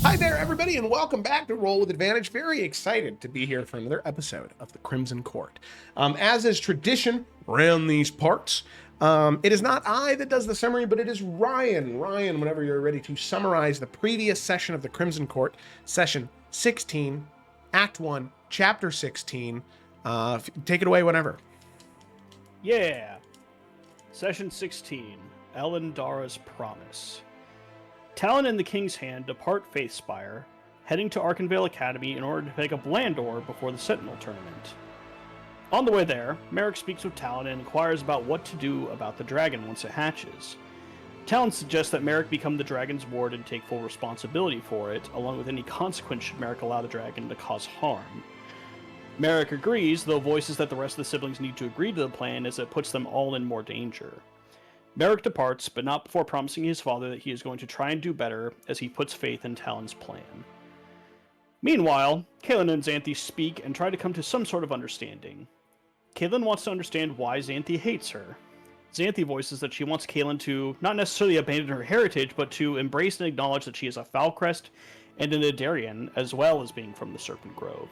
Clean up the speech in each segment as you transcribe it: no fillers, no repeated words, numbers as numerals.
Hi there, everybody, and welcome back to Roll with Advantage. Very excited to be here for another episode of the Crimson Court. As is tradition around these parts, it is not I that does the summary, but it is Ryan. Ryan, whenever you're ready to summarize the previous session of the Crimson Court, session 16, Act 1, Chapter 16. Take it away whenever. Yeah. Session 16, Elendara's Promise. Talon and the King's Hand depart Faithspire, heading to Arcanveil Academy in order to pick up Landor before the Sentinel tournament. On the way there, Merrick speaks with Talon and inquires about what to do about the dragon once it hatches. Talon suggests that Merrick become the dragon's ward and take full responsibility for it, along with any consequence should Merrick allow the dragon to cause harm. Merrick agrees, though voices that the rest of the siblings need to agree to the plan as it puts them all in more danger. Merrick departs, but not before promising his father that he is going to try and do better as he puts faith in Talon's plan. Meanwhile, Kaelin and Xanthi speak and try to come to some sort of understanding. Kaelin wants to understand why Xanthi hates her. Xanthi voices that she wants Kaelin to not necessarily abandon her heritage, but to embrace and acknowledge that she is a Falcrest and an Idarian, as well as being from the Serpent Grove.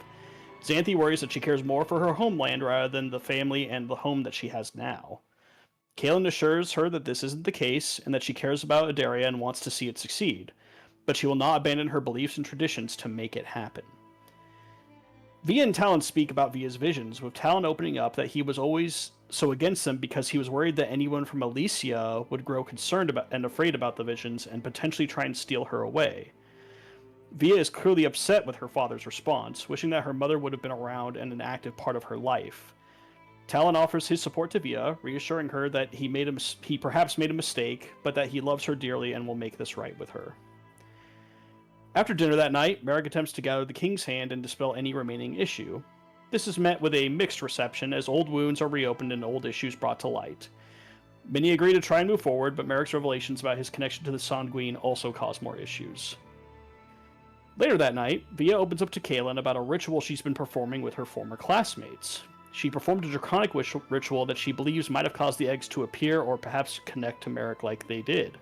Xanthi worries that she cares more for her homeland rather than the family and the home that she has now. Kaelin assures her that this isn't the case, and that she cares about Adaria and wants to see it succeed, but she will not abandon her beliefs and traditions to make it happen. Via and Talon speak about Via's visions, with Talon opening up that he was always so against them because he was worried that anyone from Elysia would grow concerned about and afraid about the visions and potentially try and steal her away. Via is clearly upset with her father's response, wishing that her mother would have been around and an active part of her life. Talon offers his support to Via, reassuring her that he perhaps made a mistake, but that he loves her dearly and will make this right with her. After dinner that night, Merrick attempts to gather the King's Hand and dispel any remaining issue. This is met with a mixed reception as old wounds are reopened and old issues brought to light. Many agree to try and move forward, but Merrick's revelations about his connection to the Sanguine also cause more issues. Later that night, Via opens up to Kaelin about a ritual she's been performing with her former classmates. She performed a draconic ritual that she believes might have caused the eggs to appear or perhaps connect to Merrick like they did.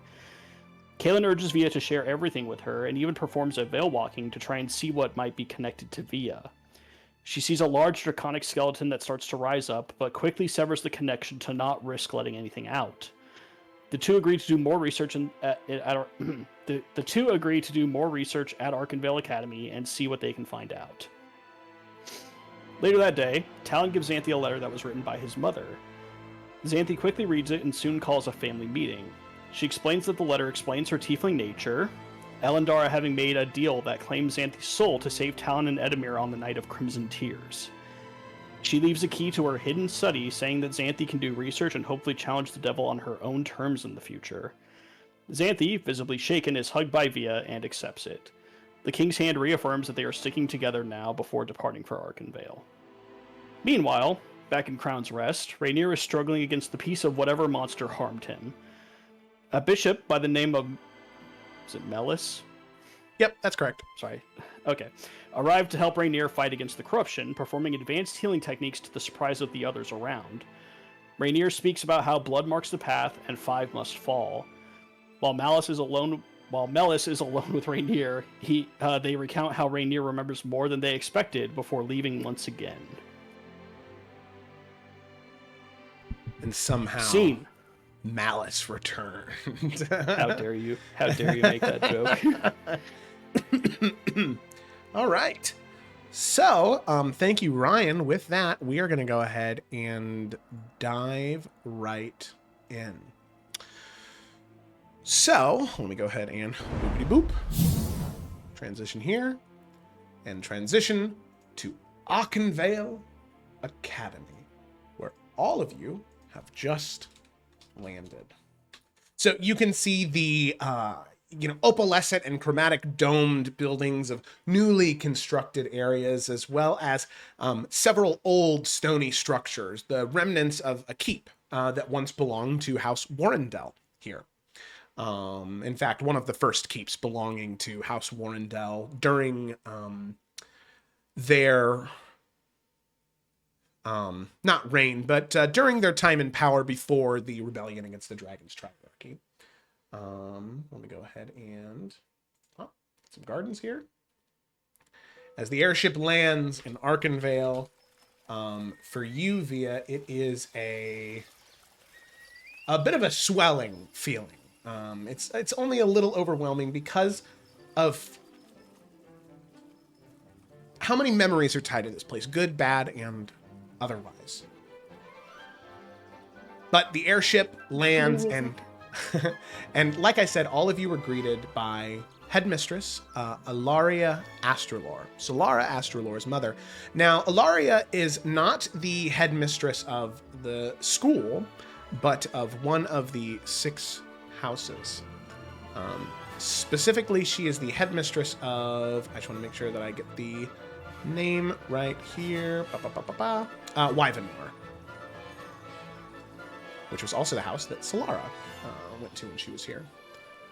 Kaelin urges Via to share everything with her and even performs a veil walking to try and see what might be connected to Via. She sees a large draconic skeleton that starts to rise up, but quickly severs the connection to not risk letting anything out. The two agree to do more research the two agree to do more research at Arcanveil Academy and see what they can find out. Later that day, Talon gives Xanthi a letter that was written by his mother. Xanthi quickly reads it and soon calls a family meeting. She explains that the letter explains her tiefling nature, Elendara having made a deal that claims Xanthi's soul to save Talon and Edamir on the night of Crimson Tears. She leaves a key to her hidden study, saying that Xanthi can do research and hopefully challenge the devil on her own terms in the future. Xanthi, visibly shaken, is hugged by Via and accepts it. The King's Hand reaffirms that they are sticking together now before departing for Arcanveil. Meanwhile, back in Crown's Rest, Rainier is struggling against the peace of whatever monster harmed him. A bishop by the name of... is it Melis? Yep, that's correct. Sorry. Okay. Arrived to help Rainier fight against the corruption, performing advanced healing techniques to the surprise of the others around. Rainier speaks about how blood marks the path and 5 must fall. While Melis is alone with Rainier, they recount how Rainier remembers more than they expected before leaving once again. And somehow, Scene. Malice returned. How dare you? How dare you make that joke? All right. So, thank you, Ryan. With that, we are going to go ahead and dive right in. So, let me go ahead and boopity boop. Transition here. And transition to Arcanveil Academy, where all of you have just landed. So you can see the opalescent and chromatic domed buildings of newly constructed areas, as well as several old stony structures, the remnants of a keep that once belonged to House Warrendel here. In fact, one of the first keeps belonging to House Warrendel during their not reign, but during their time in power before the rebellion against the Dragon's Triarchy. Let me go ahead and some gardens here. As the airship lands in Arcanveil, for you, Via, it is a bit of a swelling feeling. It's only a little overwhelming because of how many memories are tied to this place, good, bad, and otherwise. But the airship lands, and and like I said, all of you were greeted by Headmistress Ilaria Astralor, Solara Astralor's mother. Now, Ilaria is not the headmistress of the school, but of one of the 6 houses. Specifically, she is the headmistress of, I just want to make sure that I get the name right here, Wyvenor, which was also the house that Solara went to when she was here.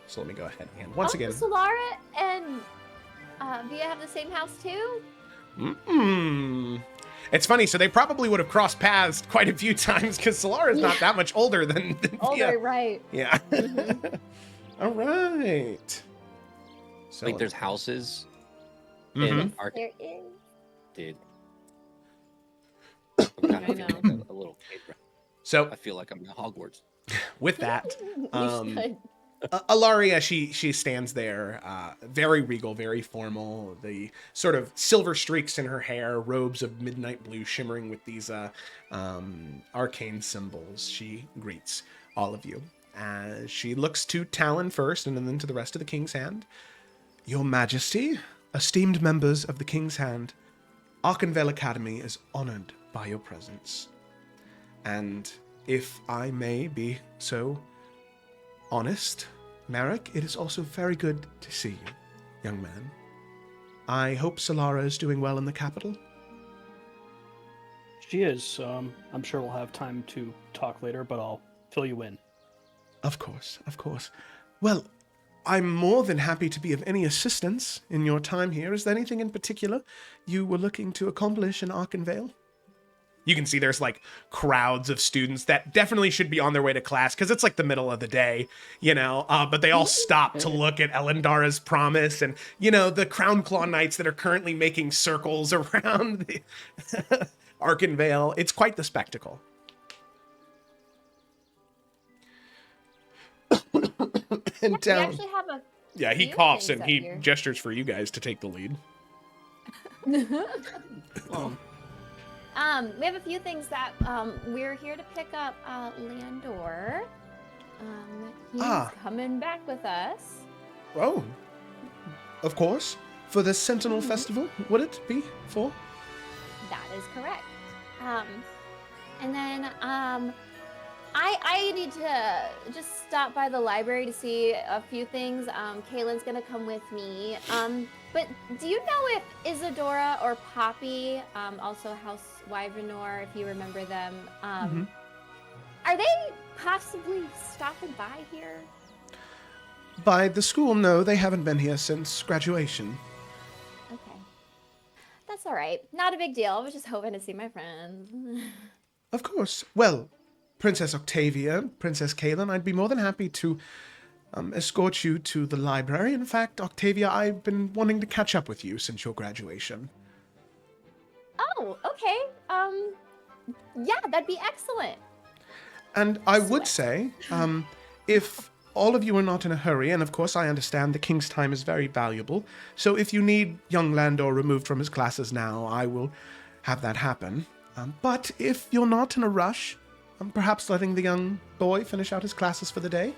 So let me go ahead and once again. Solara and Via have the same house too? It's funny, so they probably would have crossed paths quite a few times because Solara's not that much older than older, Via. right? Yeah. All right. So Like there's houses Mhm. in There is. Dude. I'm kind of know. feeling like a little kid. So I feel like I'm in Hogwarts. with that, You should. Ilaria, she stands there, very regal, very formal. The sort of silver streaks in her hair, robes of midnight blue shimmering with these arcane symbols. She greets all of you. As she looks to Talon first and then to the rest of the King's Hand. Your Majesty, esteemed members of the King's Hand, Arcanveil Academy is honored by your presence. And if I may be so honest, Merrick, it is also very good to see you, young man. I hope Solara is doing well in the capital. She is. I'm sure we'll have time to talk later, but I'll fill you in. Of course, of course. Well, I'm more than happy to be of any assistance in your time here. Is there anything in particular you were looking to accomplish in Arcanveil? You can see there's like crowds of students that definitely should be on their way to class because it's like the middle of the day, you know, but they all stop to look at Elendara's promise and, you know, the Crown Claw Knights that are currently making circles around the Arcanveil. It's quite the spectacle. And We actually have a yeah, he few coughs things and up he here. gestures for you guys to take the lead. We have a few things that we're here to pick up Landor. He's coming back with us. Oh, of course. For the Sentinel Festival, would it be for? That is correct. And then I need to just stop by the library to see a few things. Kaylin's gonna come with me. But do you know if Isadora or Poppy, also House Wyvenor, if you remember them, are they possibly stopping by here? By the school, no, they haven't been here since graduation. Okay. That's all right. Not a big deal. I was just hoping to see my friends. Of course. Well, Princess Octavia, Princess Kaylin, I'd be more than happy to escort you to the library. In fact, Octavia, I've been wanting to catch up with you since your graduation. Oh, okay. Yeah, that'd be excellent. And I would say, if all of you are not in a hurry, and of course I understand the King's time is very valuable, so if you need young Landor removed from his classes now, I will have that happen. But if you're not in a rush, perhaps letting the young boy finish out his classes for the day,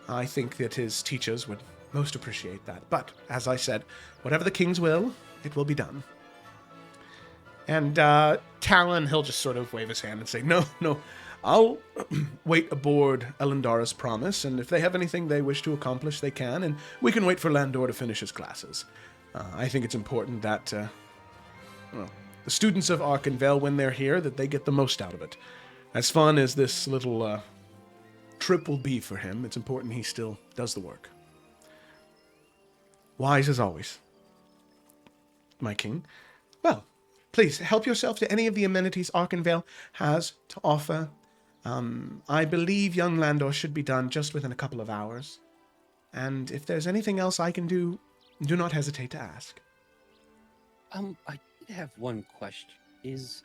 I think that his teachers would most appreciate that. But, as I said, whatever the King's will, it will be done. And Talon, he'll just sort of wave his hand and say, no, I'll wait aboard Elendara's promise, and if they have anything they wish to accomplish, they can, and we can wait for Landor to finish his classes. I think it's important that the students of Arcanveil, when they're here, that they get the most out of it. As fun as this little trip will be for him, it's important he still does the work. Wise as always, my king. Well, please help yourself to any of the amenities Arcanveil has to offer. I believe young Landor should be done just within a couple of hours. And if there's anything else I can do Do not hesitate to ask. I did have one question. Is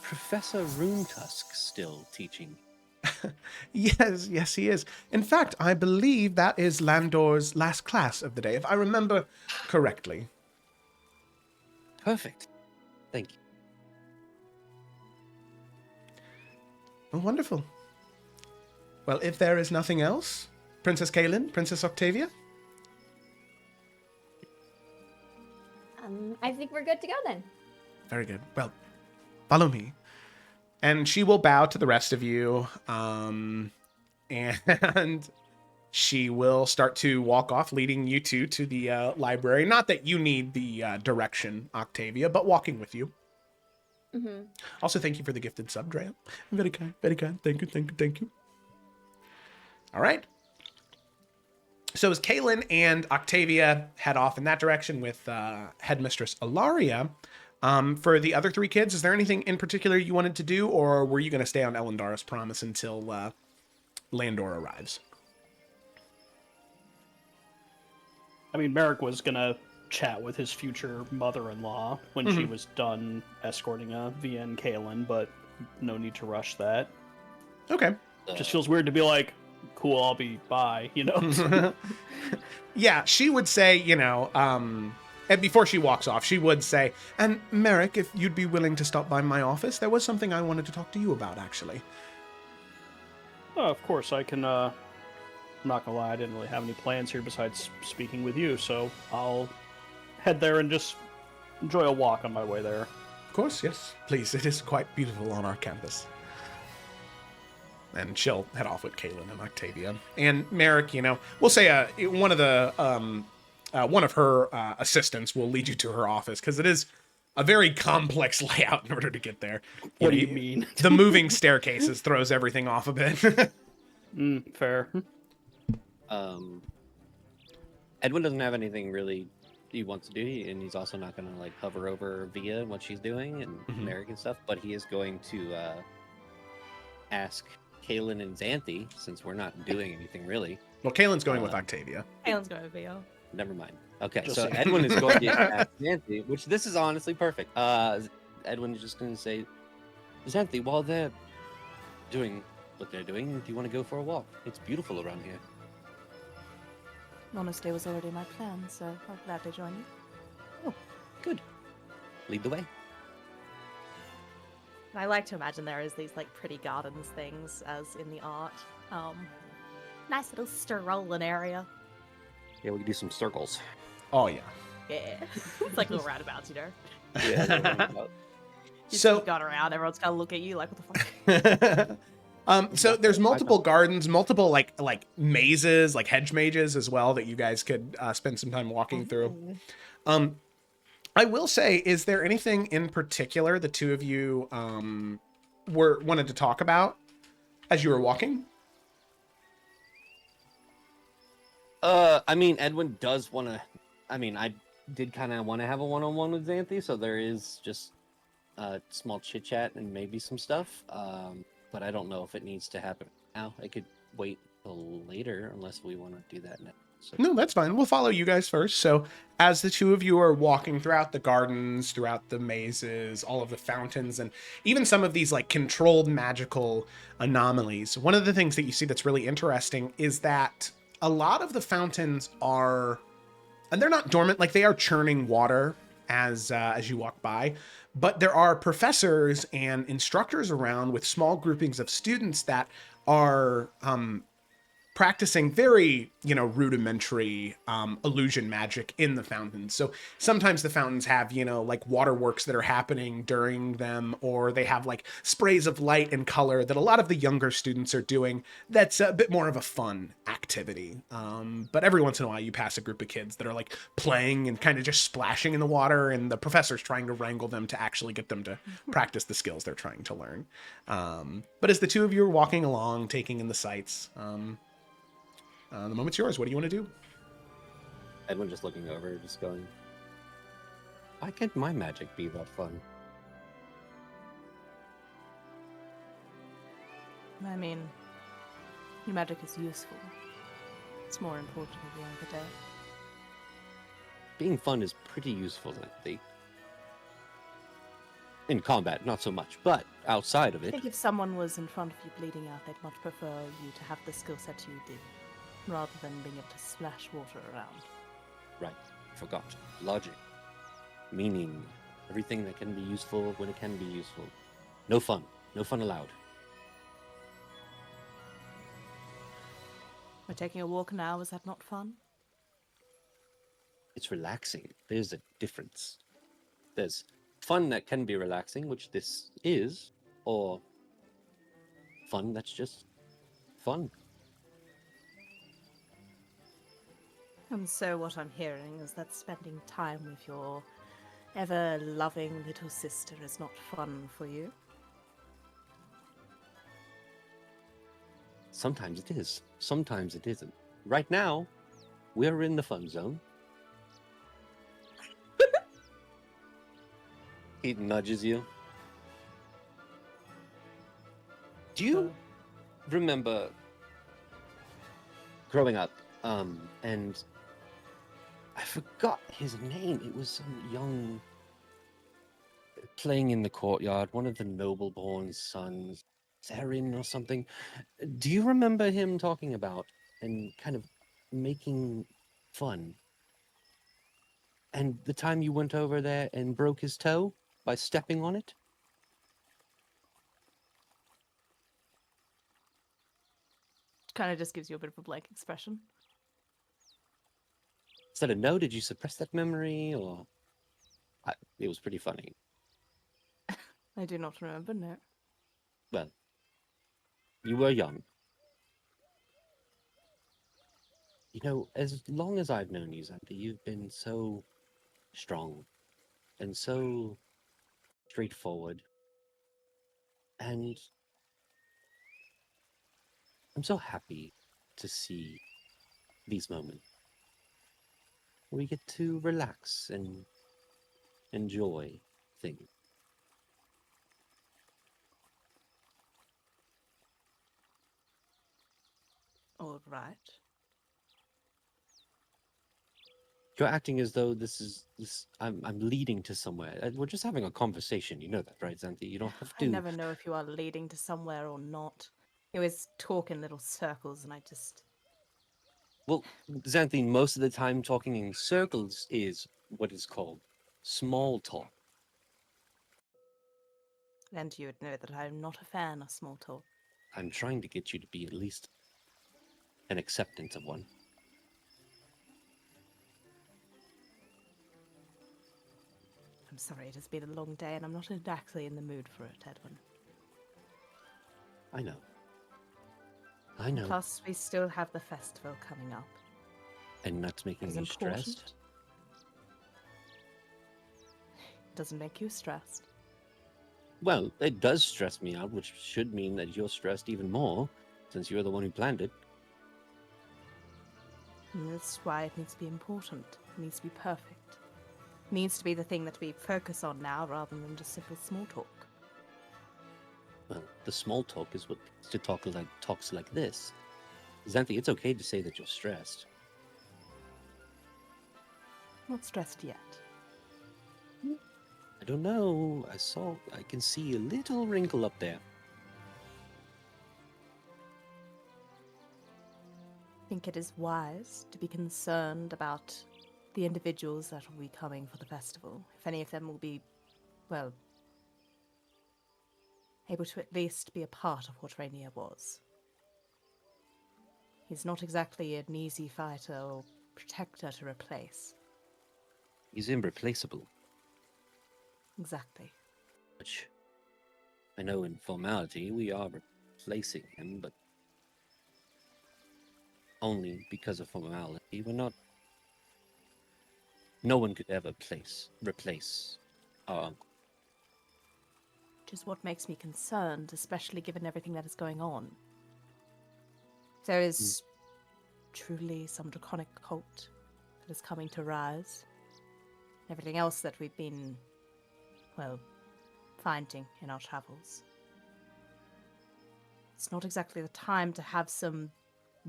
Professor Runetusk still teaching? Yes, he is. In fact, I believe that is Landor's last class of the day, if I remember correctly. Perfect. Thank you. Oh, wonderful. Well, if there is nothing else, Princess Kaylin, Princess Octavia? I think we're good to go then. Very good. Well, follow me. And she will bow to the rest of you, and she will start to walk off, leading you two to the library. Not that you need the direction, Octavia, but walking with you. Mm-hmm. Also, thank you for the gifted sub, Drea. Very kind, very kind. Thank you, thank you, thank you. All right. So as Kaylin and Octavia head off in that direction with Headmistress Ilaria, for the other three kids, is there anything in particular you wanted to do, or were you going to stay on Elendara's promise until Landor arrives? I mean, Merrick was gonna chat with his future mother-in-law when she was done escorting Via and Kaylin, but no need to rush that. Okay. Just feels weird to be like, cool, I'll be bye, you know? Yeah, she would say, and before she walks off, she would say, and Merrick, if you'd be willing to stop by my office, there was something I wanted to talk to you about, actually. Oh, of course, I can, I'm not gonna lie, I didn't really have any plans here besides speaking with you, so I'll head there and just enjoy a walk on my way there. Of course, yes. Please, it is quite beautiful on our campus. And she'll head off with Kaylin and Octavia. And Merrick, we'll say one of her assistants will lead you to her office, because it is a very complex layout in order to get there. What do you mean? The moving staircases throws everything off a bit. Fair. Edwin doesn't have anything really he wants to do, and he's also not going to like hover over Via and what she's doing and Merrick and stuff, but he is going to ask Kaylin and Xanthi, since we're not doing anything really. Well, Kaylin's going with Octavia. Kaylin's going with Vio. Never mind. Okay, Just so saying. Edwin is going to ask Xanthi, which this is honestly perfect. Edwin is just going to say, Xanthi, while they're doing what they're doing, do you want to go for a walk? It's beautiful around here. Monastery was already my plan, so I'll gladly join you. Oh, good. Lead the way. And I like to imagine there is these like pretty gardens things as in the art. Nice little strolling area. Yeah, we can do some circles. Oh, yeah. Yeah. It's like little roundabouts, you know? Yeah. Just So- keep going around, everyone's gonna look at you like, what the fuck? So there's multiple gardens, multiple like mazes, like hedge mazes as well that you guys could spend some time walking through. I will say, is there anything in particular the two of you wanted to talk about as you were walking? I mean, Edwin does want to. I mean, I did kind of want to have a one-on-one with Xanthi, so there is just a small chit chat and maybe some stuff. But I don't know if it needs to happen now. It could wait till later, unless we want to do that now. So. No, that's fine. We'll follow you guys first. So as the two of you are walking throughout the gardens, throughout the mazes, all of the fountains, and even some of these like controlled magical anomalies, one of the things that you see that's really interesting is that a lot of the fountains are, and they're not dormant, like they are churning water as you walk by, but there are professors and instructors around with small groupings of students that are practicing very, rudimentary illusion magic in the fountains. So sometimes the fountains have, like waterworks that are happening during them, or they have like sprays of light and color that a lot of the younger students are doing. That's a bit more of a fun activity. But every once in a while you pass a group of kids that are like playing and kind of just splashing in the water, and the professor's trying to wrangle them to actually get them to practice the skills they're trying to learn. But as the two of you are walking along, taking in the sights, the moment's yours. What do you want to do? Edwin just looking over, just going, why can't my magic be that fun? I mean, your magic is useful. It's more important at the end of the day. being fun is pretty useful, Xanthi. In combat, not so much, but outside of I it, think if someone was in front of you bleeding out, they'd much prefer you to have the skill set you did, rather than being able to splash water around. right, forgot. Logic. Meaning, everything that can be useful when it can be useful. No fun. No fun allowed. We're taking a walk now, is that not fun? It's relaxing. There's a difference. There's fun that can be relaxing, which this is, or fun that's just fun. And so what I'm hearing is that spending time with your ever-loving little sister is not fun for you? Sometimes it is. Sometimes it isn't. Right now, we're in the fun zone. He nudges you. Do you remember growing up, and I forgot his name. It was some young playing in the courtyard, one of the noble-born sons, Therin or something. Do you remember him talking about and kind of making fun? And the time you went over there and broke his toe by stepping on it? Kind of just gives you a bit of a blank expression. Is that a no? Did you suppress that memory, or it was pretty funny? I do not remember, no. Well, you were young. You know, as long as I've known you, Xanthi, you've been so strong and so straightforward. And I'm so happy to see these moments where we get to relax and enjoy things. All right. You're acting as though I'm leading to somewhere. We're just having a conversation. You know that, right, Xanthi? You don't have I to. never know if you are leading to somewhere or not. You always talk in little circles, and I just... Well, Xanthi, most of the time talking in circles is what is called small talk. And you would know that I am not a fan of small talk. I'm trying to get you to be at least an acceptance of one. I'm sorry, it has been a long day, and I'm not exactly in the mood for it, Edwin. I know. I know. Plus, we still have the festival coming up. And that's making It's you important. stressed? It doesn't make you stressed. Well, it does stress me out, which should mean that you're stressed even more, since you're the one who planned it. And that's why it needs to be important. It needs to be perfect. It needs to be the thing that we focus on now, rather than just simple small talk. Well, the small talk is what leads to talks like this. Xanthi, it's okay to say that you're stressed. Not stressed yet. I don't know. I can see a little wrinkle up there. I think it is wise to be concerned about the individuals that will be coming for the festival. If any of them will be, well, able to at least be a part of what Rainier was. He's not exactly an easy fighter or protector to replace. He's irreplaceable, Exactly. which I know in formality we are replacing him, but only because of formality. We're not. No one could ever replace our uncle. Which is what makes me concerned, especially given everything that is going on. There is truly some draconic cult that is coming to rise. Everything else that we've been, well, finding in our travels. It's not exactly the time to have some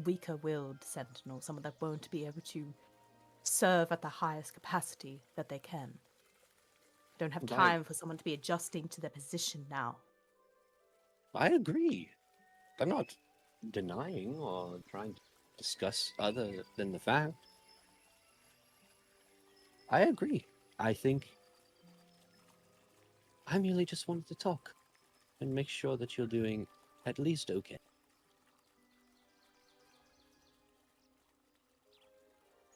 weaker-willed sentinel, someone that won't be able to serve at the highest capacity that they can. I don't have Right. time for someone to be adjusting to their position now. I agree. I'm not denying or trying to discuss other than the fact. I agree. I think I merely just wanted to talk and make sure that you're doing at least okay.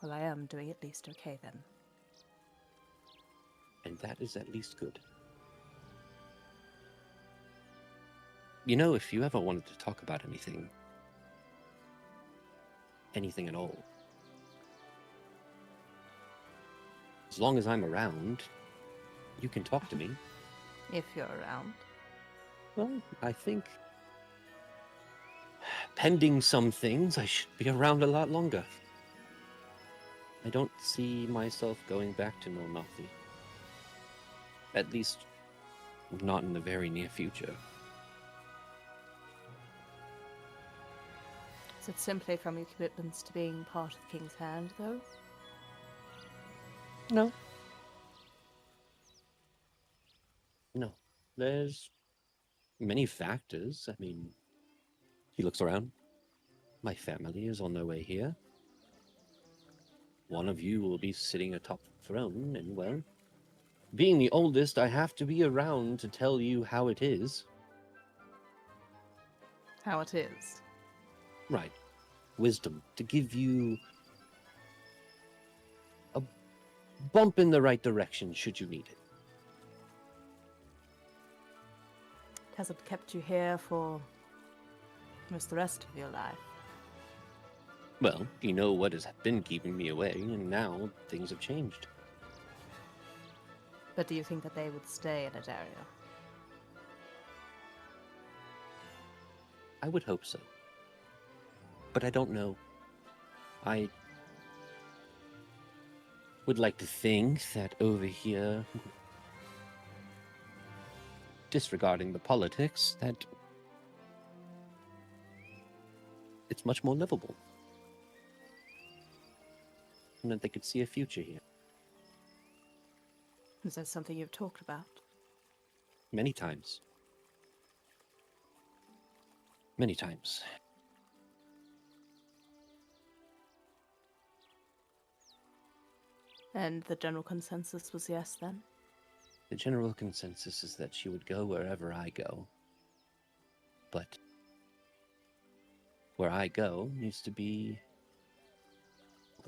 Well, I am doing at least okay then. And that is at least good. You know, if you ever wanted to talk about anything at all, as long as I'm around, you can talk to me. If you're around. Well, I think, pending some things, I should be around a lot longer. I don't see myself going back to Normathi. At least, not in the very near future. Is it simply from your commitments to being part of the King's Hand, though? No. No. There's many factors. I mean, he looks around. My family is on their way here. One of you will be sitting atop the throne, and well, being the oldest, I have to be around to tell you how it is. How it is. Right. Wisdom. To give you a bump in the right direction should you need it. It hasn't kept you here for most of the rest of your life. Well, you know what has been keeping me away, and now things have changed. But do you think that they would stay in that area? I would hope so. But I don't know. I would like to think that over here, disregarding the politics, that it's much more livable. And that they could see a future here. Is that something you've talked about? Many times. Many times. And the general consensus was yes then? The general consensus is that she would go wherever I go. But where I go needs to be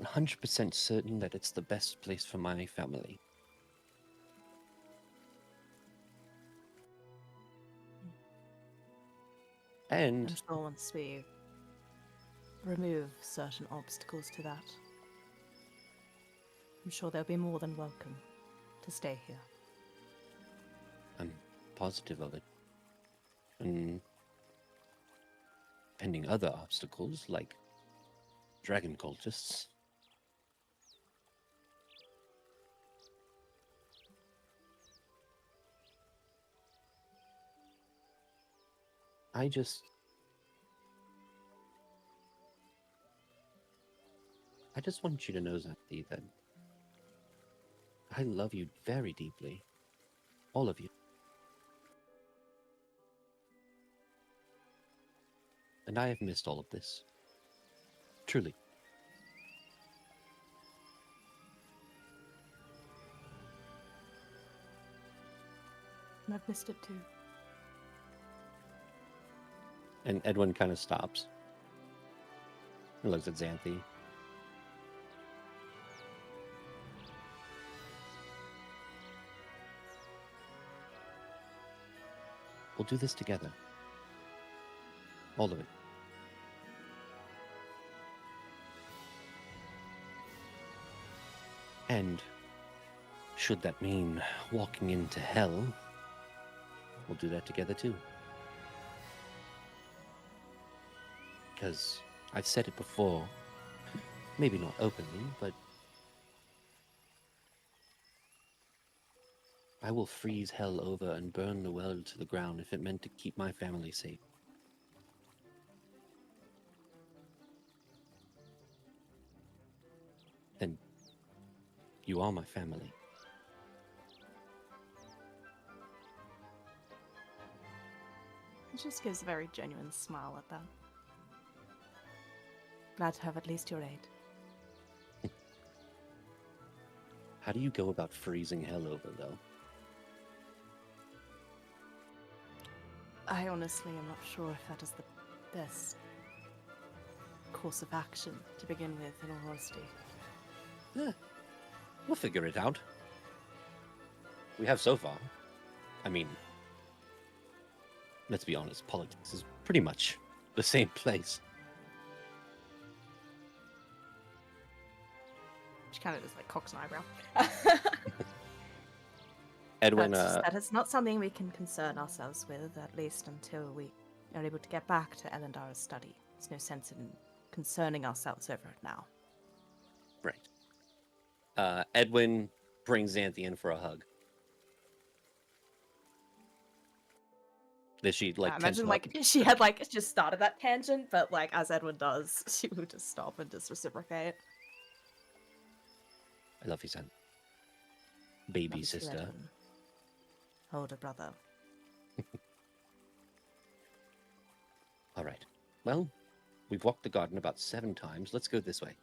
100% certain that it's the best place for my family. And I'm sure once we remove certain obstacles to that, I'm sure they'll be more than welcome to stay here. I'm positive of it. And pending other obstacles like dragon cultists. I just want you to know, Xanthi, that I love you very deeply. All of you. And I have missed all of this. Truly. And I've missed it too. And Edwin kind of stops. He looks at Xanthi. We'll do this together. All of it. And should that mean walking into hell, we'll do that together too. Because I've said it before, maybe not openly, but I will freeze hell over and burn the world to the ground if it meant to keep my family safe. Then You are my family. He just gives a very genuine smile at them. Glad to have at least your aid. How do you go about freezing hell over, though? I honestly am not sure if that is the best course of action to begin with, in all honesty. We'll figure it out. We have so far. I mean, let's be honest, politics is pretty much the same place. She kind of just like cocks an eyebrow. Edwin, That is not something we can concern ourselves with, at least until we are able to get back to Elendara's study. There's no sense in concerning ourselves over it now. right. Edwin brings Xanthi in for a hug. Does she like? I imagine tense like up? she had like just started that tangent, but like as Edwin does, she would just stop and just reciprocate. I love you, son. Baby Love you too, sister. Edwin. Older brother. All right. Well, we've walked the garden about 7 times. Let's go this way.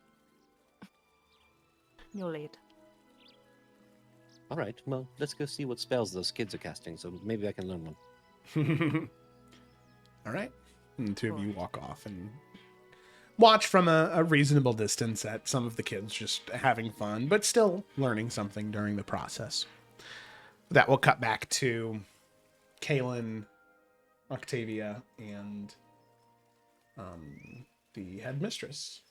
Your lead. All right. Well, let's go see what spells those kids are casting. So maybe I can learn one. All right. And the two of you walk off and watch from a reasonable distance at some of the kids just having fun, but still learning something during the process. That will cut back to Kaylin, Octavia, and the headmistress.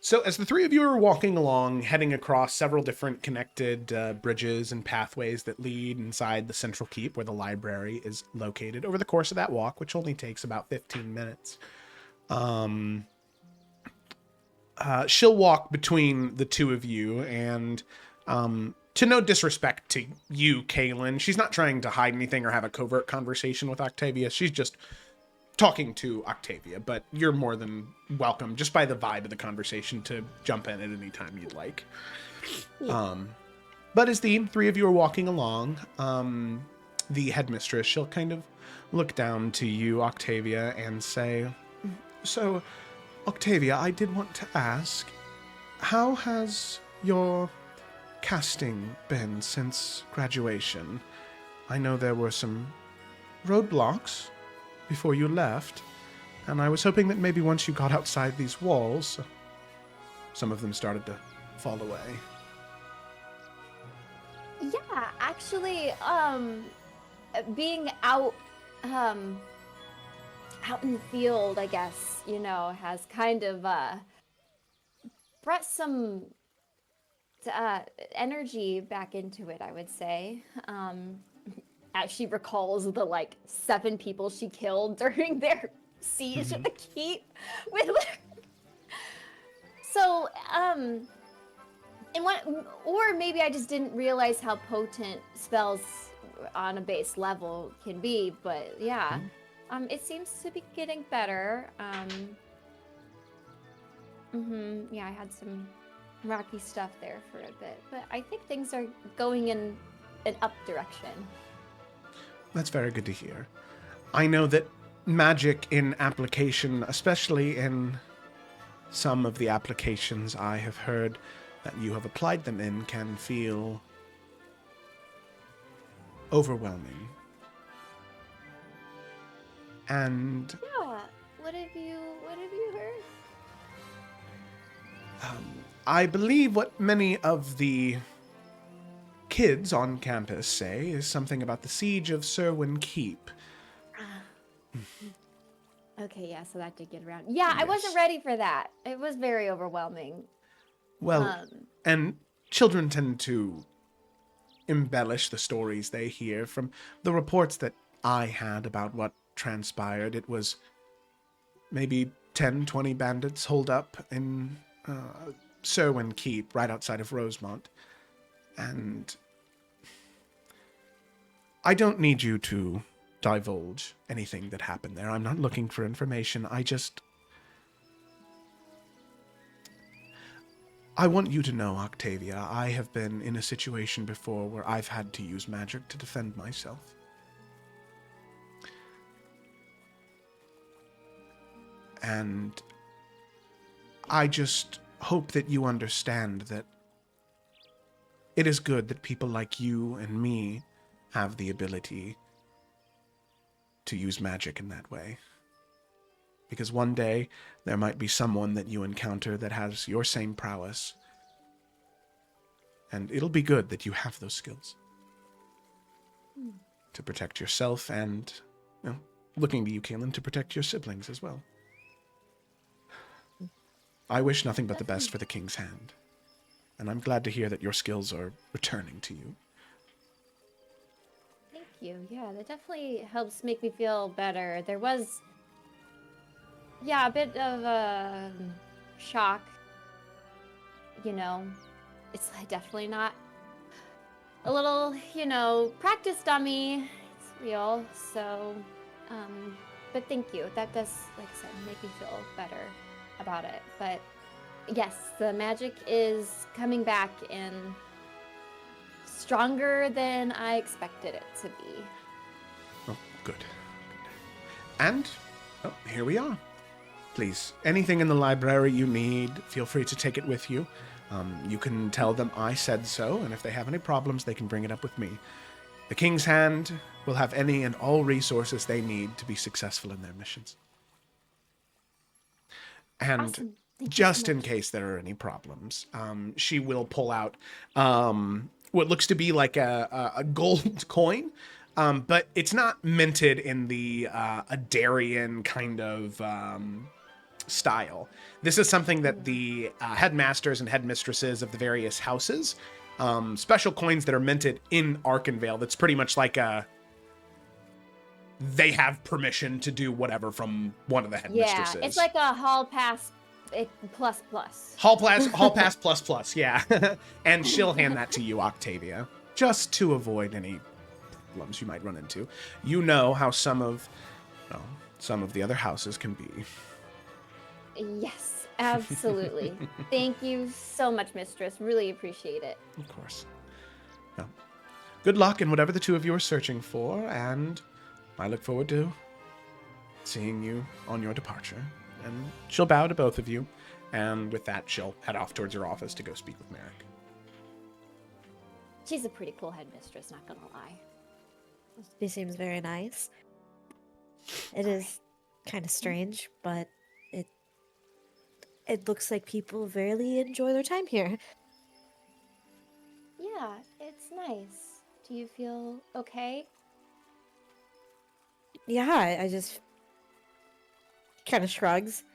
So as the three of you are walking along, heading across several different connected bridges and pathways that lead inside the central keep where the library is located over the course of that walk, which only takes about 15 minutes, she'll walk between the two of you, and to no disrespect to you, Kaylin, she's not trying to hide anything or have a covert conversation with Octavia. She's just talking to Octavia, but you're more than welcome, just by the vibe of the conversation, to jump in at any time you'd like. But as the three of you are walking along, the headmistress, she'll kind of look down to you, Octavia, and say, "So, Octavia, I did want to ask, how has your casting been since graduation? I know there were some roadblocks before you left, and I was hoping that maybe once you got outside these walls, some of them started to fall away." Yeah, actually, being out in the field, I guess, has kind of brought some energy back into it, I would say. As she recalls the 7 people she killed during their siege of the keep with so and what, or maybe I just didn't realize how potent spells on a base level can be, but yeah. It seems to be getting better. Yeah, I had some rocky stuff there for a bit, but I think things are going in an up direction. That's very good to hear. I know that magic in application, especially in some of the applications I have heard that you have applied them in, can feel overwhelming. And Yeah, what have you heard? I believe what many of the kids on campus say is something about the siege of Serwyn Keep. Okay, yeah, so that did get around. Yeah, I wasn't Yes. ready for that. It was very overwhelming. Well, and children tend to embellish the stories they hear. From the reports that I had about what transpired, it was maybe 10, 20 bandits holed up in Serwyn Keep, right outside of Rosemont. And I don't need you to divulge anything that happened there. I'm not looking for information. I want you to know, Octavia, I have been in a situation before where I've had to use magic to defend myself. And I just hope that you understand that it is good that people like you and me have the ability to use magic in that way. Because one day, there might be someone that you encounter that has your same prowess. And it'll be good that you have those skills. To protect yourself and, looking to you, Kaelin, to protect your siblings as well. I wish nothing but the best for the King's Hand. And I'm glad to hear that your skills are returning to you. Thank you. Yeah, that definitely helps make me feel better. There was, a bit of a shock. It's definitely not a little, practice dummy. It's real. So, but thank you. That does, like I said, make me feel better about it. But yes, the magic is coming back and stronger than I expected it to be. Oh, good. And, here we are. Please, anything in the library you need, feel free to take it with you. You can tell them I said so, and if they have any problems, they can bring it up with me. The King's Hand will have any and all resources they need to be successful in their missions. And Awesome. Thank you just so in much. case there are any problems, she will pull out what looks to be like a gold coin, but it's not minted in the Adarian kind of style. This is something that the headmasters and headmistresses of the various houses, special coins that are minted in Arcanveil, that's pretty much like they have permission to do whatever from one of the headmistresses. Yeah, it's like a hall pass plus. Hall pass plus plus, yeah. And she'll hand that to you, Octavia, just to avoid any problems you might run into. You know how some of the other houses can be. Yes, absolutely. Thank you so much, Mistress. Really appreciate it. Of course. Well, good luck in whatever the two of you are searching for, and I look forward to seeing you on your departure. And she'll bow to both of you, and with that, she'll head off towards her office to go speak with Merrick. She's a pretty cool headmistress, not gonna lie. She seems very nice. It is kind of strange, but it looks like people really enjoy their time here. Yeah, it's nice. Do you feel okay? Yeah, I just kind of shrugs.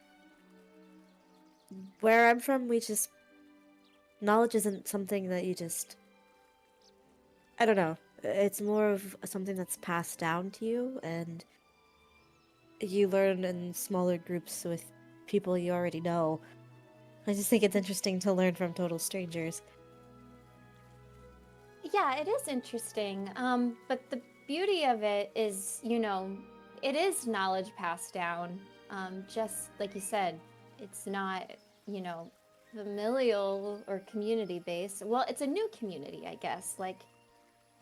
Where I'm from, knowledge isn't something that you just, I don't know. It's more of something that's passed down to you, and you learn in smaller groups with people you already know. I just think it's interesting to learn from total strangers. Yeah, it is interesting. But the beauty of it is, it is knowledge passed down. Just like you said, it's not, familial or community based. Well, it's a new community, I guess. Like,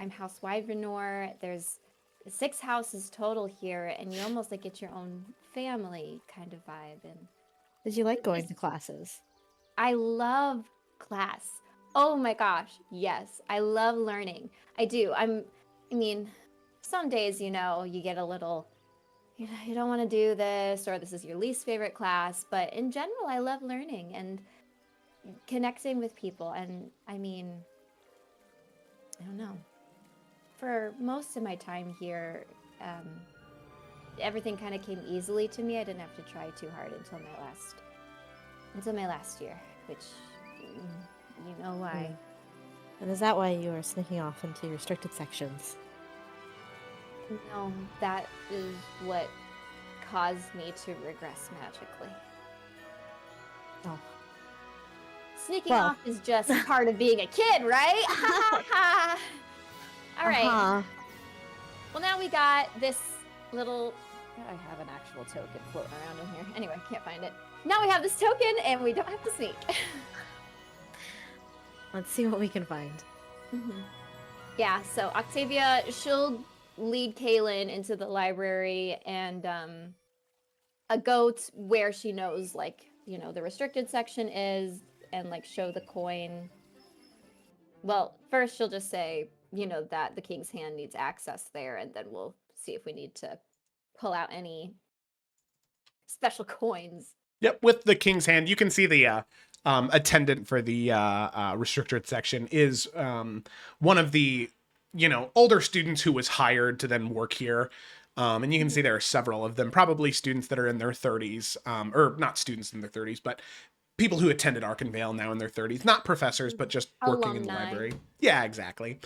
I'm House Wyvernor. There's 6 houses total here, and you almost like get your own family kind of vibe. And Did you like going to classes? I love class. Oh my gosh, yes. I love learning. I do. Some days, you get a little, you don't want to do this, or this is your least favorite class, but in general, I love learning and connecting with people. And I don't know. For most of my time here, everything kind of came easily to me. I didn't have to try too hard until my last year, which you know why. And is that why you are sneaking off into restricted sections? No, that is what caused me to regress magically. Oh. Sneaking Well. off is just part of being a kid, right? All right. Uh-huh. Well, now we got this little... I have an actual token floating around in here. Anyway, can't find it. Now we have this token, and we don't have to sneak. Let's see what we can find. Yeah, so Octavia, she'll lead Kaylin into the library and go where she knows, like, you know, the restricted section is, and like show the coin. Well, first she'll just say, you know, that the King's Hand needs access there, and then we'll see if we need to pull out any special coins. Yep, with the King's Hand, you can see the attendant for the restricted section is one of the, you know, older students who was hired to then work here. And you can see there are several of them, probably students that are in their 30s, or not students in their 30s, but people who attended Arcanveil now in their 30s. Not professors, but just working in the Alumni. library. Yeah, exactly.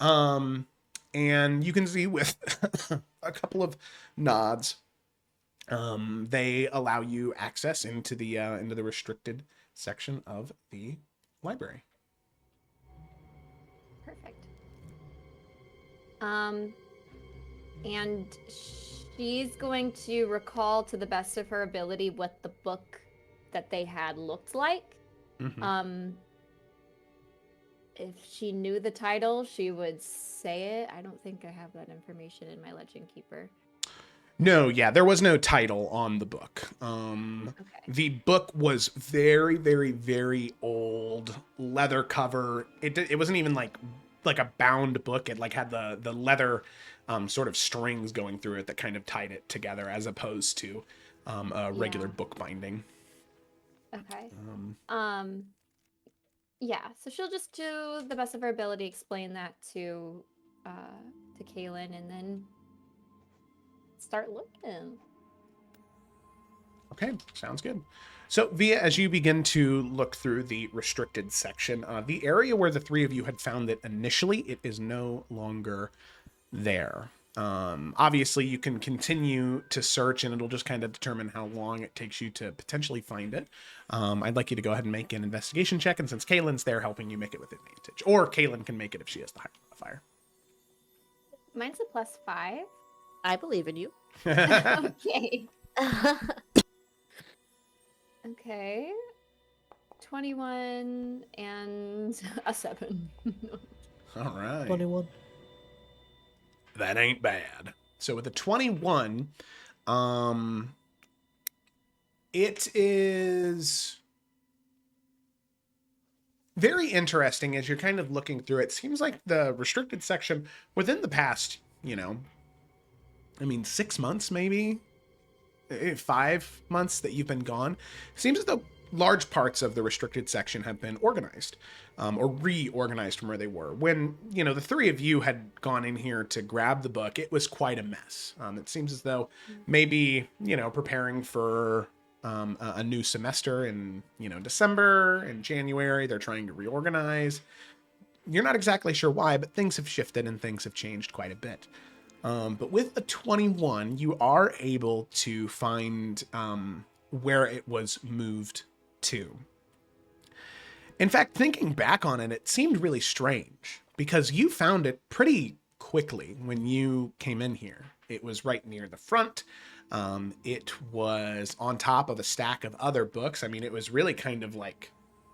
And you can see with a couple of nods, they allow you access into the restricted section of the library. Perfect. And she's going to recall to the best of her ability what the book that they had looked like. If she knew the title, she would say it. I don't think I have that information in my Legend Keeper. No, yeah, there was no title on the book. The book was very, very, very old, leather cover. It wasn't even like a bound book. It like had the leather sort of strings going through it that kind of tied it together, as opposed to a regular book binding. Okay. Yeah, so she'll just, to the best of her ability, explain that to Kaylin, and then start looking. Okay, sounds good. So, Via, as you begin to look through the restricted section, the area where the three of you had found it initially, it is no longer there. Obviously, you can continue to search, and it'll just kind of determine how long it takes you to potentially find it. I'd like you to go ahead and make an investigation check, and since Kaylin's there helping you, make it with advantage. Or Kaylin can make it if she has the higher modifier. Mine's a +5. I believe in you. Okay. Okay. 21 and a 7. All right. 21. That ain't bad. So with a 21, it is very interesting as you're kind of looking through it. Seems like the restricted section within the past, 6 months, maybe 5 months that you've been gone, seems as though large parts of the restricted section have been organized or reorganized from where they were. When, the three of you had gone in here to grab the book, it was quite a mess. It seems as though maybe, preparing for a new semester in, December and January, they're trying to reorganize. You're not exactly sure why, but things have shifted and things have changed quite a bit. But with a 21, you are able to find where it was moved to. In fact, thinking back on it, it seemed really strange because you found it pretty quickly when you came in here. It was right near the front. It was on top of a stack of other books. It was really kind of like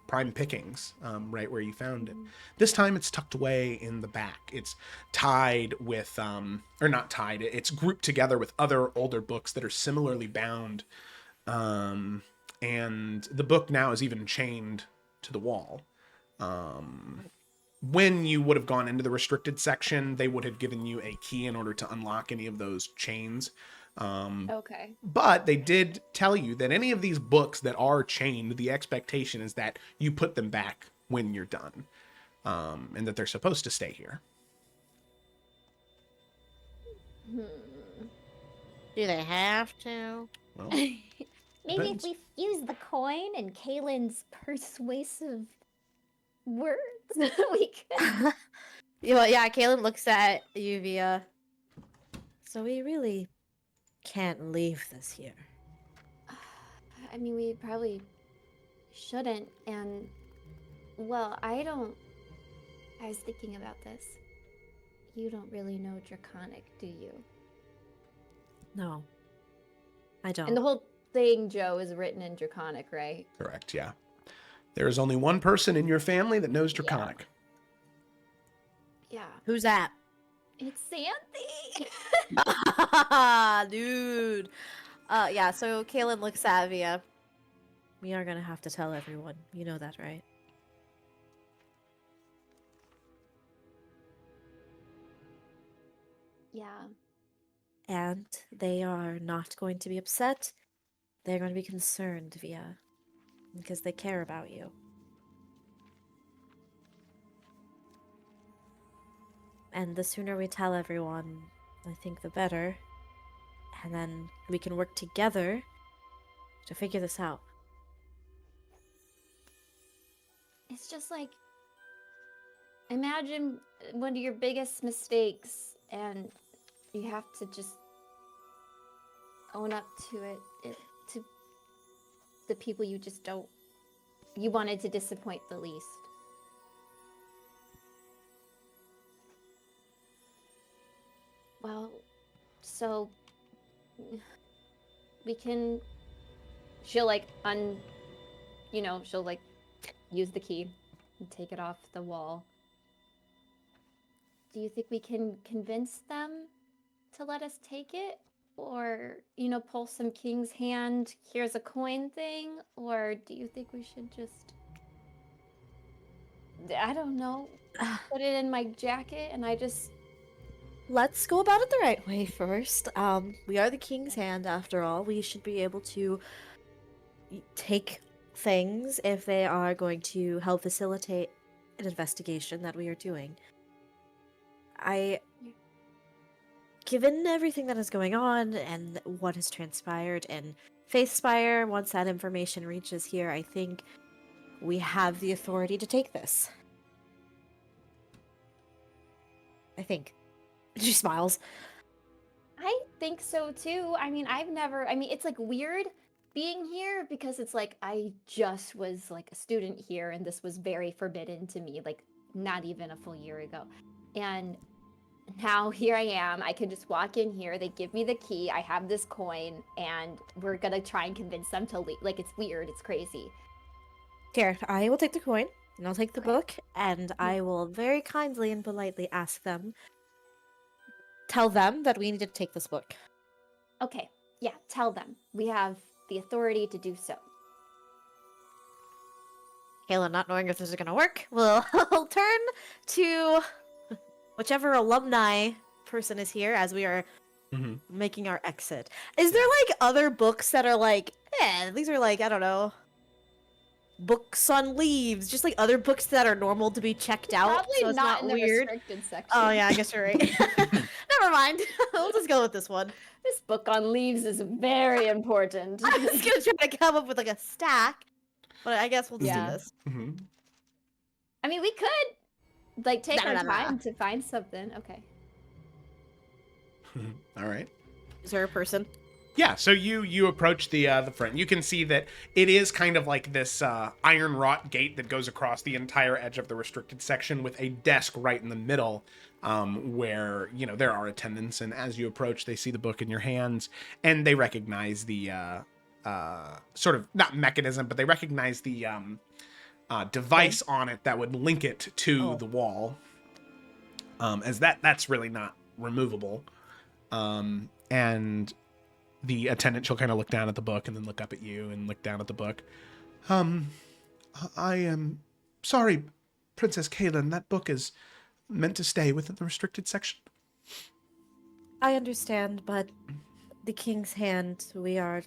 prime pickings, right where you found it. This time it's tucked away in the back. It's tied with, or not tied, it's grouped together with other older books that are similarly bound. And the book now is even chained to the wall. When you would have gone into the restricted section, they would have given you a key in order to unlock any of those chains. Okay. But they did tell you that any of these books that are chained, the expectation is that you put them back when you're done, and that they're supposed to stay here. Do they have to? Well, Maybe depends. if we use the coin and Kaylin's persuasive words, we could. Yeah, Kaylin looks at Yuvia. So we really can't leave this here. We probably shouldn't. And, well, I was thinking about this. You don't really know Draconic, do you? No, I don't. And the whole thing, Joe, is written in Draconic, right? Correct, yeah. There is only one person in your family that knows Draconic. Yeah. Who's that? It's Xanthi. Dude. Yeah, so Kaylin looks at Via. We are gonna have to tell everyone. You know that, right? Yeah. And they are not going to be upset. They're going to be concerned, Via, because they care about you. And the sooner we tell everyone, I think the better. And then we can work together to figure this out. It's just like, imagine one of your biggest mistakes and you have to just own up to it to the people you just don't, you wanted to disappoint the least. Well, so we can, she'll like she'll like use the key and take it off the wall. Do you think we can convince them to let us take it? Or, pull some king's hand, here's a coin thing? Or do you think we should just, I don't know, put it in my jacket and I just... Let's go about it the right way first. We are the king's hand, after all. We should be able to take things if they are going to help facilitate an investigation that we are doing. Given everything that is going on and what has transpired in Faithspire, once that information reaches here, I think we have the authority to take this. I think. She smiles. I think so too. It's like weird being here because it's like I just was like a student here and this was very forbidden to me, like not even a full year ago. And now here I am. I can just walk in here. They give me the key. I have this coin and we're going to try and convince them to leave. Like, it's weird. It's crazy. Here, I will take the coin and I'll take the Okay. book and I will very kindly and politely tell them that we need to take this book. Okay. Yeah, tell them. We have the authority to do so. Kayla, not knowing if this is going to work, will turn to whichever alumni person is here as we are making our exit. Is there like other books that are like, these are like, I don't know, books on leaves, just like other books that are normal to be checked out, Probably so it's not in the weird. restricted section. Oh yeah, I guess you're right. Never mind. We'll just go with this one. This book on leaves is very important. I was gonna try to come up with like a stack, but I guess we'll just do this. I mean, we could like take our Nah. time to find something. Okay. All right. Is there a person? Yeah, so you approach the front. You can see that it is kind of like this iron wrought gate that goes across the entire edge of the restricted section with a desk right in the middle, where there are attendants. And as you approach, they see the book in your hands, and they recognize the sort of not mechanism, but they recognize the device on it that would link it to the wall. As that's really not removable, and the attendant, she'll kind of look down at the book and then look up at you and look down at the book. I am sorry, Princess Kaylin, that book is meant to stay within the restricted section. I understand, but the King's Hand, we are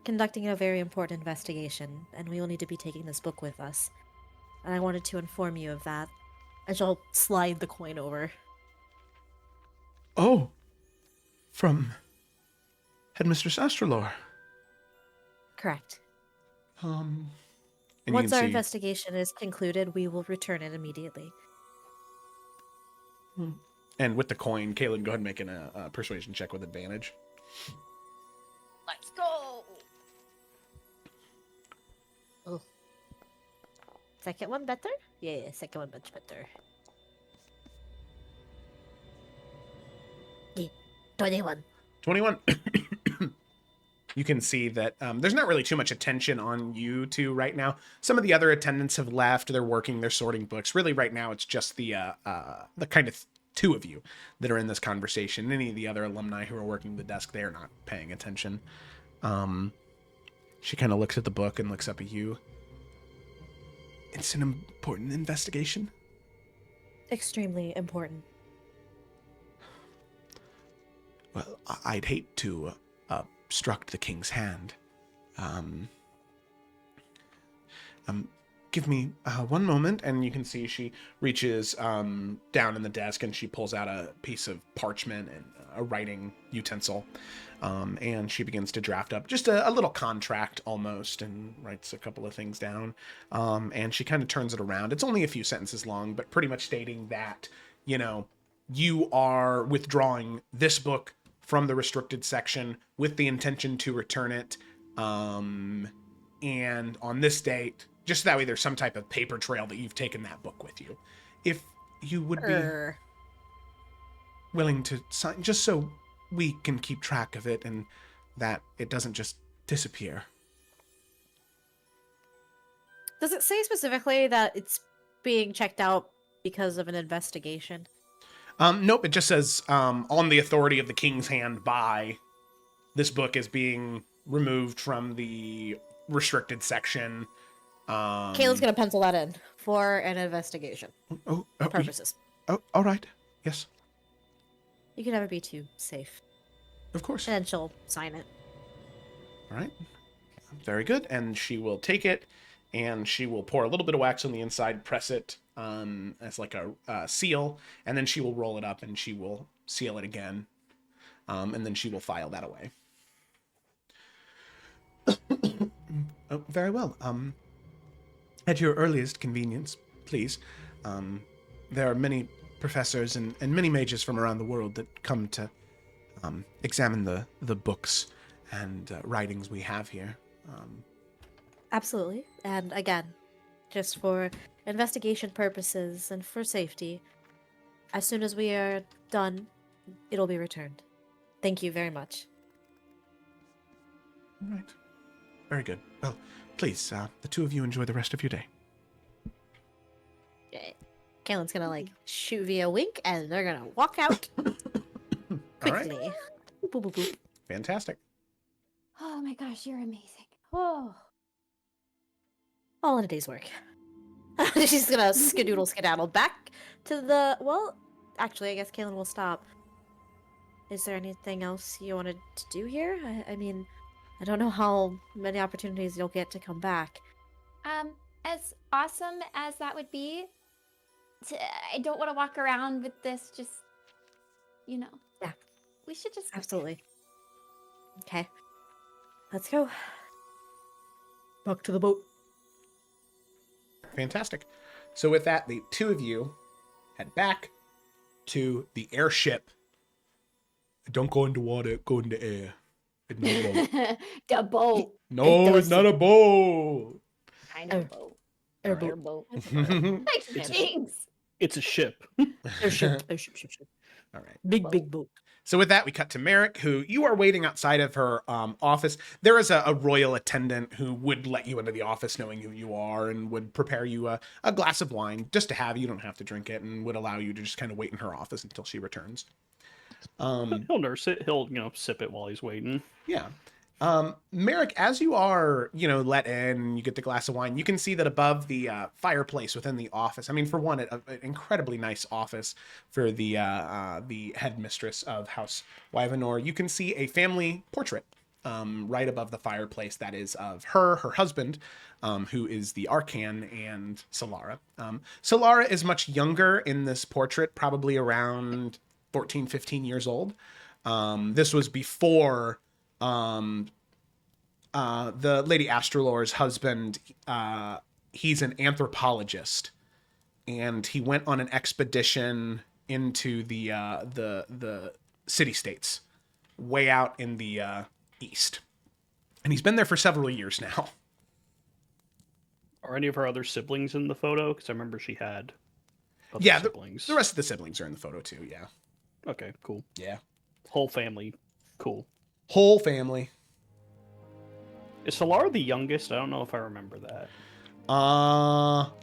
conducting a very important investigation, and we will need to be taking this book with us. And I wanted to inform you of that. I shall slide the coin over. Oh, from Headmistress Astrolore. Correct. And you Once can our see- investigation is concluded, we will return it immediately. And with the coin, Kaylin, go ahead and make a persuasion check with advantage. Let's go. Oh. Second one better? Yeah, second one much better. Yeah, 21. 21. you can see that there's not really too much attention on you two right now. Some of the other attendants have left. They're working, they're sorting books. Really, right now, it's just the kind of two of you that are in this conversation. Any of the other alumni who are working the desk, they're not paying attention. She kind of looks at the book and looks up at you. It's an important investigation. Extremely important. Well, I'd hate to obstruct the king's hand. Give me one moment, and you can see she reaches down in the desk and she pulls out a piece of parchment and a writing utensil, and she begins to draft up just a little contract almost, and writes a couple of things down, and she kind of turns it around. It's only a few sentences long, but pretty much stating that, you know, you are withdrawing this book from the restricted section with the intention to return it, and on this date, just that way there's some type of paper trail that you've taken that book with you. If you would be willing to sign, just so we can keep track of it and that it doesn't just disappear. Does it say specifically that it's being checked out because of an investigation? Nope, it just says, on the authority of the king's hand by, this book is being removed from the restricted section. Kayla's gonna pencil that in for an investigation purposes. Oh, all right. Yes. You can never be too safe. Of course. And then she'll sign it. All right. Very good. And she will take it, and she will pour a little bit of wax on the inside, press it as like a seal, and then she will roll it up and she will seal it again, and then she will file that away. Oh, very well. At your earliest convenience, please. There are many professors and many mages from around the world that come to examine the books and writings we have here. Absolutely. And again, just for investigation purposes and for safety, as soon as we are done, it'll be returned. Thank you very much. All right. Very good. Well, please, the two of you enjoy the rest of your day. Kaylin's gonna shoot via wink, and they're gonna walk out quickly. All right. Boop, boop, boop. Fantastic. Oh my gosh, you're amazing. Oh. All in a day's work. She's gonna skedaddle back to the. Well, actually, I guess Kaylin will stop. Is there anything else you wanted to do here? I mean, I don't know how many opportunities you'll get to come back. As awesome as that would be, I don't want to walk around with this just, you know. Yeah. We should just... Absolutely. Okay. Let's go. Back to the boat. Fantastic. So with that, the two of you head back to the airship. Don't go into water, go into air. It's not a boat. The boat. No, it's not a boat. Kind of boat. Airboat. Like things. It's a ship. Airship. All right. Big boat. So with that, we cut to Merrick, who you are waiting outside of her office. There is a royal attendant who would let you into the office knowing who you are and would prepare you a glass of wine just to have. You don't have to drink it, and would allow you to just kind of wait in her office until she returns. He'll nurse it. He'll, sip it while he's waiting. Yeah. Merrick, as you are, let in, you get the glass of wine, you can see that above the fireplace within the office, I mean, for one, an incredibly nice office for the headmistress of House Wyvanor, you can see a family portrait right above the fireplace that is of her husband, who is the Arcan, and Solara. Solara is much younger in this portrait, probably around 14, 15 years old. This was before... the Lady Astralor's husband, he's an anthropologist, and he went on an expedition into the city-states, way out in the east, and he's been there for several years now. Are any of her other siblings in the photo? Because I remember she had other siblings. The rest of the siblings are in the photo too. Yeah. Okay, cool. Yeah. Whole family, cool. Whole family. Is Solara the youngest? I don't know if I remember that.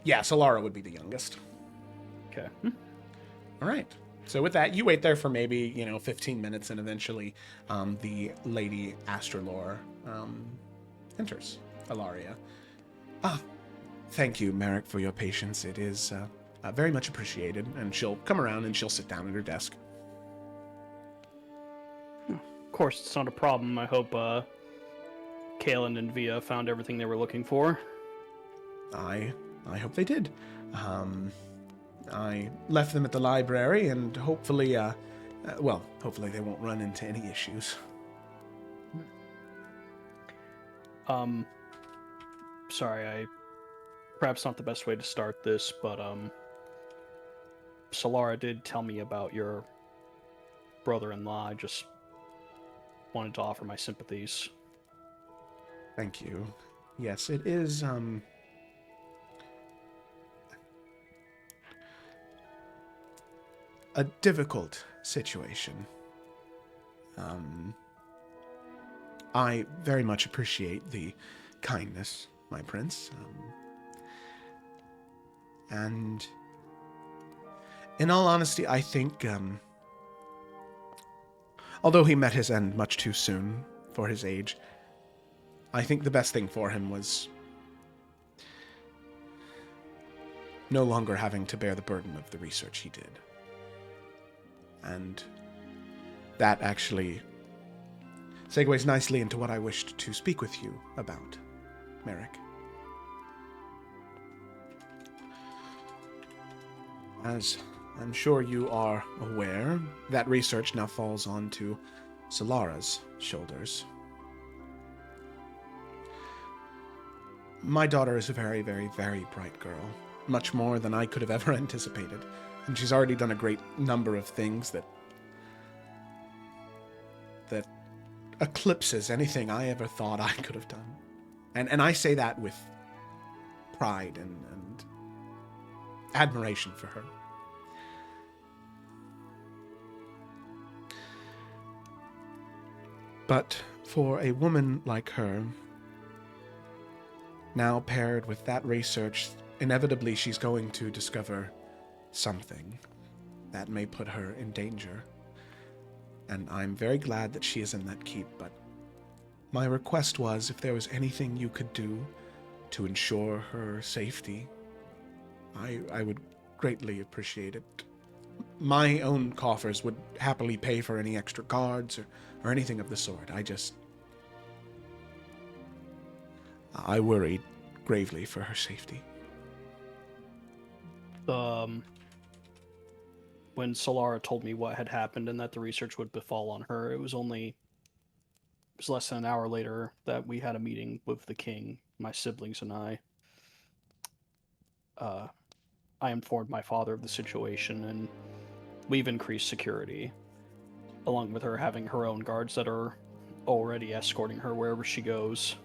Yeah, Solara would be the youngest. Okay. All right. So with that, you wait there for maybe, 15 minutes, and eventually the Lady Astrolore enters. Ilaria. Ah, thank you, Merrick, for your patience. It is very much appreciated. And she'll come around and she'll sit down at her desk. Of course, it's not a problem. I hope Kalen and Via found everything they were looking for. I hope they did. I left them at the library, and hopefully, hopefully they won't run into any issues. Sorry, perhaps not the best way to start this, but Solara did tell me about your brother-in-law. I just wanted to offer my sympathies. Thank you. Yes, it is, a difficult situation. I very much appreciate the kindness, my prince. And in all honesty, I think, although he met his end much too soon for his age, I think the best thing for him was no longer having to bear the burden of the research he did. And that actually segues nicely into what I wished to speak with you about, Merrick. As I'm sure you are aware, that research now falls onto Solara's shoulders. My daughter is a very, very, very bright girl, much more than I could have ever anticipated. And she's already done a great number of things that eclipses anything I ever thought I could have done. And I say that with pride and admiration for her. But for a woman like her, now paired with that research, inevitably she's going to discover something that may put her in danger. And I'm very glad that she is in that keep, but my request was if there was anything you could do to ensure her safety, I would greatly appreciate it. My own coffers would happily pay for any extra guards or anything of the sort. I worried gravely for her safety. When Solara told me what had happened and that the research would befall on her, it was less than an hour later that we had a meeting with the king, my siblings and I. I informed my father of the situation, and we've increased security, along with her having her own guards that are already escorting her wherever she goes.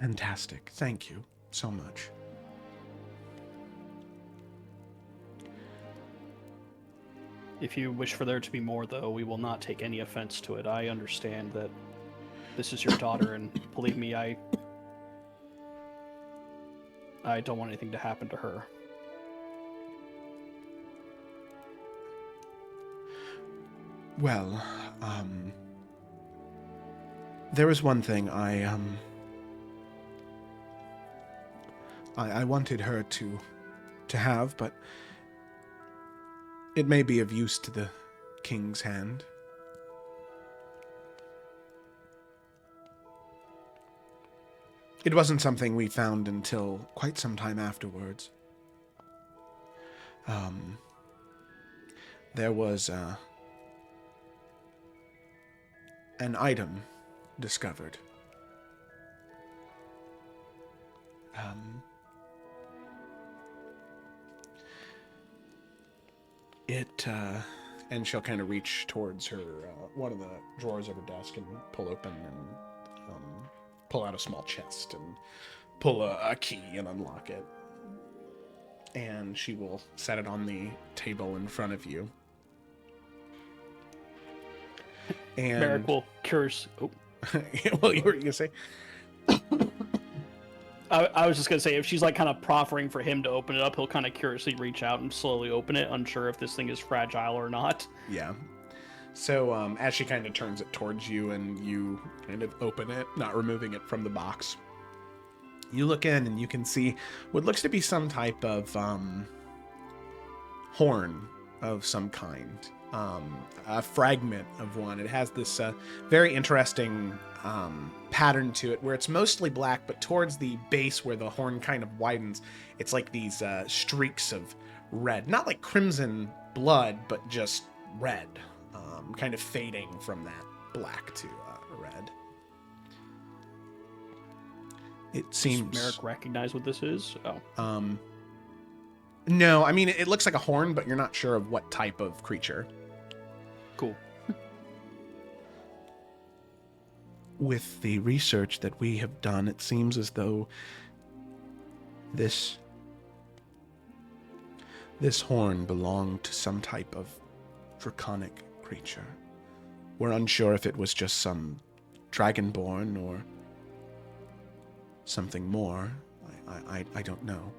Fantastic. Thank you so much. If you wish for there to be more, though, we will not take any offense to it. I understand that this is your daughter, and believe me, I don't want anything to happen to her. Well, there is one thing I wanted her to have, but it may be of use to the king's hand. It wasn't something we found until quite some time afterwards. There was an item discovered. And she'll kind of reach towards her, one of the drawers of her desk and pull open and pull out a small chest and pull a key and unlock it. And she will set it on the table in front of you. And Merrick will curse. Oh, Well, you were gonna say. I was just gonna say, if she's like kind of proffering for him to open it up, he'll kind of curiously reach out and slowly open it, unsure if this thing is fragile or not. Yeah. So as she kind of turns it towards you and you kind of open it, not removing it from the box, you look in and you can see what looks to be some type of horn of some kind, a fragment of one. It has this very interesting pattern to it where it's mostly black, but towards the base where the horn kind of widens, it's like these streaks of red. Not like crimson blood, but just red, kind of fading from that black to red. It seems... Does Merrick recognize what this is? Oh. No, I mean, it looks like a horn, but you're not sure of what type of creature. Cool. With the research that we have done, it seems as though this horn belonged to some type of draconic creature. We're unsure if it was just some dragonborn or something more. I don't know.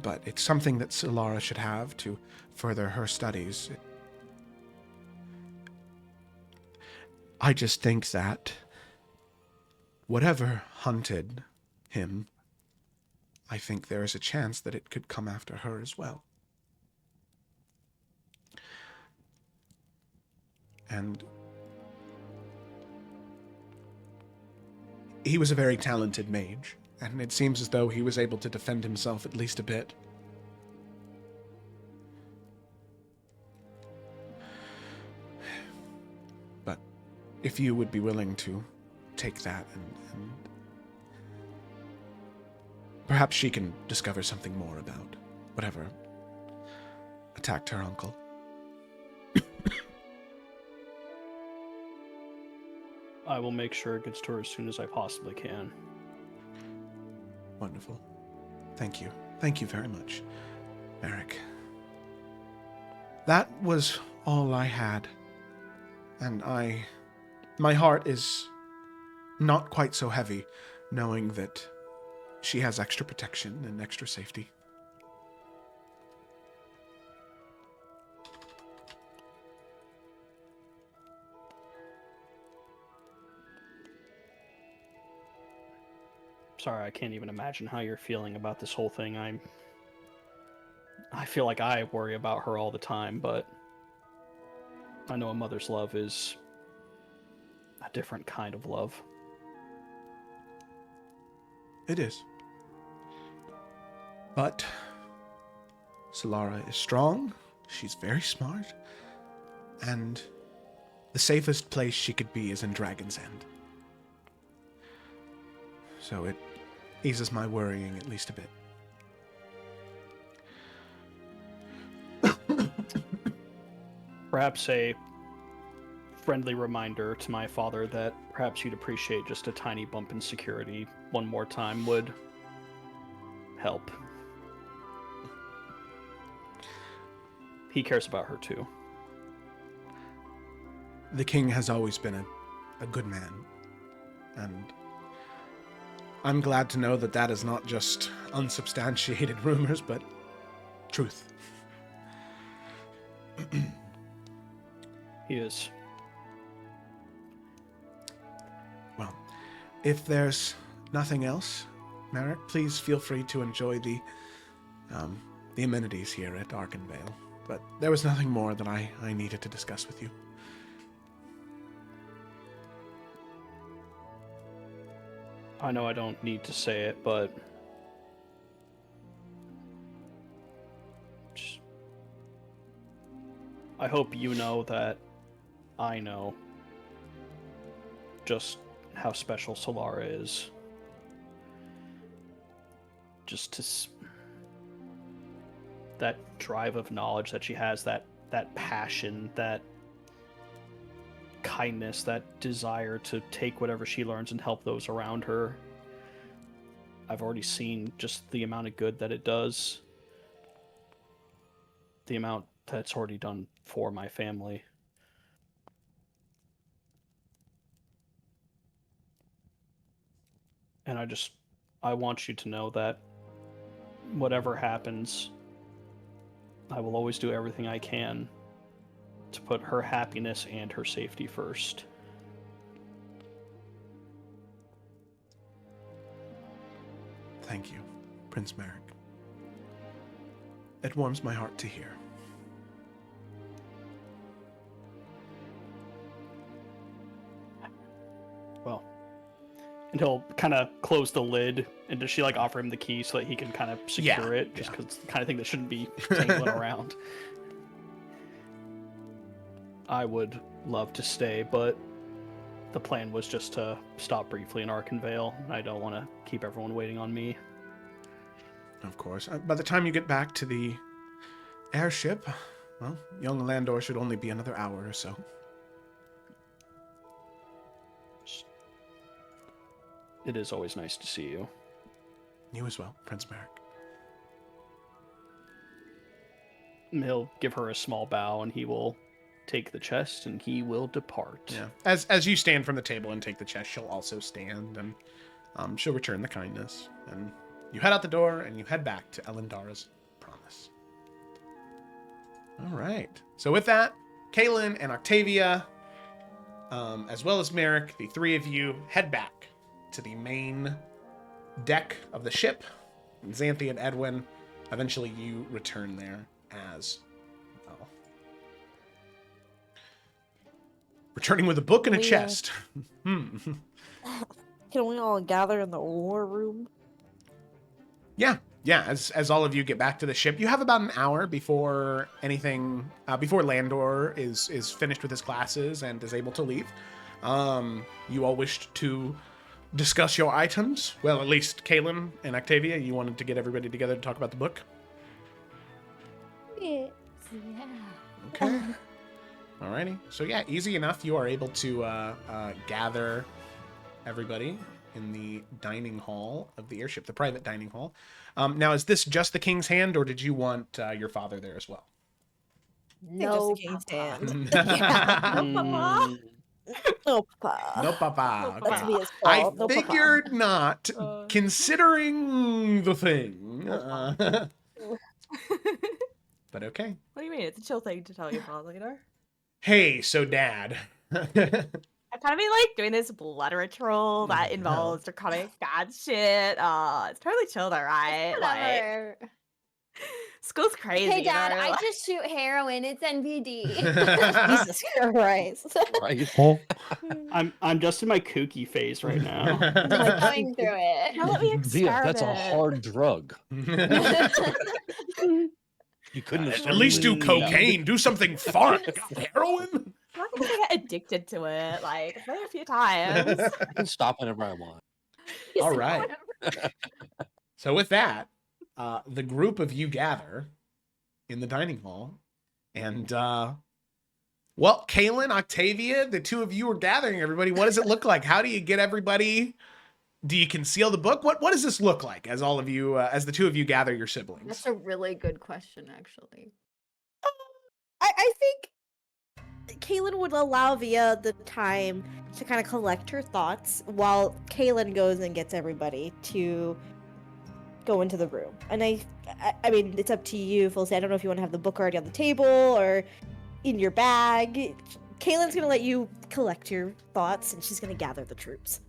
But it's something that Solara should have to further her studies. I just think that whatever hunted him, I think there is a chance that it could come after her as well. And he was a very talented mage, and it seems as though he was able to defend himself at least a bit. But if you would be willing to take that and perhaps she can discover something more about whatever attacked her uncle. I will make sure it gets to her as soon as I possibly can. Wonderful. Thank you. Thank you very much, Merrick. That was all I had. And my heart is not quite so heavy, knowing that she has extra protection and extra safety. Sorry, I can't even imagine how you're feeling about this whole thing. I feel like I worry about her all the time, but I know a mother's love is a different kind of love. It is. But Solara is strong, she's very smart, and the safest place she could be is in Dragon's End. So it eases my worrying at least a bit. Perhaps a friendly reminder to my father that perhaps you'd appreciate just a tiny bump in security one more time would help. He cares about her too. The king has always been a good man, and I'm glad to know that that is not just unsubstantiated rumors, but truth. He is. Well, if there's nothing else, Merrick, please feel free to enjoy the amenities here at Arcanveil. But there was nothing more that I needed to discuss with you. I know I don't need to say it, but I hope you know that I know just how special Solara is. Just that drive of knowledge that she has, that passion, that kindness, that desire to take whatever she learns and help those around her. I've already seen just the amount of good that it does, the amount that's already done for my family. And I want you to know that whatever happens, I will always do everything I can to put her happiness and her safety first. Thank you, Prince Merrick. It warms my heart to hear. Well, and he'll kind of close the lid, and does she like offer him the key so that he can kind of secure it? Just because it's the kind of thing that shouldn't be dangling around. I would love to stay, but the plan was just to stop briefly in Arcanveil. I don't want to keep everyone waiting on me. Of course. By the time you get back to the airship, well, young Landor should only be another hour or so. It is always nice to see you. You as well, Prince Merrick. He'll give her a small bow, and he will take the chest, and he will depart. Yeah. As you stand from the table and take the chest, she'll also stand, and she'll return the kindness. And you head out the door, and you head back to Elendara's promise. All right. So with that, Kaylin and Octavia, as well as Merrick, the three of you head back to the main deck of the ship. And Xanthi and Edwin, eventually you return there as well. Returning with a book and a chest. Can we all gather in the war room? Yeah, as all of you get back to the ship, you have about an hour before anything, before Landor is finished with his classes and is able to leave. You all wished to discuss your items. Well, at least Kaylin and Octavia, you wanted to get everybody together to talk about the book. Yeah. Okay. Alrighty. So yeah, easy enough. You are able to gather everybody in the dining hall of the airship, the private dining hall. Now, is this just the King's Hand, or did you want your father there as well? No, King's Papa. Hand. No, Papa. No, Papa. No, Papa. That's Okay. me as I well. No, Papa. figured not, considering the thing. But okay. What do you mean? It's a chill thing to tell your father, you know? Hey, so Dad. I've kind of been like doing this blood ritual that involves draconic god shit. It's totally chill though, right? Like, Whatever. school's crazy. Hey, Dad, you know? I just shoot heroin. It's NVD. Jesus Christ. Right. I'm just in my kooky phase right now. Just going through it. Now let me Via, that's a experiment. hard drug. You couldn't have At least do started- cocaine. Do something fun. Heroin? I'm not gonna get addicted to it. Like, I've done it a few times. I can stop whenever I want. All right. So with that, the group of you gather in the dining hall, and well, Kaylin, Octavia, the two of you are gathering everybody. What does it look like? How do you get everybody? Do you conceal the book? What does this look like as all of you, as the two of you gather your siblings? That's a really good question, actually. I think Kaylin would allow Via the time to kind of collect her thoughts while Kaylin goes and gets everybody to go into the room. And I mean, it's up to you, Felicity. I don't know if you want to have the book already on the table or in your bag. Kaylin's gonna let you collect your thoughts, and she's gonna gather the troops.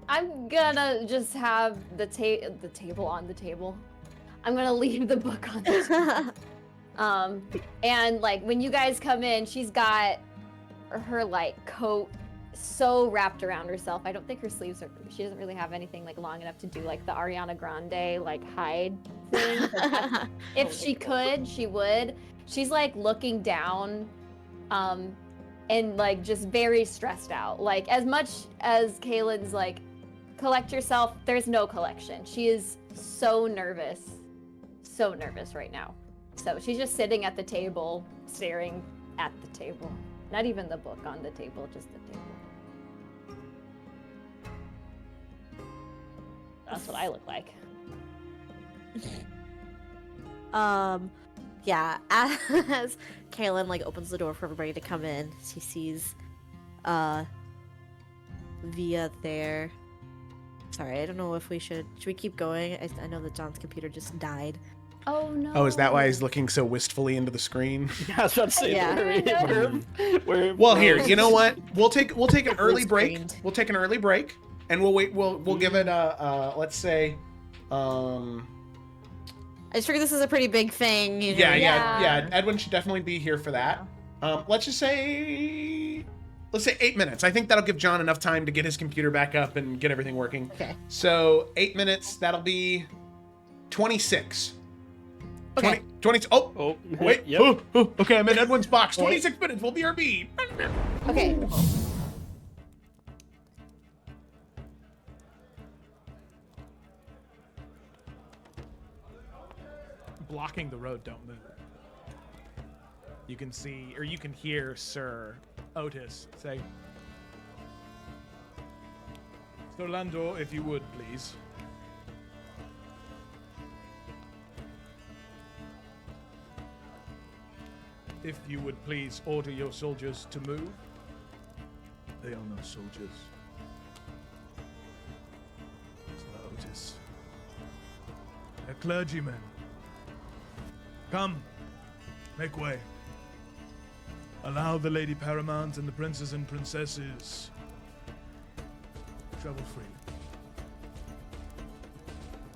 I'm gonna just have the table on the table. I'm gonna leave the book on the table. And like when you guys come in, she's got her like coat so wrapped around herself. I don't think her sleeves are. She doesn't really have anything like long enough to do like the Ariana Grande like hide thing. If she could, she would. She's like looking down, and like just very stressed out. Like as much as Kaylin's like, collect yourself, there's no collection. She is so nervous right now. So she's just sitting at the table, staring at the table. Not even the book on the table, just the table. That's what I look like. Yeah, as Kaylin like opens the door for everybody to come in, she sees Via there. Sorry, I don't know if we should. Should we keep going? I know that John's computer just died. Oh no. Oh, is that why he's looking so wistfully into the screen? Yeah, I was about to say. Yeah. Well, here, you know what? We'll take an early break. Screened. We'll take an early break, and we'll wait. We'll give it let's say, I just figured this is a pretty big thing. You know? yeah. Edwin should definitely be here for that. Let's say 8 minutes. I think that'll give John enough time to get his computer back up and get everything working. Okay. So 8 minutes. That'll be 26. Okay. 20. Oh, wait. Yep. Okay, I'm in Edwin's box. 26 minutes. We'll BRB. Okay. Blocking the road, don't move. You can see, or you can hear Sir Otis say, Sir Landor, if you would, please. If you would please order your soldiers to move. They are no soldiers. Sir Otis. They're clergymen. Come, make way. Allow the Lady Paramount and the princes and princesses travel freely.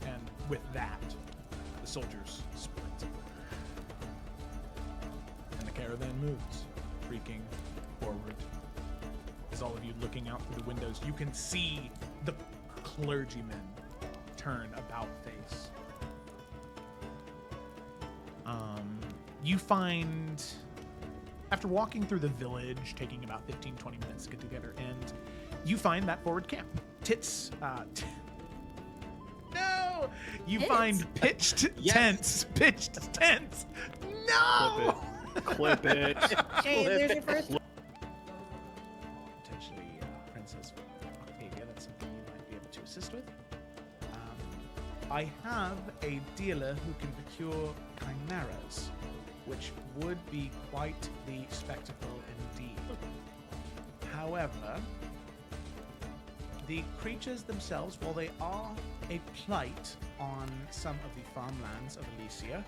And with that, the soldiers split. And the caravan moves, creaking forward. As all of you looking out through the windows, you can see the clergymen turn about face. You find, after walking through the village, taking about 15-20 minutes to get together, and you find that forward camp. No! You find pitched tents. Pitched tents. No! Clip it. Hey, there's your first. Potentially, Princess Octavia, that's something you might be able to assist with. I have a dealer who can procure chimeras, which would be quite the spectacle indeed. However, the creatures themselves, while they are a plight on some of the farmlands of Elysia,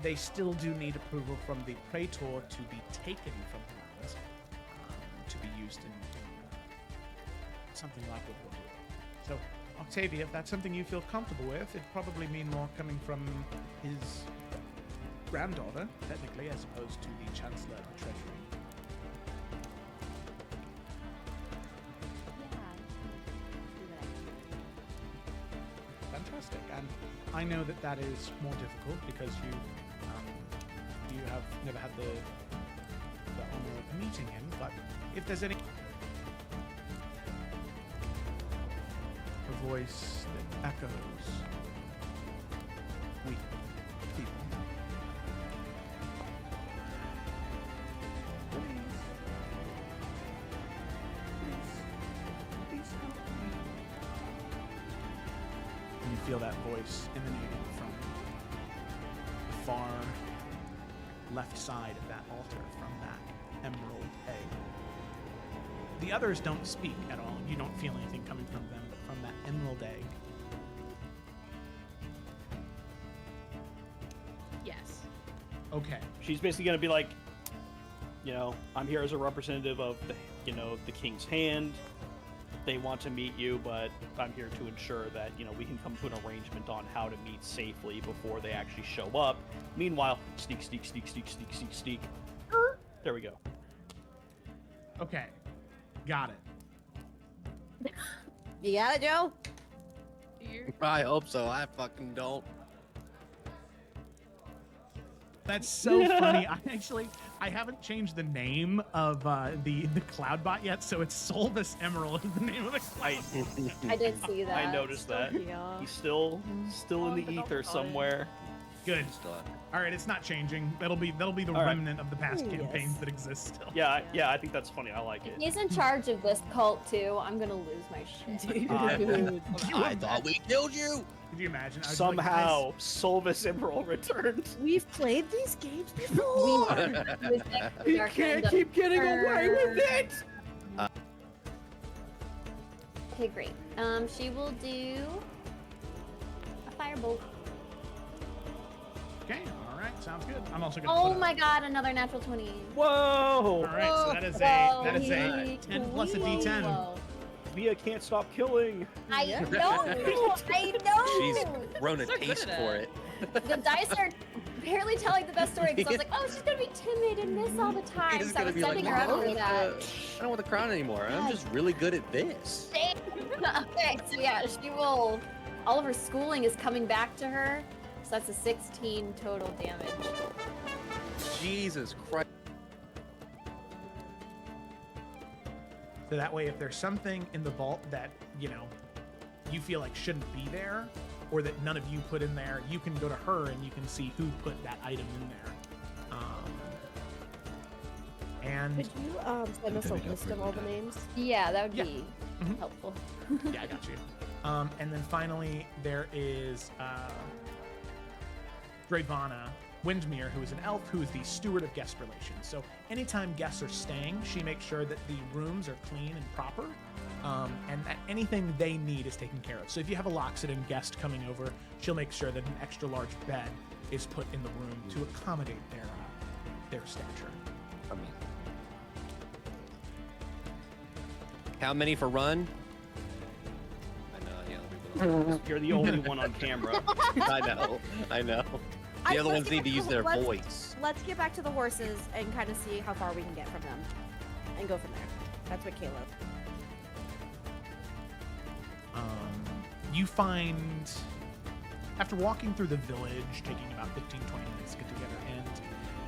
they still do need approval from the Praetor to be taken from the lands to be used in something like what we're doing. So, Octavia, if that's something you feel comfortable with, it'd probably mean more coming from his granddaughter, technically, as opposed to the Chancellor of the Treasury. Fantastic. And I know that that is more difficult because you have never had the honor of meeting him, but if there's any a voice that echoes weak people. Please help me. And you feel that voice emanating from the far left side of that altar, from that emerald egg. The others don't speak at all. You don't feel anything coming from them, but from that emerald egg. Yes. Okay. She's basically gonna be like, you know, I'm here as a representative of the, you know, the King's Hand. They want to meet you, but I'm here to ensure that, you know, we can come to an arrangement on how to meet safely before they actually show up. Meanwhile, sneak. There we go. Okay. Got it. You got it, Joe? I hope so. I fucking don't. That's so funny. I haven't changed the name of the Cloudbot yet, so it's Solvis Emerald is the name of the cloud. I did see that. I noticed that. Yeah. He's still in the ether somewhere. Good. Still have it. All right, it's not changing. That'll be the All right. remnant of the past Yes. campaigns that exist still. Yeah, I think that's funny. I like it. He's in charge of this cult too. I'm gonna lose my shit. Dude. I thought we killed you. Could you imagine? I was like, Somehow, Solvis Emerald returned. We've played these games before. He can't keep getting away with it. Okay, great. She will do a firebolt. Okay, all right, sounds good. I'm also gonna. Oh put my god, another natural 20. Whoa! All right, so that is a 10 plus a D10. Whoa. Mia can't stop killing. I Yeah. know, I know. She's grown a So good taste at for it. it. The dice are barely telling the best story because I was like, oh, she's gonna be timid and miss all the time. She's So I gonna was be like, setting "No, her I up don't for want that. the- I don't want the crown anymore. I'm just really good at this. Okay, so yeah, she will. All of her schooling is coming back to her. So that's a 16 total damage. Jesus Christ. So that way, if there's something in the vault that, you know, you feel like shouldn't be there, or that none of you put in there, you can go to her and you can see who put that item in there. And Could you send us a list of all the names? Yeah, that would Yeah. be Mhm. helpful. yeah, I got you. And then finally, there is Dravana Windmere, who is an elf, who is the steward of guest relations. So anytime guests are staying, she makes sure that the rooms are clean and proper, and that anything they need is taken care of. So if you have a Loxodon guest coming over, she'll make sure that an extra large bed is put in the room to accommodate their stature. How many for run? I know, yeah. Let me You're the only one on camera. I know. The other ones need to use their voice. Let's get back to the horses and kind of see how far we can get from them, and go from there. That's what Caleb. You find, after walking through the village, taking about 15-20 minutes to get together, and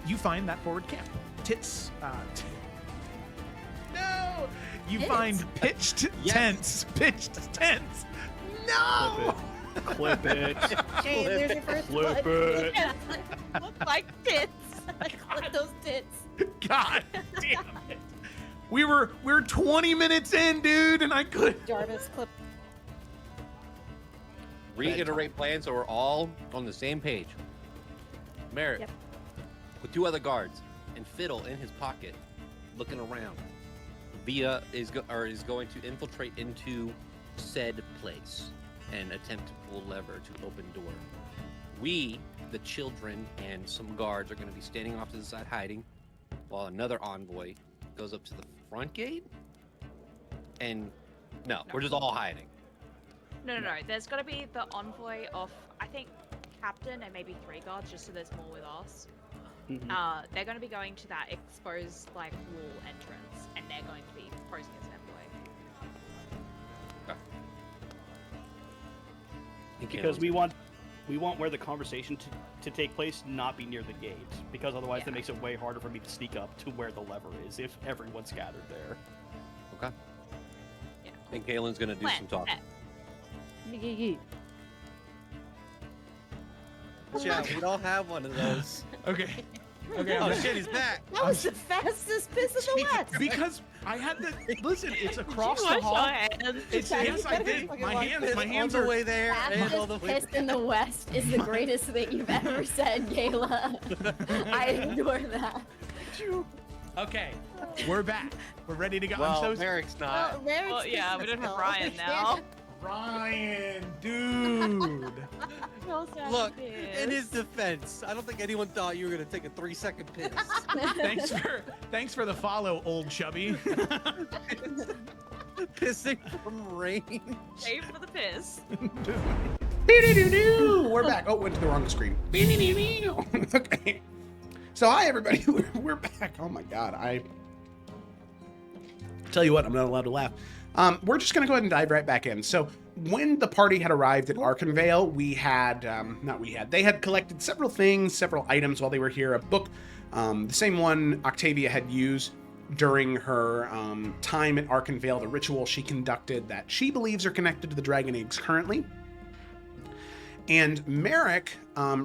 you find that forward camp. No! You find pitched tents. Pitched tents. No! Clip it. Okay, there's your first Flip one. it. Look like tits. Clip those tits. God damn it. We're 20 minutes in, dude, and I could. Jarvis, clip. Reiterate plans so we're all on the same page. Merritt, Yep. with 2 other guards, and Fiddle in his pocket, looking around. Via is going to infiltrate into said place and attempt to pull lever to open door. We, the children, and some guards are going to be standing off to the side hiding, while another envoy goes up to the front gate. And no, we're just all hiding. No. There's got to be the envoy of, I think, captain and maybe 3 guards, just so there's more with us. Mhm. They're going to be going to that exposed like wall entrance, and they're going to be posing as an envoy. Because we want where the conversation to take place not be near the gate, because otherwise that Yeah. makes it way harder for me to sneak up to where the lever is if everyone's gathered there. Okay. Yeah. And Kaylin's gonna do some talking. Yeah, we don't have one of those. Okay. Okay. Oh shit, he's back. That was the fastest piss in the West. Because I had to listen. It's across the hall. It's, yes, I did. My hands on are the way there and all the Fastest way piss in the West is the greatest thing you've ever said, Gayla. I adore that. Okay. We're back. We're ready to go. Well, I'm so Merrick's not. Well, yeah, we don't have Ryan now. Ryan, dude. Look, in his defense, I don't think anyone thought you were gonna take a 3-second piss. Thanks for the follow, old chubby. Pissing from rain. Save for the piss. We're back. Oh, went to the wrong screen. Okay. So hi everybody. We're back. Oh my god. I tell you what, I'm not allowed to laugh. We're just gonna go ahead and dive right back in. So when the party had arrived at Arcanveil, they had collected several things, several items while they were here. A book, the same one Octavia had used during her time at Arcanveil, the ritual she conducted that she believes are connected to the dragon eggs currently. And Merrick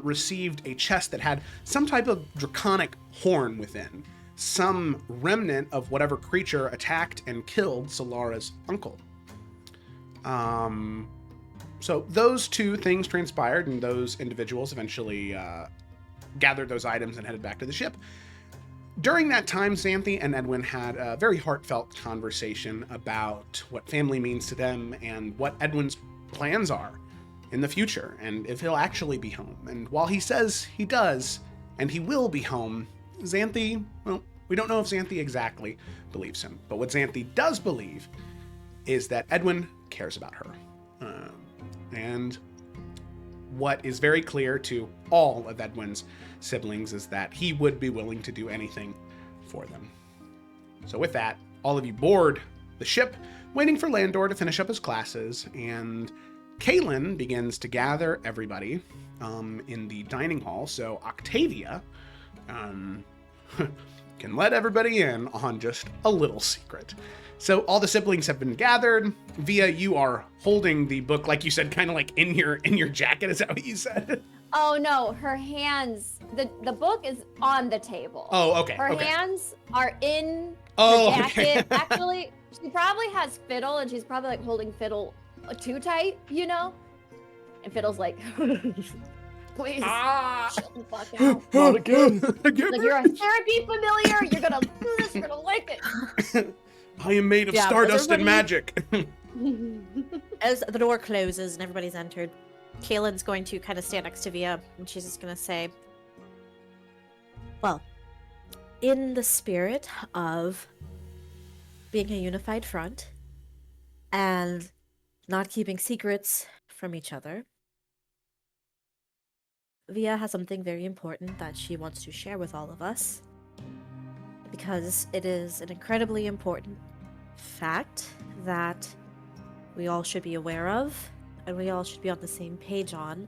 received a chest that had some type of draconic horn within, some remnant of whatever creature attacked and killed Solara's uncle. So those 2 things transpired, and those individuals eventually gathered those items and headed back to the ship. During that time, Xanthi and Edwin had a very heartfelt conversation about what family means to them and what Edwin's plans are in the future, and if he'll actually be home. And while he says he does, and he will be home, Xanthi, well, we don't know if Xanthi exactly believes him. But what Xanthi does believe is that Edwin cares about her. And what is very clear to all of Edwin's siblings is that he would be willing to do anything for them. So with that, all of you board the ship, waiting for Landor to finish up his classes, and Kaylin begins to gather everybody in the dining hall. So Octavia can let everybody in on just a little secret. So all the siblings have been gathered. Via, you are holding the book, like you said, kind of like in your jacket. Is that what you said? Oh no, her hands. The book is on the table. Oh, okay. Her okay. hands are in Oh, the jacket. okay. Actually, she probably has Fiddle, and she's probably like holding Fiddle too tight, you know? And Fiddle's like, please, chill the fuck out. Not again. Like, you're a therapy familiar. You're gonna do this. You're gonna like it. I am made of Yeah, stardust and everybody- magic. As the door closes and everybody's entered, Kaylin's going to kind of stand next to Via, and she's just going to say, well, in the spirit of being a unified front and not keeping secrets from each other, Via has something very important that she wants to share with all of us, because it is an incredibly important fact that we all should be aware of, and we all should be on the same page on,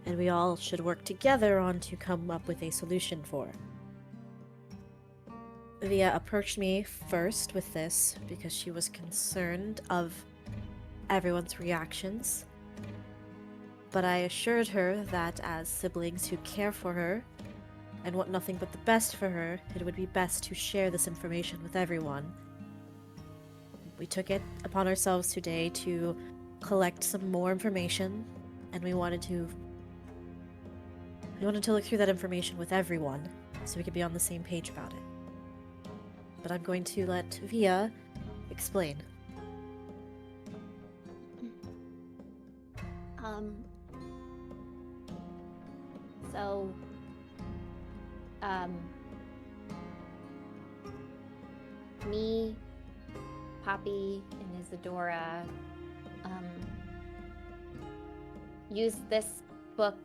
and we all should work together on to come up with a solution for. Via approached me first with this because she was concerned of everyone's reactions, but I assured her that as siblings who care for her and want nothing but the best for her, it would be best to share this information with everyone. We took it upon ourselves today to collect some more information, and we wanted to look through that information with everyone so we could be on the same page about it. But I'm going to let Via explain. So, me, Poppy, and Isadora, used this book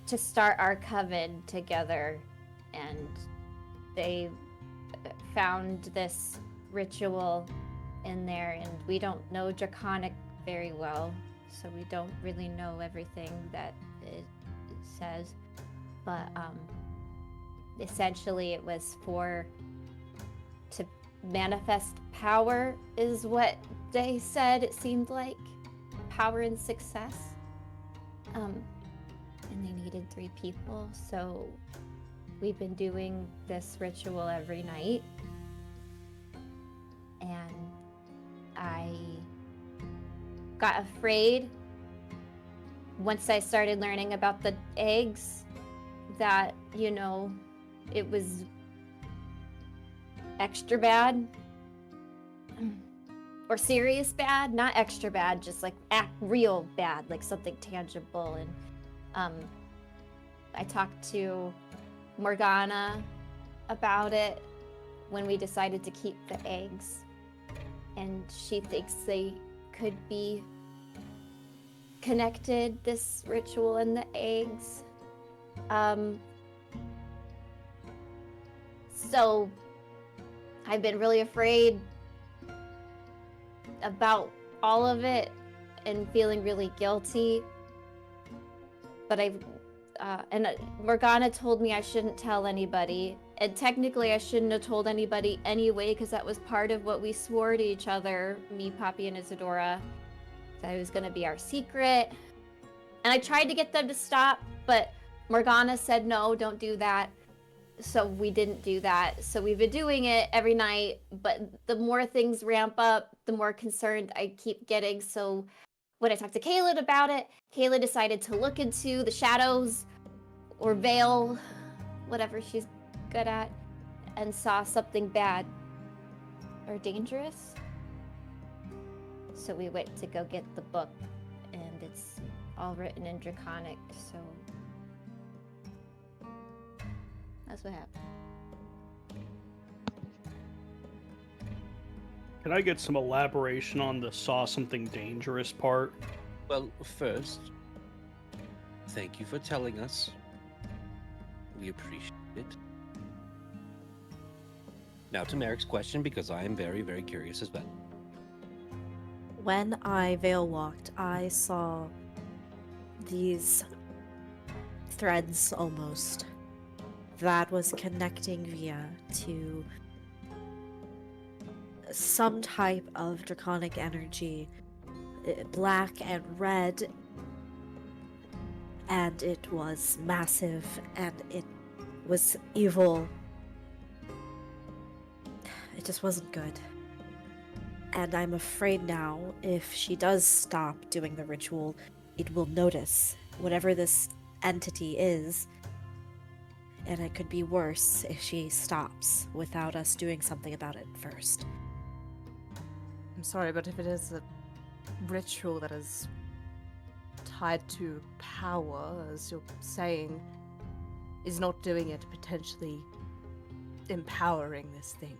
to start our coven together, and they found this ritual in there, and we don't know Draconic very well, so we don't really know everything that it says, but essentially it was to manifest power is what they said. It seemed like power and success, and they needed 3 people, so we've been doing this ritual every night, and I got afraid once I started learning about the eggs that, you know, it was extra bad or serious bad, not extra bad, just like real bad, like something tangible. And I talked to Morgana about it when we decided to keep the eggs, and she thinks they could be connected, this ritual and the eggs. So I've been really afraid about all of it and feeling really guilty, but Morgana told me I shouldn't tell anybody, and technically I shouldn't have told anybody anyway, because that was part of what we swore to each other, me, Poppy, and Isadora, that it was going to be our secret. And I tried to get them to stop, but Morgana said no, don't do that, so we didn't do that. So we've been doing it every night, but the more things ramp up, the more concerned I keep getting. So when I talked to Kaylin about it, Kaylin decided to look into the shadows or veil whatever she's good at and saw something bad or dangerous. So we went to go get the book, and it's all written in Draconic, so that's what happened. Can I get some elaboration on the saw something dangerous part? Well, first, thank you for telling us. We appreciate it. Now to Merrick's question, because I am very, very curious as well. When I veil walked, I saw these threads almost that was connecting via to some type of draconic energy, black and red, and it was massive and it was evil. It just wasn't good. And I'm afraid now, if she does stop doing the ritual, it will notice whatever this entity is, and it could be worse if she stops without us doing something about it first. I'm sorry, but if it is a ritual that is tied to power, as you're saying, is not doing it potentially empowering this thing?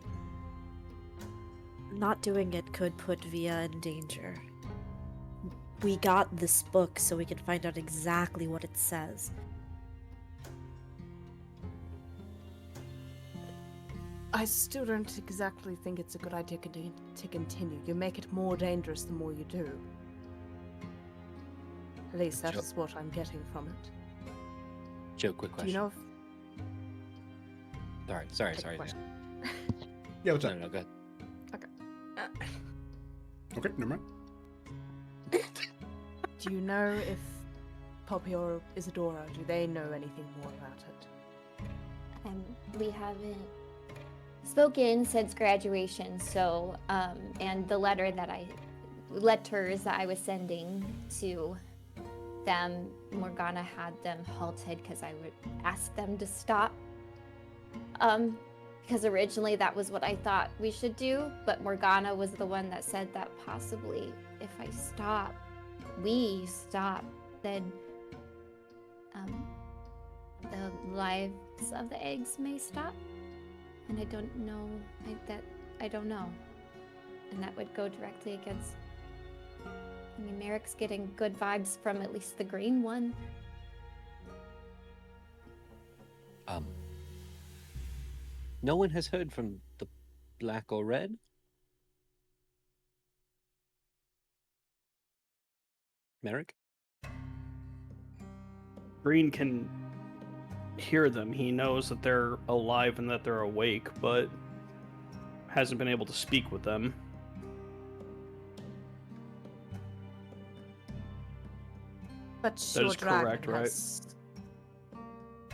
Not doing it could put Via in danger. We got this book so we can find out exactly what it says. I still don't exactly think it's a good idea to continue. You make it more dangerous the more you do. At least that Sure. is what I'm getting from it. Joe, quick question. Do you know if... Sorry. Take a question. Yeah, what's No, up? no, go ahead. Okay, never mind. Do you know if Poppy or Isadora, do they know anything more about it? We haven't spoken since graduation, so and the letters that I was sending to them, Morgana had them halted because I would ask them to stop. Because originally that was what I thought we should do, but Morgana was the one that said that possibly if we stop, then the lives of the eggs may stop. And I don't know, I don't know. And that would go directly against, I mean, Merrick's getting good vibes from at least the green one. No one has heard from the black or red? Merrick? Green can hear them. He knows that they're alive and that they're awake, but hasn't been able to speak with them. But That sure, is dragon correct, right? has...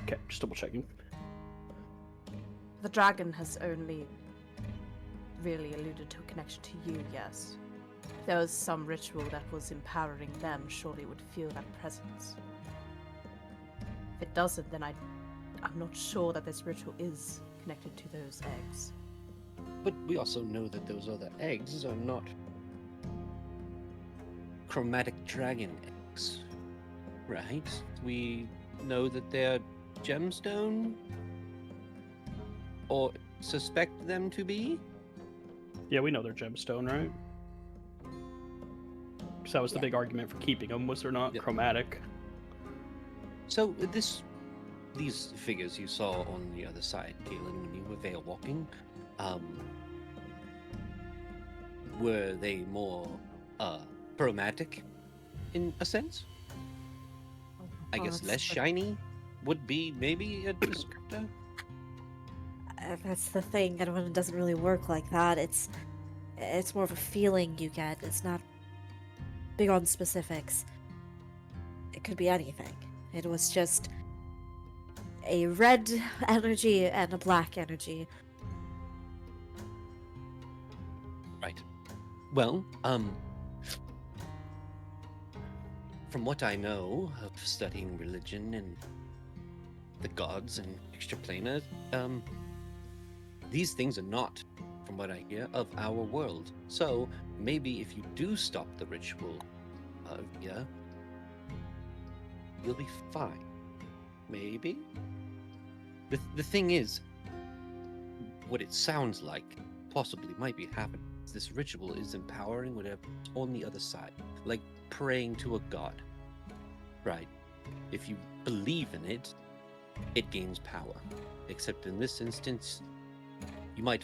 Okay, just double checking. The dragon has only really alluded to a connection to you, yes. If there was some ritual that was empowering them, surely it would feel that presence. If it doesn't, then I'm not sure that this ritual is connected to those eggs. But we also know that those other eggs are not chromatic dragon eggs, right? We know that they're gemstone, or suspect them to be. Yeah, we know they're gemstone, right? Because that was the Yeah. big argument for keeping them, was they're not Yep. chromatic. So these figures you saw on the other side, Galen, when you were veil walking, were they more chromatic in a sense? I guess less shiny would be maybe a descriptor. That's the thing. It doesn't really work like that. It's more of a feeling you get. It's not big on specifics. It could be anything. It was just a red energy and a black energy. Right. Well, from what I know of studying religion and the gods and extraplanar, these things are not, from what I hear, of our world. So maybe if you do stop the ritual, yeah, you'll be fine. Maybe. The thing is, what it sounds like possibly might be happening is this ritual is empowering whatever's on the other side, like praying to a god, right? If you believe in it, it gains power. Except in this instance, you might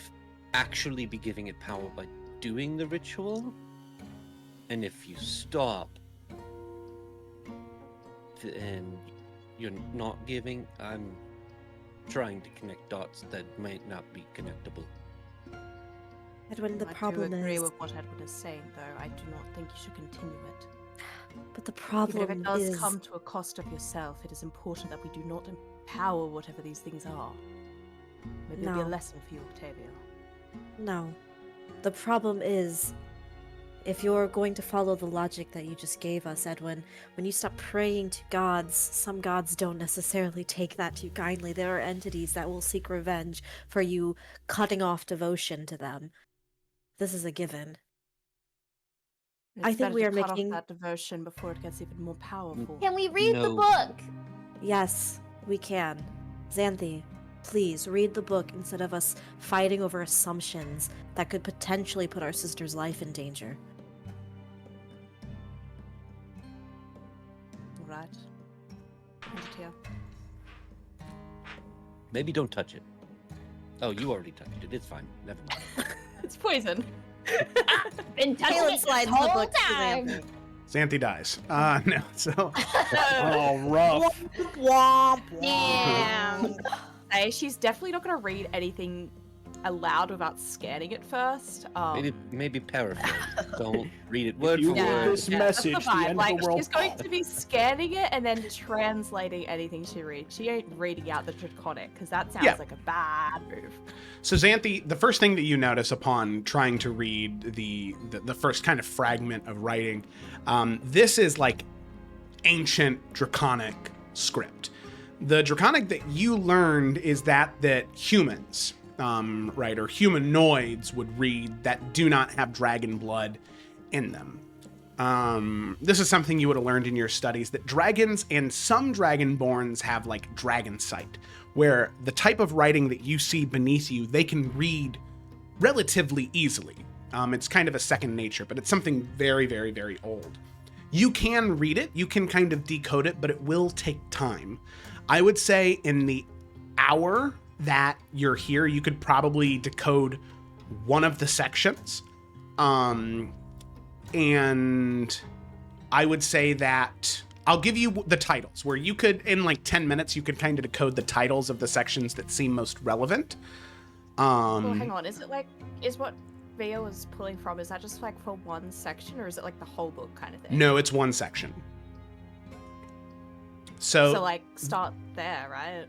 actually be giving it power by doing the ritual, and if you stop, then you're not giving. I'm trying to connect dots that might not be connectable. Edwin, the I problem do agree is. with what Edwin is saying, though. I do not think you should continue it. But the Even problem if it does is. come to a cost of yourself, it is important that we do not empower whatever these things are. Maybe it'll be a No. lesson for you, Octavia. No. The problem is, if you're going to follow the logic that you just gave us, Edwin, when you stop praying to gods, some gods don't necessarily take that too kindly. There are entities that will seek revenge for you cutting off devotion to them. This is a given. It's I think better we to are cut making. off that devotion before it gets even more powerful. Can we read the No. book? Yes, we can. Xanthi, please read the book instead of us fighting over assumptions that could potentially put our sister's life in danger. Right. Hand it here. Maybe don't touch it. Oh, you already touched it. It's fine. Never mind. It's poison. Been touching Kaylin it this slides the whole book to time. Xanthi. Xanthi dies. No. So Oh, rough. Damn. Hey, she's definitely not going to read anything aloud without scanning it first. Maybe paraphrase. Don't read it word you for read word. this message, that's the end of like, the world. she's going to be scanning it and then translating anything she reads. She ain't reading out the Draconic, because that sounds Yeah. like a bad move. So Xanthi, the first thing that you notice upon trying to read the first kind of fragment of writing, this is like ancient Draconic script. The Draconic that you learned is that humans, right, or humanoids would read that do not have dragon blood in them. This is something you would have learned in your studies, that dragons and some dragonborns have like dragon sight, where the type of writing that you see beneath you, they can read relatively easily. It's kind of a second nature, but it's something very, very, very old. You can read it, you can kind of decode it, but it will take time. I would say in the hour that you're here, you could probably decode one of the sections. And I would say that I'll give you the titles, where you could, in like 10 minutes, you could kind of decode the titles of the sections that seem most relevant. Well, hang on. Is what Via was pulling from, is that just like for one section, or is it like the whole book kind of thing? No, it's one section. So like start there, right?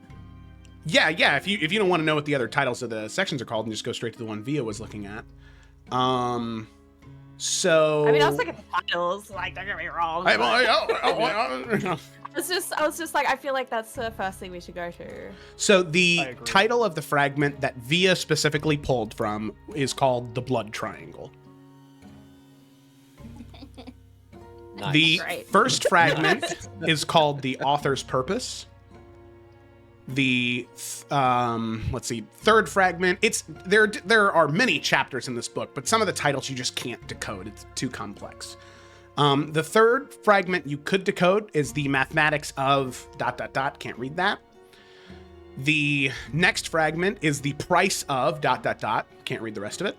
yeah. If you don't want to know what the other titles of the sections are called, and just go straight to the one Via was looking at. So I mean, I was looking at the titles, like, don't get me wrong. but- I was just like, I feel like that's the first thing we should go to. So I the agree. title of the fragment that Via specifically pulled from is called The Blood Triangle. Nice. The Great. first fragment is called The Author's Purpose. The third fragment, there are many chapters in this book, but some of the titles you just can't decode. It's too complex. The third fragment you could decode is The Mathematics of ... Can't read that. The next fragment is The Price of ... Can't read the rest of it.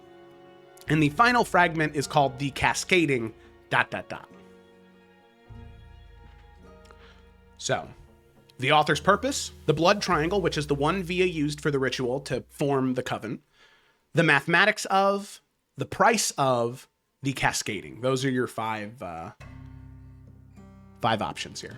And the final fragment is called The Cascading ... So, the author's purpose, the blood triangle, which is the one Via used for the ritual to form the coven, the mathematics of, the price of, the cascading. Those are your five options here.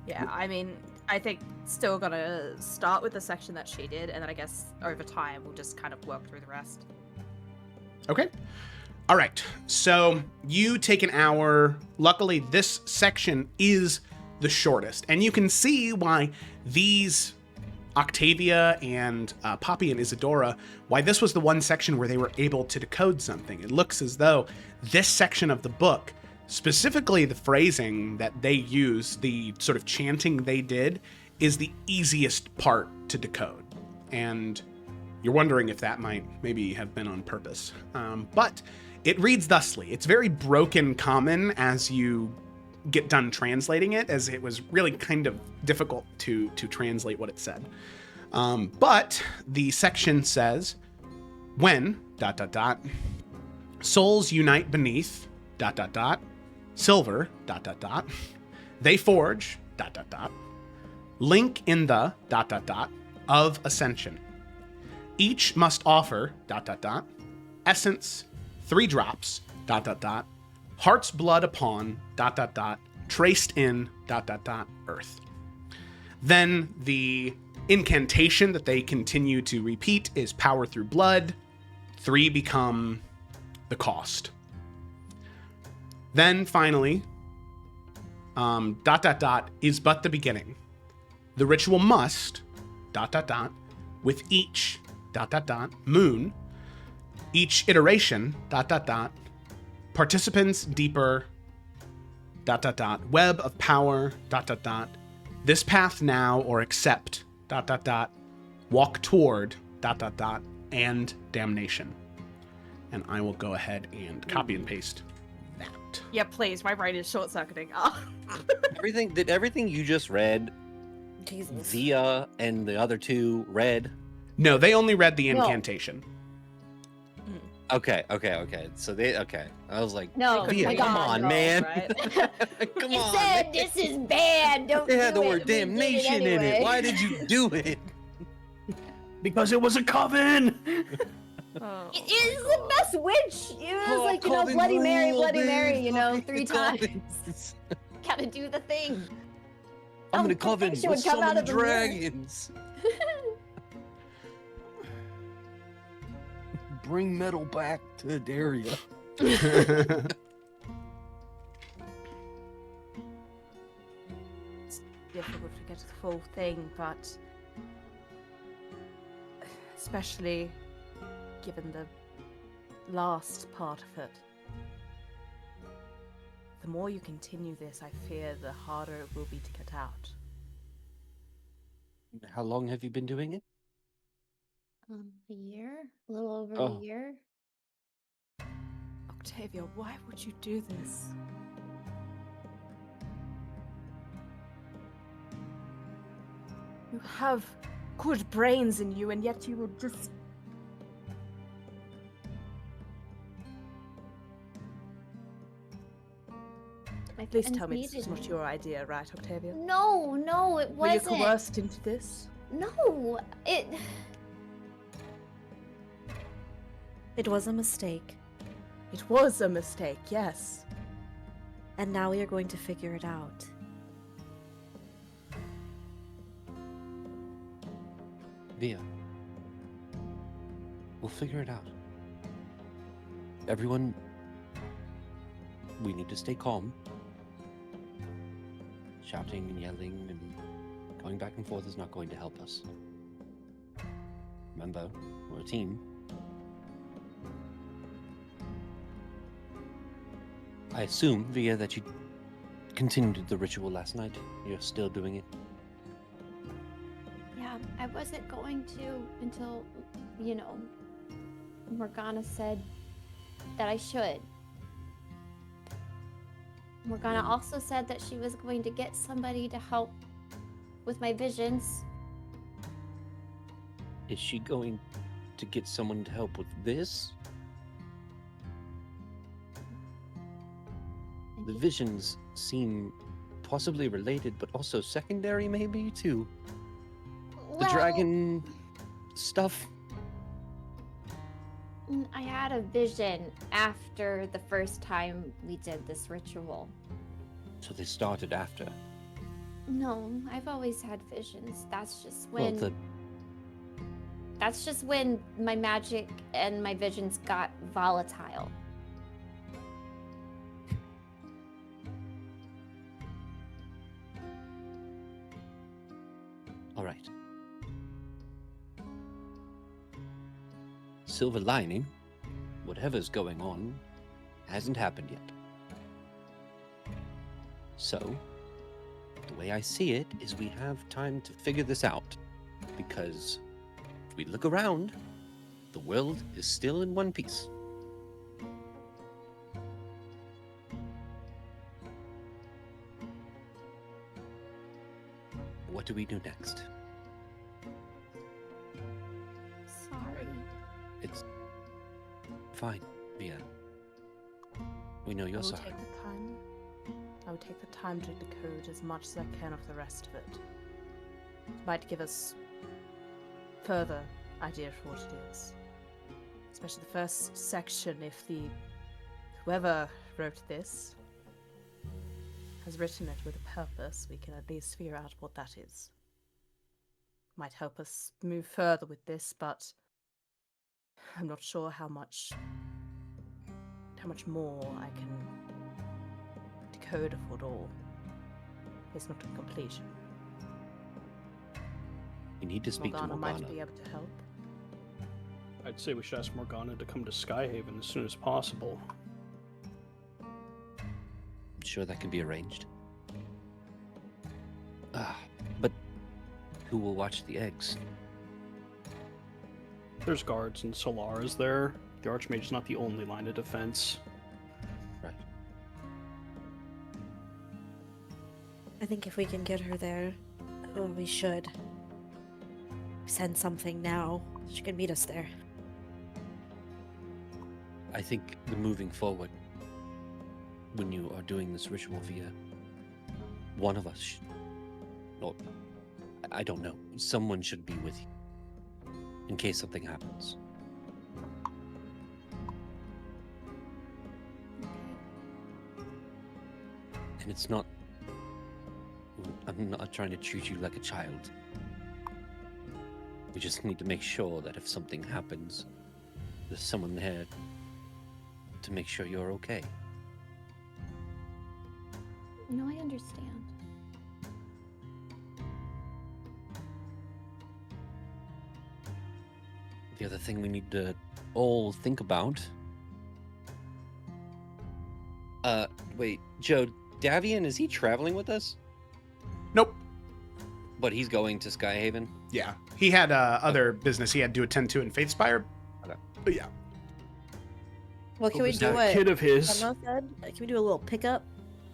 Yeah, I mean, I think still gonna start with the section that she did, and then I guess over time we'll just kind of work through the rest. Okay. All right. So you take an hour. Luckily, this section is the shortest. And you can see why these Octavia and Poppy and Isadora, why this was the one section where they were able to decode something. It looks as though this section of the book, specifically the phrasing that they use, the sort of chanting they did, is the easiest part to decode. And you're wondering if that might maybe have been on purpose. But it reads thusly. It's very broken common as you get done translating it, as it was really kind of difficult to translate what it said. But the section says, when, ... souls unite beneath, ... silver, ... they forge, ... link in the ... of ascension. Each must offer ... essence, 3 drops, ... heart's blood upon ... traced in ... earth. Then the incantation that they continue to repeat is power through blood. 3 become the cost. Then finally, ... is but the beginning. The ritual must ... with each ... moon, each iteration ... participants deeper ... web of power ... this path now or accept ... walk toward ... and damnation. And I will go ahead and copy and paste that. Yeah, please. My brain is short-circuiting. Oh. Everything you just read, Jesus. Zia and the other 2 read? No, they only read the incantation. Okay. So okay. I was like, No, Via, my come God, on, no, man. right? Come It on, said man. this is bad. Don't It do had the it. word We did damnation in it. anyway. Why did you do it? Because it was a coven. Oh, It is the best witch. It was like, Coven Bloody Mary, rule, Bloody Mary, man. 3 Fucking times. Gotta do the thing. I'm in a Oh, coven. perfection Let's would come out summon of the mirror. dragons. Bring metal back to Daria. difficult to get the full thing, but especially given the last part of it. The more you continue this, I fear the harder it will be to get out. How long have you been doing it? A year? A little over Oh. a year? Octavia, why would you do this? You have good brains in you, and yet you will just... My Please friends tell me this needed was not me. your idea, right, Octavia? No, it Were you wasn't. coerced into this? No, it. It was a mistake, It was a mistake, yes. and now we are going to figure it out. Via. We'll figure it out. Everyone, we need to stay calm. Shouting and yelling and going back and forth is not going to help us. Remember, we're a team. I assume, Via, that you continued the ritual last night. You're still doing it. Yeah, I wasn't going to until, Morgana said that I should. Morgana also said that she was going to get somebody to help with my visions. Is she going to get someone to help with this? The visions seem possibly related, but also secondary, maybe, to the dragon stuff. I had a vision after the first time we did this ritual. So they started after. No, I've always had visions. That's just when. Well, That's just when my magic and my visions got volatile. All right. Silver lining, whatever's going on hasn't happened yet. So, the way I see it is we have time to figure this out, because if we look around, the world is still in one piece. What do we do next? Sorry. It's fine, Via. We know I you're will sorry. take the time. I will take the time to decode as much as I can of the rest of it. It might give us further idea of what it is. Especially the first section, if whoever wrote this has written it with a purpose, we can at least figure out what that is. Might help us move further with this, but I'm not sure how much more I can decode of what all is not in completion. You need to speak Morgana to Morgana. might be able to help. I'd say we should ask Morgana to come to Skyhaven as soon as possible. I'm sure that can be arranged. But who will watch the eggs? There's guards and Solara's there. The Archmage's not the only line of defense. Right. I think if we can get her there, we should send something now. She can meet us there. I think the moving forward, when you are doing this ritual, Via, one of us, or I don't know, someone should be with you in case something happens. And it's not, I'm not trying to treat you like a child. We just need to make sure that if something happens, there's someone there to make sure you're okay. No, I understand. The other thing we need to all think about. Wait, Joe, Davian, is he traveling with us? Nope. But he's going to Skyhaven? Yeah. He had other business he had to attend to in Faithspire. Okay. But yeah. Well, can we Was do that what kid of his? Emma said? Can we do a little pickup?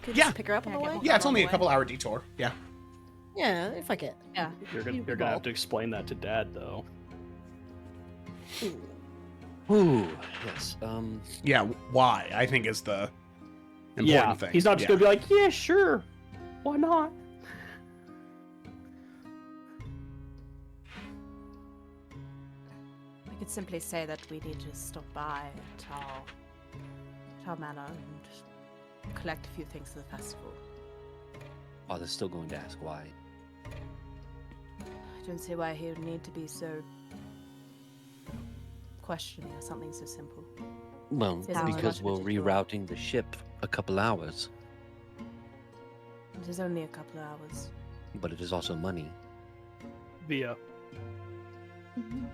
Can we Yeah. just pick her up on the Yeah, way? get Yeah, it's on only the a way. couple hour detour. Yeah. Yeah, fuck it. Yeah. You're gonna have to explain that to Dad, though. Ooh, yes. Yeah, why, I think is the important thing. He's not just Yeah. gonna be like, yeah, sure, why not? We could simply say that we need to stop by at our manor and collect a few things for the festival. Father's still going to ask why. I don't see why he would need to be so questioning of something so simple. Well, There's not because much we're particular. rerouting the ship a couple hours, It is only a couple of hours. but it is also money. Via, Mm-hmm.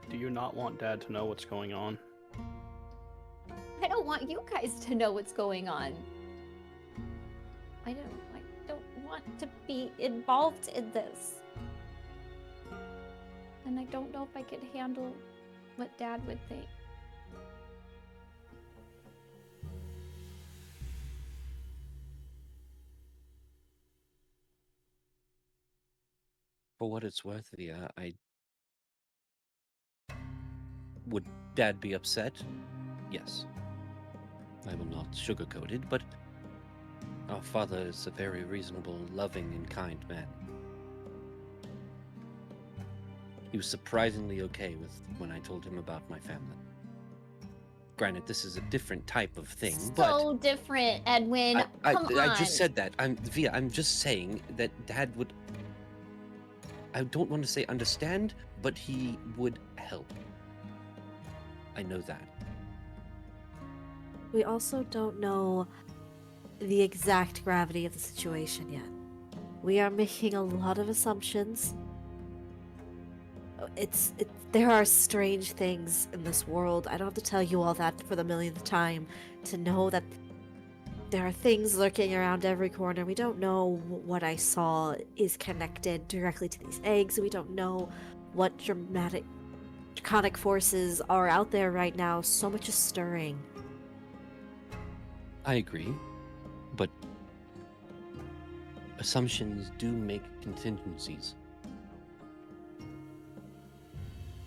do you not want Dad to know what's going on? I don't want you guys to know what's going on. I don't want to be involved in this. And I don't know if I could handle what Dad would think. For what it's worth, Via, would Dad be upset? Yes. I will not sugarcoat it, but our father is a very reasonable, loving, and kind man. He was surprisingly okay with when I told him about my family. Granted, this is a different type of thing, So different, Edwin. but Come on. I just said that. I'm just saying that Dad would. I don't want to say understand, but he would help. I know that. We also don't know the exact gravity of the situation yet. We are making a lot of assumptions. There are strange things in this world. I don't have to tell you all that for the millionth time to know that there are things lurking around every corner. We don't know what I saw is connected directly to these eggs. We don't know what draconic forces are out there right now. So much is stirring. I agree, but assumptions do make contingencies.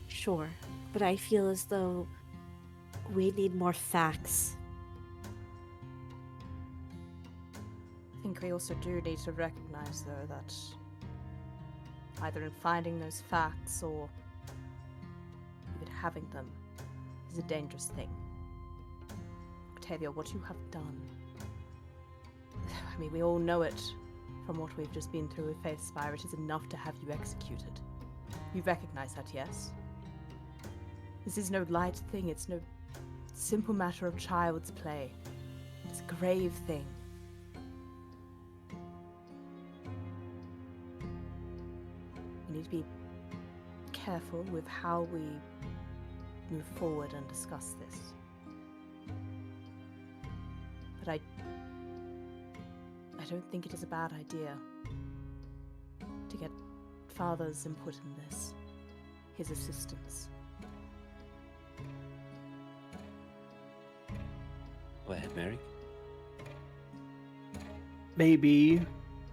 Sure, but I feel as though we need more facts. I think we also do need to recognize, though, that either in finding those facts or even having them is a dangerous thing. Octavia, what you have done, I mean, we all know it from what we've just been through with Faith Spire. It is enough to have you executed. You recognize that, yes? This is no light thing. It's no simple matter of child's play. It's a grave thing. We need to be careful with how we move forward and discuss this. But I don't think it is a bad idea to get Father's input in this, his assistance. Go ahead, Merrick. Maybe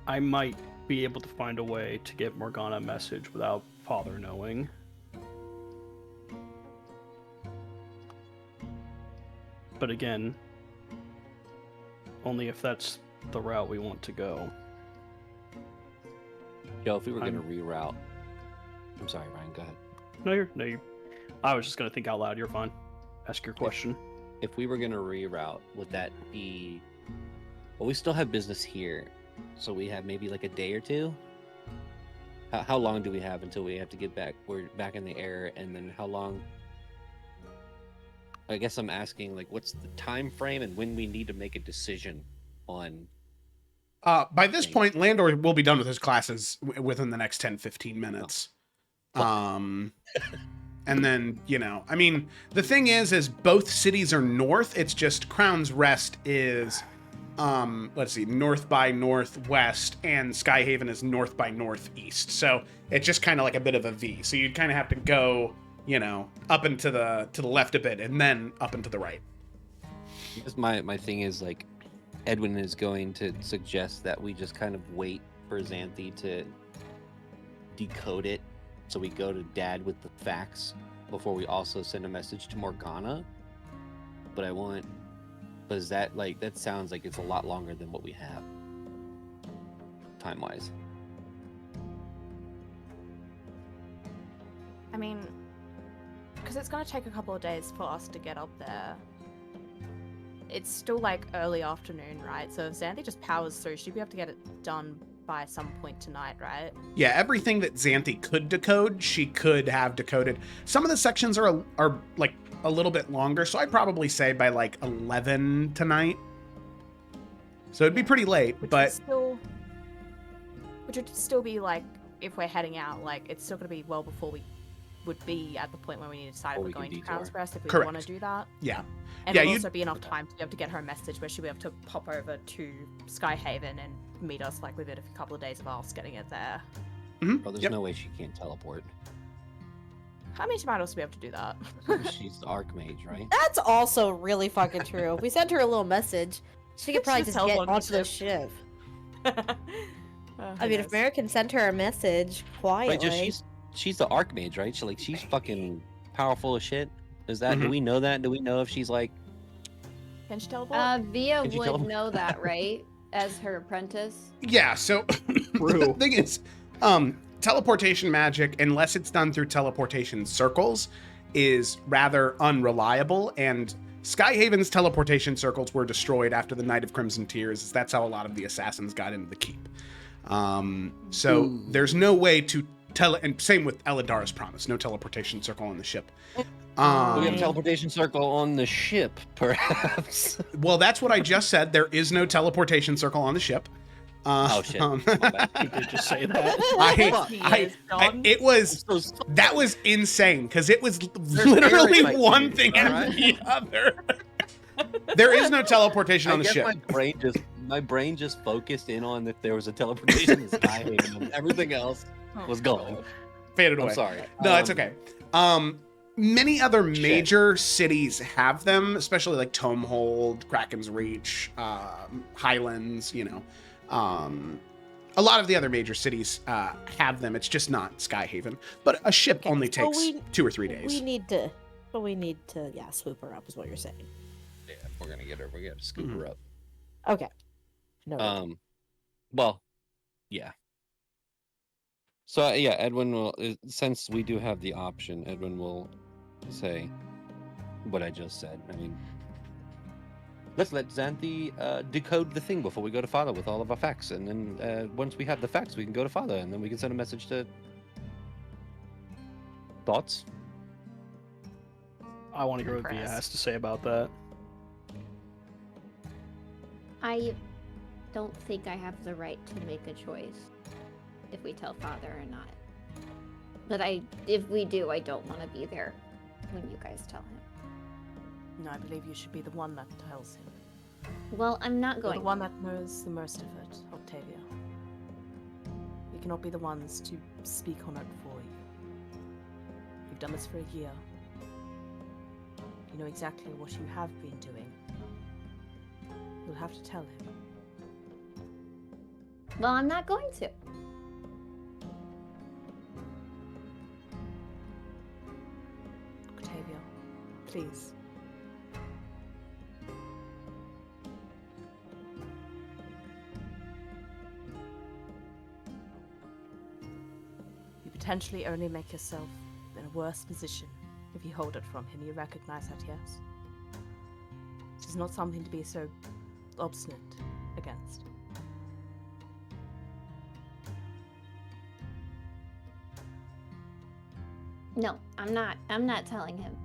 I might be able to find a way to get Morgana a message without Father knowing. But again, only if that's the route we want to go. Joe, if we were going to reroute... I'm sorry, Ryan, go ahead. No, you're... I was just going to think out loud. You're fine. Ask your question. If we were going to reroute, would that be... Well, we still have business here, so we have maybe like a day or two? How long do we have until we have to get back? We're back in the air, and then how long... I guess I'm asking, like, what's the time frame and when we need to make a decision on... By this point, Landor will be done with his classes within the next 10-15 minutes. And then, you know, I mean, the thing is both cities are north. It's just Crown's Rest is, let's see, north by northwest, and Skyhaven is north by northeast. So it's just kind of like a bit of a V. So you'd kind of have to go, you know, up and to the left a bit, and then up and to the right. Because my thing is, like, Edwin is going to suggest that we just kind of wait for Xanthi to decode it, so we go to Dad with the facts before we also send a message to Morgana. But is that, like, that sounds like it's a lot longer than what we have, time-wise. I mean, because it's going to take a couple of days for us to get up there. It's still like early afternoon, right? So if Xanthi just powers through, she'd be able to get it done by some point tonight, right? Yeah, everything that Xanthi could decode, she could have decoded. Some of the sections are like a little bit longer, so I'd probably say by like 11 tonight. So it'd be pretty late, which would still be like, if we're heading out, like it's still going to be well before we would be at the point where we need to decide if we're going to Crown's Rest, if we want to do that. Yeah. And it'll also be enough time to be able to get her a message where she'll be able to pop over to Skyhaven and meet us, like, within a couple of days of us getting it there. Mm-hmm. Well, there's no way she can't teleport. I mean, she might also be able to do that. She's the Archmage, right? That's also really fucking true. If we sent her a little message, she could probably just get onto the ship. I mean, if American sent her a message quietly. Right, she's the Archmage, right? She's fucking powerful as shit. Is that? Do we know that? Do we know if she's like? Can she teleport? Via would know that, right? As her apprentice. Yeah. So the thing is, teleportation magic, unless it's done through teleportation circles, is rather unreliable. And Skyhaven's teleportation circles were destroyed after the Night of Crimson Tears. That's how a lot of the assassins got into the keep. So there's no way to and same with Elidara's Promise. No teleportation circle on the ship. We have a teleportation circle on the ship, perhaps. Well, that's what I just said. There is no teleportation circle on the ship. Oh, shit. My bad. He did just say that. It was I'm so that was insane because it was There's literally air in my one ears, thing after alright? the other. There is no teleportation on the guess ship. my brain just focused in on if there was a teleportation in Skyhaven, and everything else was gone. Faded away. I'm sorry. No, it's okay. Many other major cities have them, especially like Tomehold, Kraken's Reach, Highlands, you know. A lot of the other major cities have them. It's just not Skyhaven. But a ship Okay, only so takes 2 or 3 days. We need to, yeah, swoop her up is what you're saying. Yeah, we're gonna get her. We gotta scoop her up. Okay. No. Well, yeah. So yeah, Edwin will. Since we do have the option, Edwin will say what I just said. I mean, let's let Xanthi decode the thing before we go to Father with all of our facts, and then once we have the facts, we can go to Father, and then we can send a message to. Thoughts? I want to hear what Via Impressed. has to say about that. I don't think I have the right to make a choice if we tell father or not. But if we do, I don't want to be there when you guys tell him. No, I believe you should be the one that tells him. Well, I'm not You're going. the one that knows the most of it, Octavia. We cannot be the ones to speak on it for you. You've done this for a year. You know exactly what you have been doing. You'll have to tell him. Well, I'm not going to. Octavia, please. You potentially only make yourself in a worse position if you hold it from him. You recognize that, yes? This is not something to be so obstinate against. No, I'm not. I'm not telling him.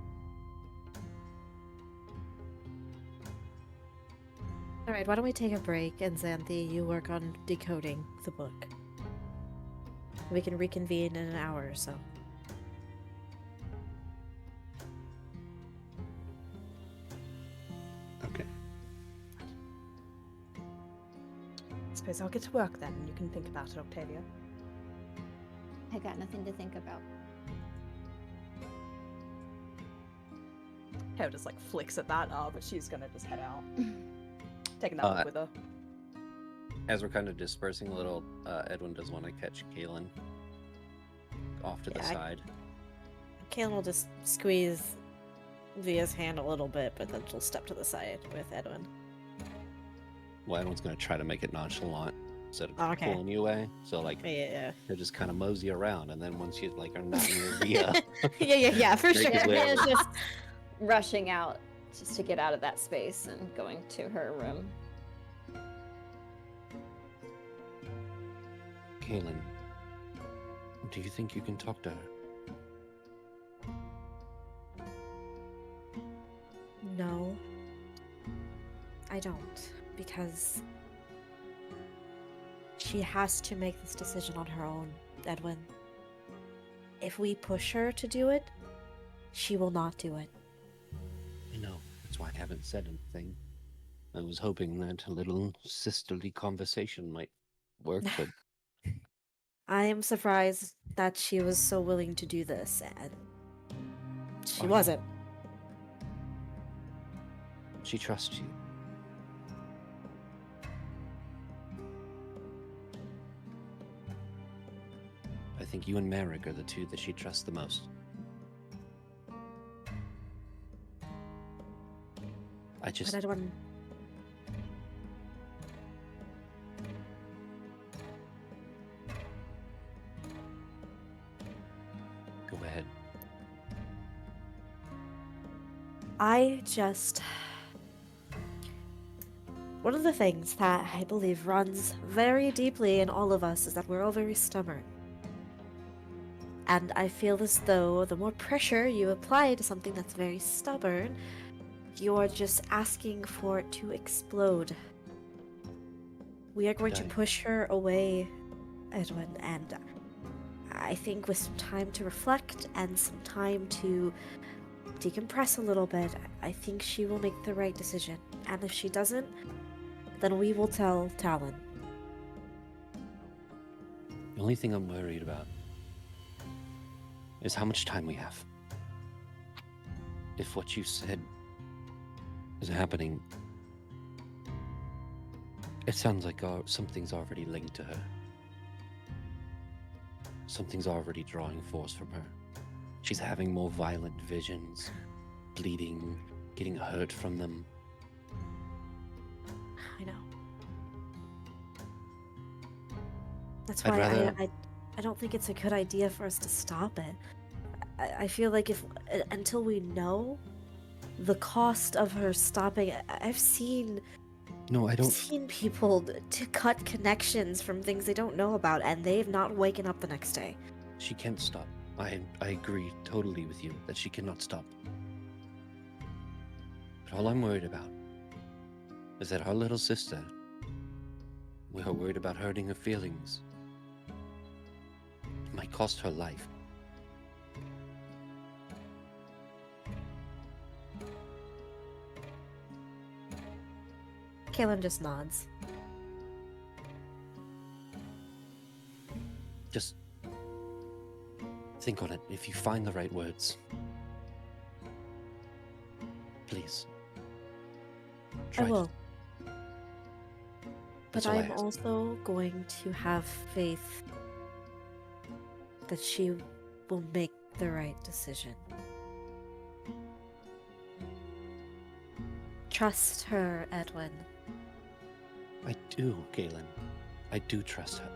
All right, why don't we take a break and Xanthi, you work on decoding the book. We can reconvene in an hour or so. Okay. I suppose I'll get to work then, and you can think about it, Octavia. I got nothing to think about. Hale just like flicks at that, but she's gonna just head out. Taking that book with her. As we're kind of dispersing a little, Edwin does want to catch Kaelin off to the Yeah, side. Kaelin will just squeeze Via's hand a little bit, but then she'll step to the side with Edwin. Well, Edwin's gonna try to make it nonchalant instead of Okay. pulling you away. So like, Yeah. he'll just kind of mosey around, and then once you like are not near Via, yeah, for Make sure. his way Via's over. just rushing out just to get out of that space and going to her room. Kaelin, do you think you can talk to her? No, I don't, because she has to make this decision on her own, Edwin. If we push her to do it, she will not do it. I know. That's why I haven't said anything. I was hoping that a little sisterly conversation might work, but I am surprised that she was so willing to do this, and she Oh, wasn't. she trusts you. I think you and Merrick are the two that she trusts the most. I just... But Edwin, Go ahead. one of the things that I believe runs very deeply in all of us is that we're all very stubborn. And I feel as though the more pressure you apply to something that's very stubborn, you're just asking for it to explode. We are going to Dying. push her away, Edwin, and I think with some time to reflect and some time to decompress a little bit, I think she will make the right decision. And if she doesn't, then we will tell Talon. The only thing I'm worried about is how much time we have. If what you said is happening, it sounds like something's already linked to her. Something's already drawing force from her. She's having more violent visions, bleeding, getting hurt from them. I know. That's I'd why rather- I don't think it's a good idea for us to stop it. I feel like until we know the cost of her stopping, I've seen No, I don't. seen people to cut connections from things they don't know about, and they've not waken up the next day. She can't stop. I agree totally with you that she cannot stop. But all I'm worried about is that our little sister, we are worried about hurting her feelings. It might cost her life. Kaylin just nods. Just think on it. If you find the right words, please. I Try to- will. That's But all I I'm ask. also going to have faith that she will make the right decision. Trust her, Edwin. I do, Galen. I do trust her.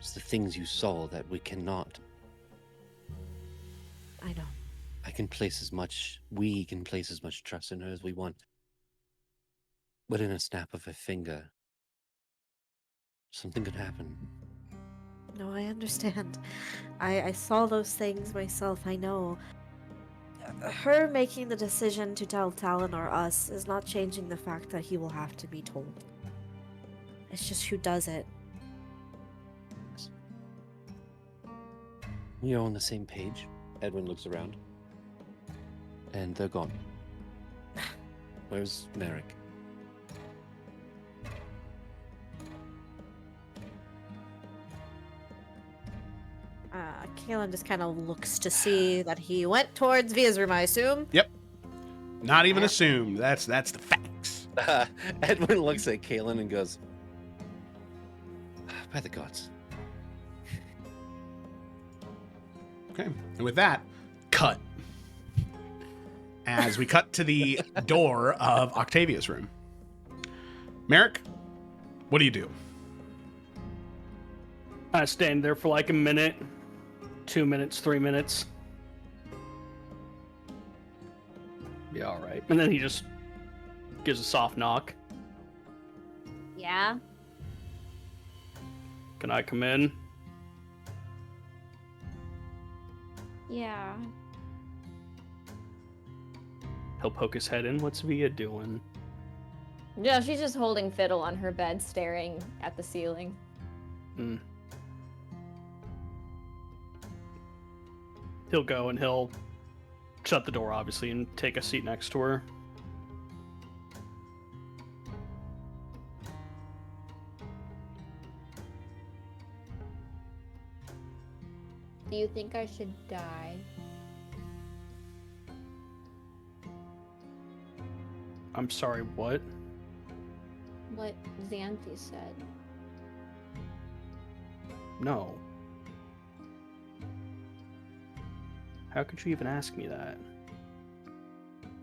It's the things you saw that we cannot. I know. We can place as much trust in her as we want. But in a snap of a finger, something could happen. No, I understand. I saw those things myself, I know. Her making the decision to tell Talon or us is not changing the fact that he will have to be told. It's just who does it. We are on the same page. Edwin looks around. And they're gone. Where's Merrick? Kaylin just kind of looks to see that he went towards Via's room, I assume. Yep. Not even assumed. That's the facts. Edwin looks at Kaylin and goes, by the gods. Okay. And with that, cut. As we cut to the door of Octavia's room. Merrick, what do you do? I stand there for like a minute, 2 minutes, 3 minutes. Yeah, all right. And then he just gives a soft knock. Yeah. Can I come in? Yeah. He'll poke his head in. What's Via doing? No, she's just holding fiddle on her bed, staring at the ceiling. Hmm. He'll go and he'll shut the door, obviously, and take a seat next to her. Do you think I should die? I'm sorry, what? What Xanthi said. No. How could you even ask me that?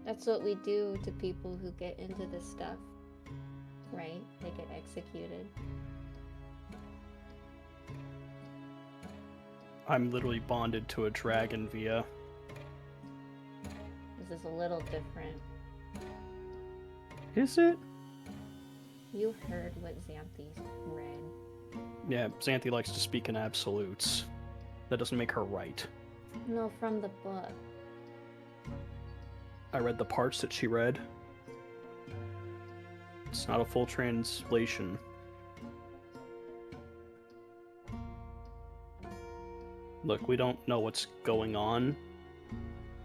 That's what we do to people who get into this stuff. Right? They get executed. I'm literally bonded to a dragon, Via. This is a little different. Is it? You heard what Xanthi read. Yeah, Xanthi likes to speak in absolutes. That doesn't make her right. No, from the book. I read the parts that she read. It's not a full translation. Look, we don't know what's going on,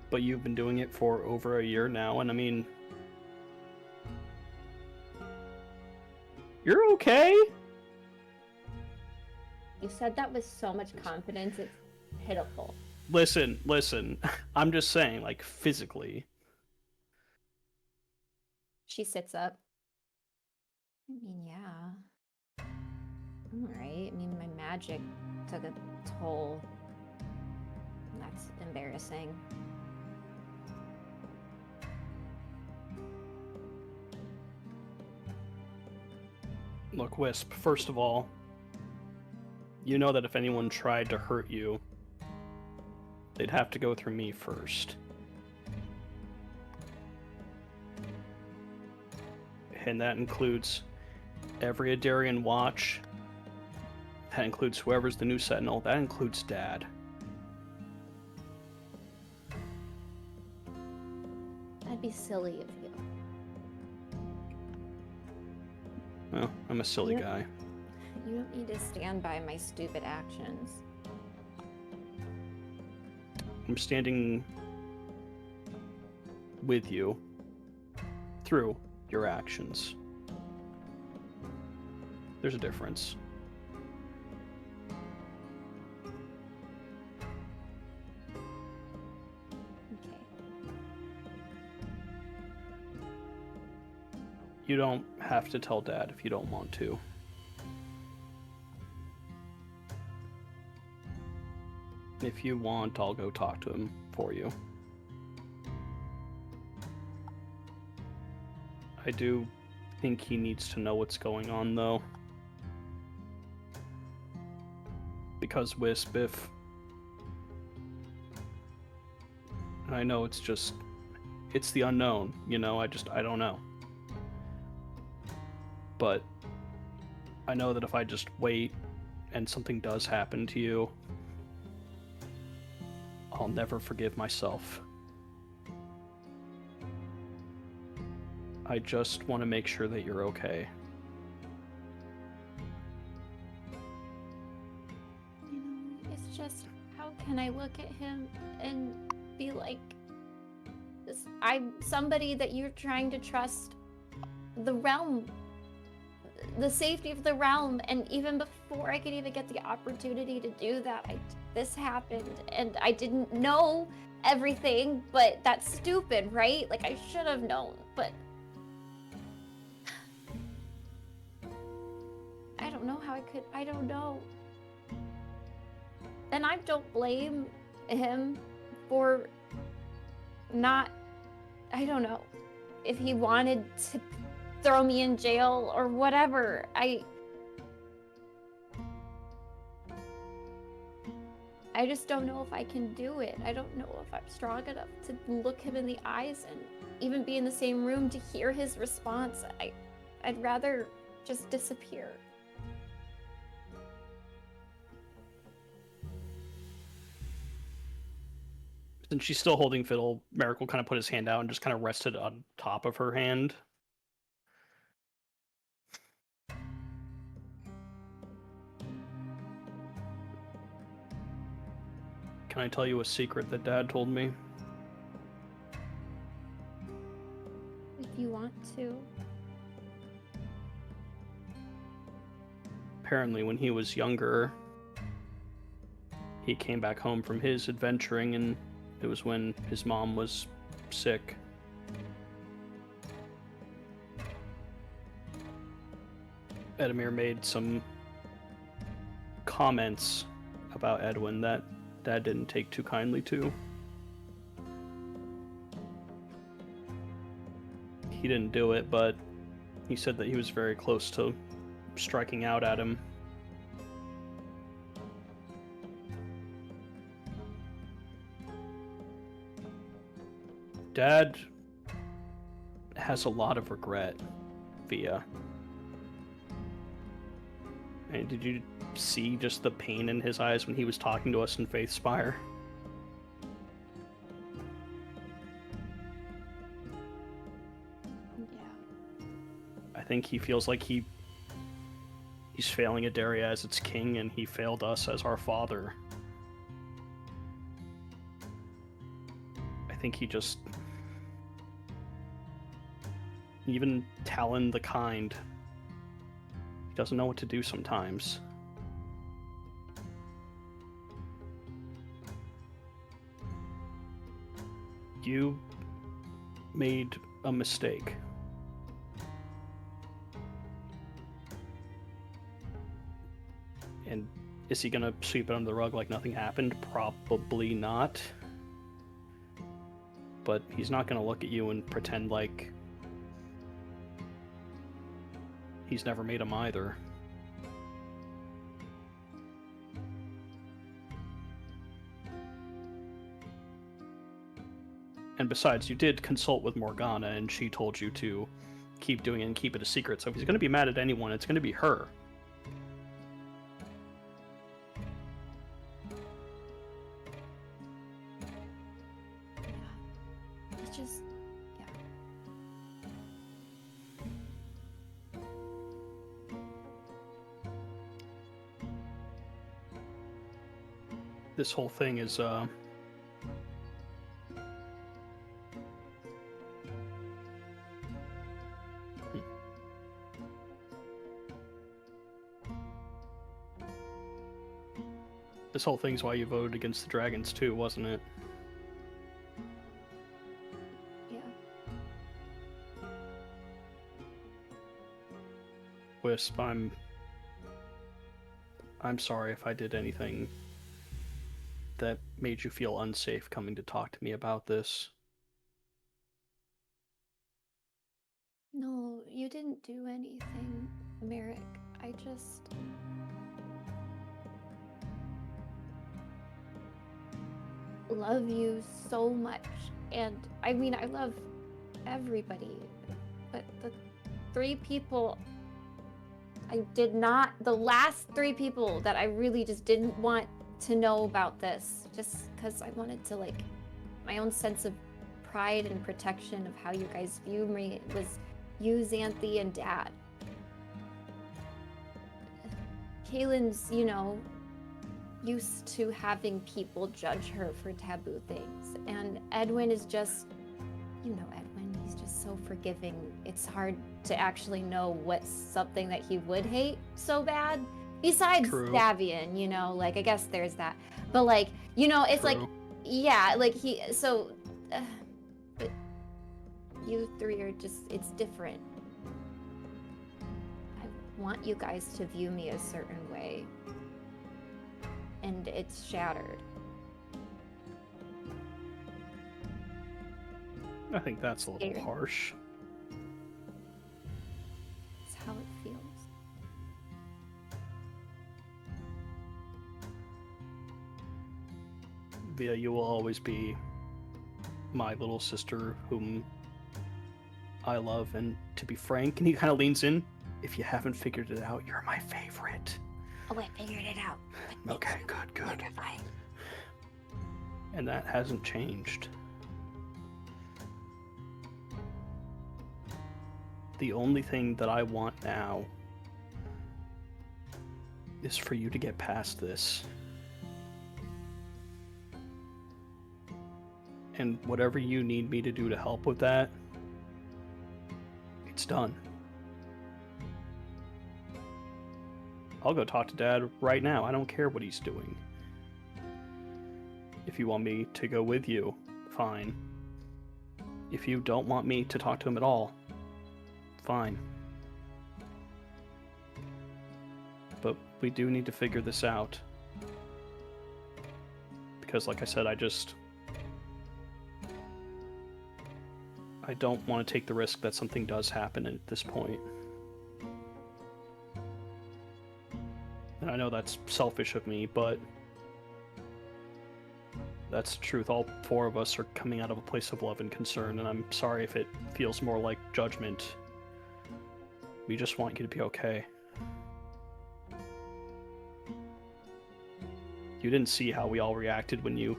but you've been doing it for over a year now, and I mean... You're okay? You said that with so much confidence, it's pitiful. Listen. I'm just saying, like, physically. She sits up. I mean, yeah. Alright, I mean, my magic took a toll. That's embarrassing. Look, Wisp, first of all, you know that if anyone tried to hurt you, they'd have to go through me first. And that includes every Adarian watch. That includes whoever's the new Sentinel. That includes Dad. That'd be silly of you. Well, I'm a silly Yep. guy. You don't need to stand by my stupid actions. I'm standing with you through your actions. There's a difference. Okay. You don't have to tell Dad if you don't want to. If you want, I'll go talk to him for you. I do think he needs to know what's going on, though. Because Wisp, if... I know it's just... It's the unknown, you know, I don't know. But I know that if I just wait and something does happen to you, I'll never forgive myself. I just want to make sure that you're okay. You know, it's just, how can I look at him and be like, this, I'm somebody that you're trying to trust the realm, the safety of the realm, and even before I could even get the opportunity to do that, this happened, and I didn't know everything, but that's stupid, right? Like, I should have known, but I don't know how I don't know. And I don't blame him for not, I don't know, if he wanted to throw me in jail or whatever. I just don't know if I can do it. I don't know if I'm strong enough to look him in the eyes and even be in the same room to hear his response. I'd rather just disappear. Since she's still holding Fiddle, Merrick will kind of put his hand out and just kind of rest it on top of her hand. Can I tell you a secret that Dad told me? If you want to. Apparently, when he was younger, he came back home from his adventuring, and it was when his mom was sick. Edamir made some comments about Edwin that Dad didn't take too kindly to. He didn't do it, but he said that he was very close to striking out at him. Dad has a lot of regret, Via. And did you see just the pain in his eyes when he was talking to us in Faith Spire? Yeah. I think he feels like he's failing Adaria as its king, and he failed us as our father. I think he just... Even Talon the Kind, he doesn't know what to do sometimes. You made a mistake. And is he gonna sweep it under the rug like nothing happened? Probably not. But he's not gonna look at you and pretend like he's never made them either. And besides, you did consult with Morgana, and she told you to keep doing it and keep it a secret. So if he's going to be mad at anyone, it's going to be her. It's just, yeah. This whole thing is, This whole thing's why you voted against the dragons too, wasn't it? Yeah. Wisp, I'm sorry if I did anything that made you feel unsafe coming to talk to me about this. No, you didn't do anything, Merrick. I just... love you so much. And I mean, I love everybody. But the 3 people the last 3 people that I really just didn't want to know about this, just because I wanted to, like, my own sense of pride and protection of how you guys view me, was you, Xanthi, and Dad. Kaylin's, you know, used to having people judge her for taboo things, and Edwin is just, you know, Edwin, he's just so forgiving. It's hard to actually know what's something that he would hate so bad, besides True. Davian, you know, like, I guess there's that, but, like, you know, it's True. like, yeah, like, but you 3 are just, it's different. I want you guys to view me a certain way, and it's shattered. I think that's a little Scary. harsh. It's how it feels. Via, you will always be my little sister whom I love, and to be frank, and he kind of leans in, if you haven't figured it out, you're my favorite. Oh, I figured it out. Okay, good. Wonderful. And that hasn't changed. The only thing that I want now is for you to get past this. And whatever you need me to do to help with that, it's done. I'll go talk to Dad right now. I don't care what he's doing. If you want me to go with you, fine. If you don't want me to talk to him at all, fine. But we do need to figure this out. Because, like I said, I don't want to take the risk that something does happen at this point. And I know that's selfish of me, but that's the truth. All 4 of us are coming out of a place of love and concern, and I'm sorry if it feels more like judgment. We just want you to be okay. You didn't see how we all reacted when you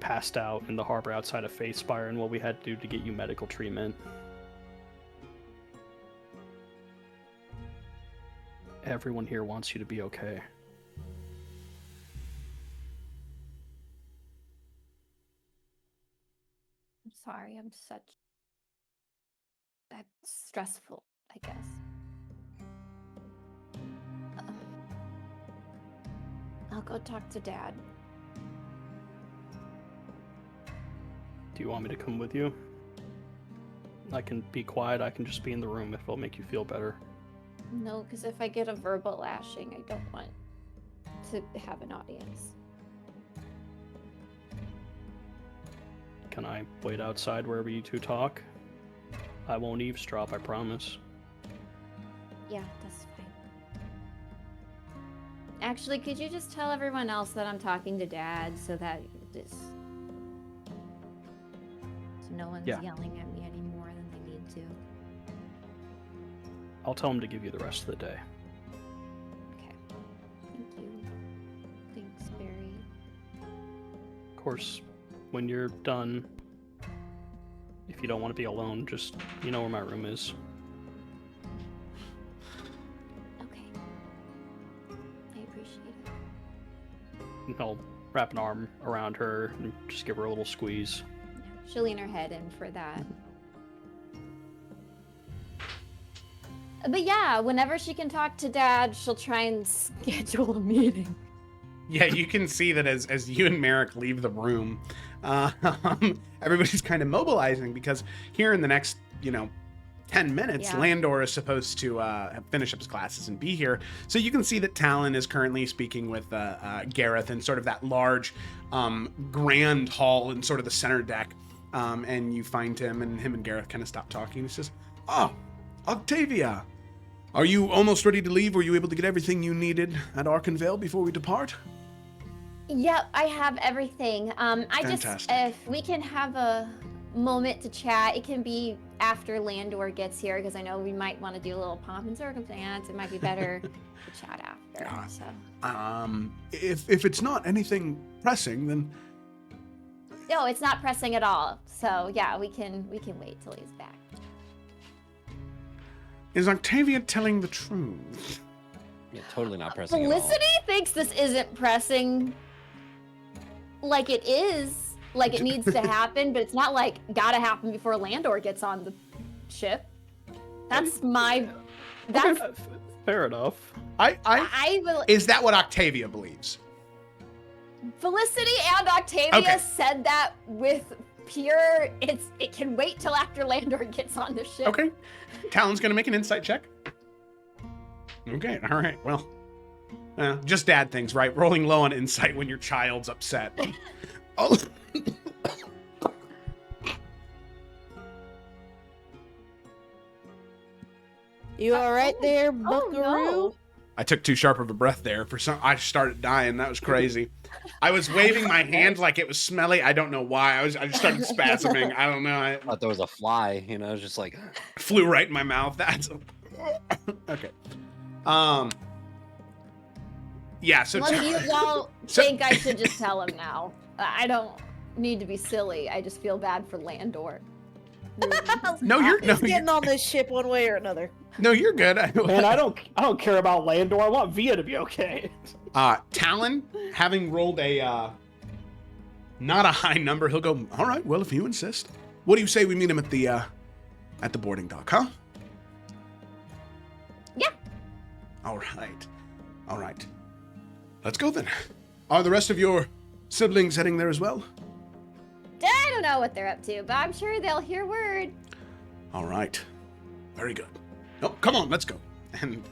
passed out in the harbor outside of Faithspire and what we had to do to get you medical treatment. Everyone here wants you to be okay. I'm sorry, that's stressful, I guess. I'll go talk to Dad. Do you want me to come with you? I can be quiet, I can just be in the room if it'll make you feel better. No, because if I get a verbal lashing, I don't want to have an audience. Can I wait outside wherever you two talk? I won't eavesdrop, I promise. Yeah, that's fine. Actually, could you just tell everyone else that I'm talking to Dad so that no one's yelling at me any more than they need to? I'll tell him to give you the rest of the day. Okay. Thank you. Thanks, Barry. Of course, when you're done, if you don't want to be alone, just, you know where my room is. Okay. I appreciate it. And I'll wrap an arm around her and just give her a little squeeze. She'll lean her head in for that. But yeah, whenever she can talk to Dad, she'll try and schedule a meeting. Yeah, you can see that as you and Merrick leave the room, everybody's kind of mobilizing because here in the next, 10 minutes, Landor is supposed to finish up his classes and be here. So you can see that Talon is currently speaking with Gareth in sort of that large grand hall in sort of the center deck. And you find him and Gareth kind of stop talking. He says, "Oh, Octavia, are you almost ready to leave? Were you able to get everything you needed at Arcanveil before we depart?" Yep, I have everything. Fantastic. If we can have a moment to chat, it can be after Landor gets here, because I know we might want to do a little pomp and circumstance. It might be better to chat after. So. If it's not anything pressing, then No, it's not pressing at all. So yeah, we can wait till he's back. is Octavia telling the truth? Yeah, totally not pressing at all. Felicity thinks this isn't pressing like it is, like it needs to happen, but it's not like gotta happen before Landor gets on the ship. That's fair enough. Is that what Octavia believes? Felicity and Octavia Okay. said that with pure, it can wait till after Landor gets on the ship. Okay. Talon's gonna make an insight check. Okay, all right, well. Just dad things, right? Rolling low on insight when your child's upset. Oh. You all right there, Buckaroo? no. I took too sharp of a breath there. I started dying. That was crazy. I was waving my hand like it was smelly. I don't know why. I just started spasming. I don't know. I thought there was a fly, just like flew right in my mouth. That's okay. Yeah. So Well, you all think I should just tell him now. I don't need to be silly. I just feel bad for Landor. He's getting on this ship one way or another. No, you're good. Man, I don't care about Landor. I want Via to be okay. Talon, having rolled a not a high number, he'll go, "All right, well, if you insist. What do you say we meet him at the boarding dock, huh?" Yeah. All right. Let's go then. Are the rest of your siblings heading there as well? I don't know what they're up to, but I'm sure they'll hear word. All right. Very good. Oh, come on, let's go. And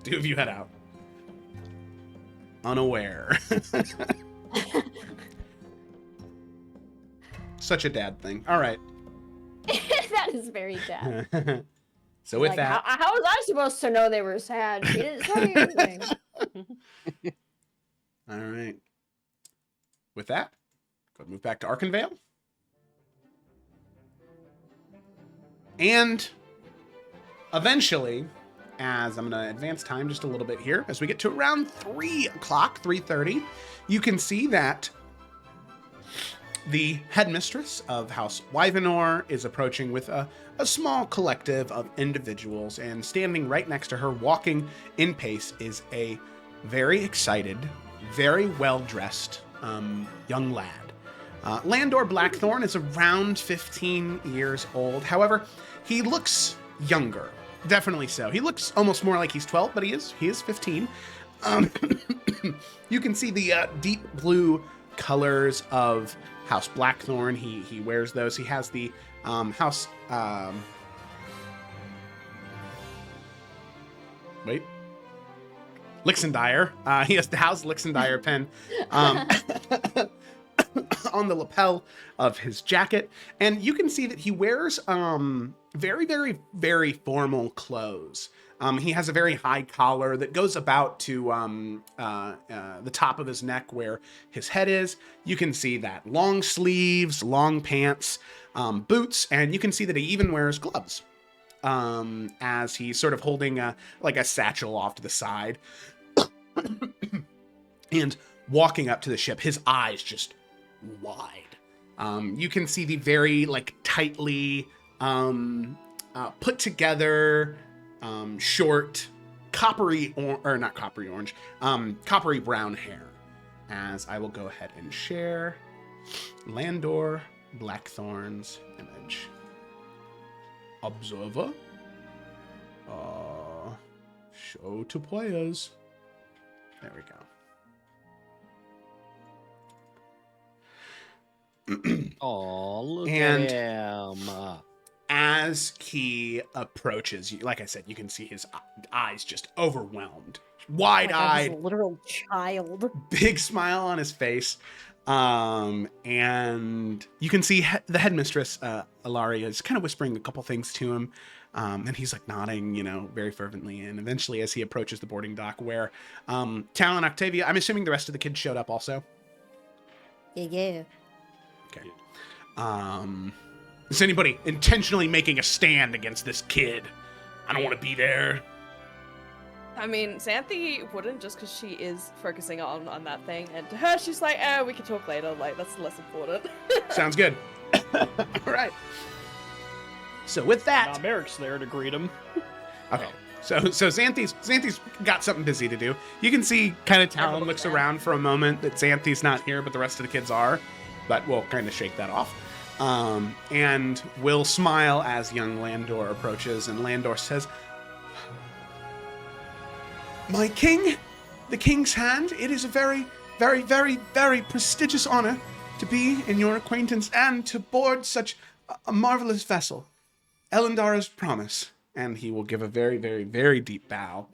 two of you head out. Unaware. Such a dad thing. All right. That is very sad. So with Like, that, how was I supposed to know they were sad? She didn't say anything. all right. With that, go move back to Arcanveil. And eventually, as I'm going to advance time just a little bit here, as we get to around 3 o'clock, 3:30, you can see that The headmistress of House Wyvenor is approaching with a small collective of individuals, and standing right next to her, walking in pace, is a very excited, very well-dressed young lad. Landor Blackthorn is around 15 years old. However, he looks younger. Definitely so. He looks almost more like he's 12, but he is 15. You can see the deep blue colors of House Blackthorn. He wears those. He has the House... Lixendire. He has the House Lixendire pen on the lapel of his jacket. And you can see that he wears very, very, very formal clothes. He has a very high collar that goes about to the top of his neck where his head is. You can see that long sleeves, long pants, boots, and you can see that he even wears gloves as he's sort of holding a satchel off to the side and walking up to the ship, his eyes just wide. You can see the very tightly put together short coppery brown hair. As I will go ahead and share Landor Blackthorn's image. Observer. Show to players. There we go. Oh, look And- at him. As he approaches, like I said, you can see his eyes just overwhelmed. Wide-eyed, Like a literal child. big smile on his face. And you can see the headmistress, Ilaria, is kind of whispering a couple things to him. And he's nodding, very fervently. And eventually, as he approaches the boarding dock where Talon, Octavia, I'm assuming the rest of the kids showed up also. Yeah. Okay. Is anybody intentionally making a stand against this kid? I don't want to be there. I mean, Xanthi wouldn't, just because she is focusing on that thing, and to her, she's like, we can talk later, that's less important. Sounds good. All right. So with that... Now Merrick's there to greet him. Okay. So Xanthi's got something busy to do. You can see kind of Talon looks around for a moment that Xanthi's not here, but the rest of the kids are. But we'll kind of shake that off. And will smile as young Landor approaches, and Landor says, "My king, the king's hand, it is a very, very, very, very prestigious honor to be in your acquaintance and to board such a marvelous vessel. Elendara's promise." And he will give a very, very, very deep bow.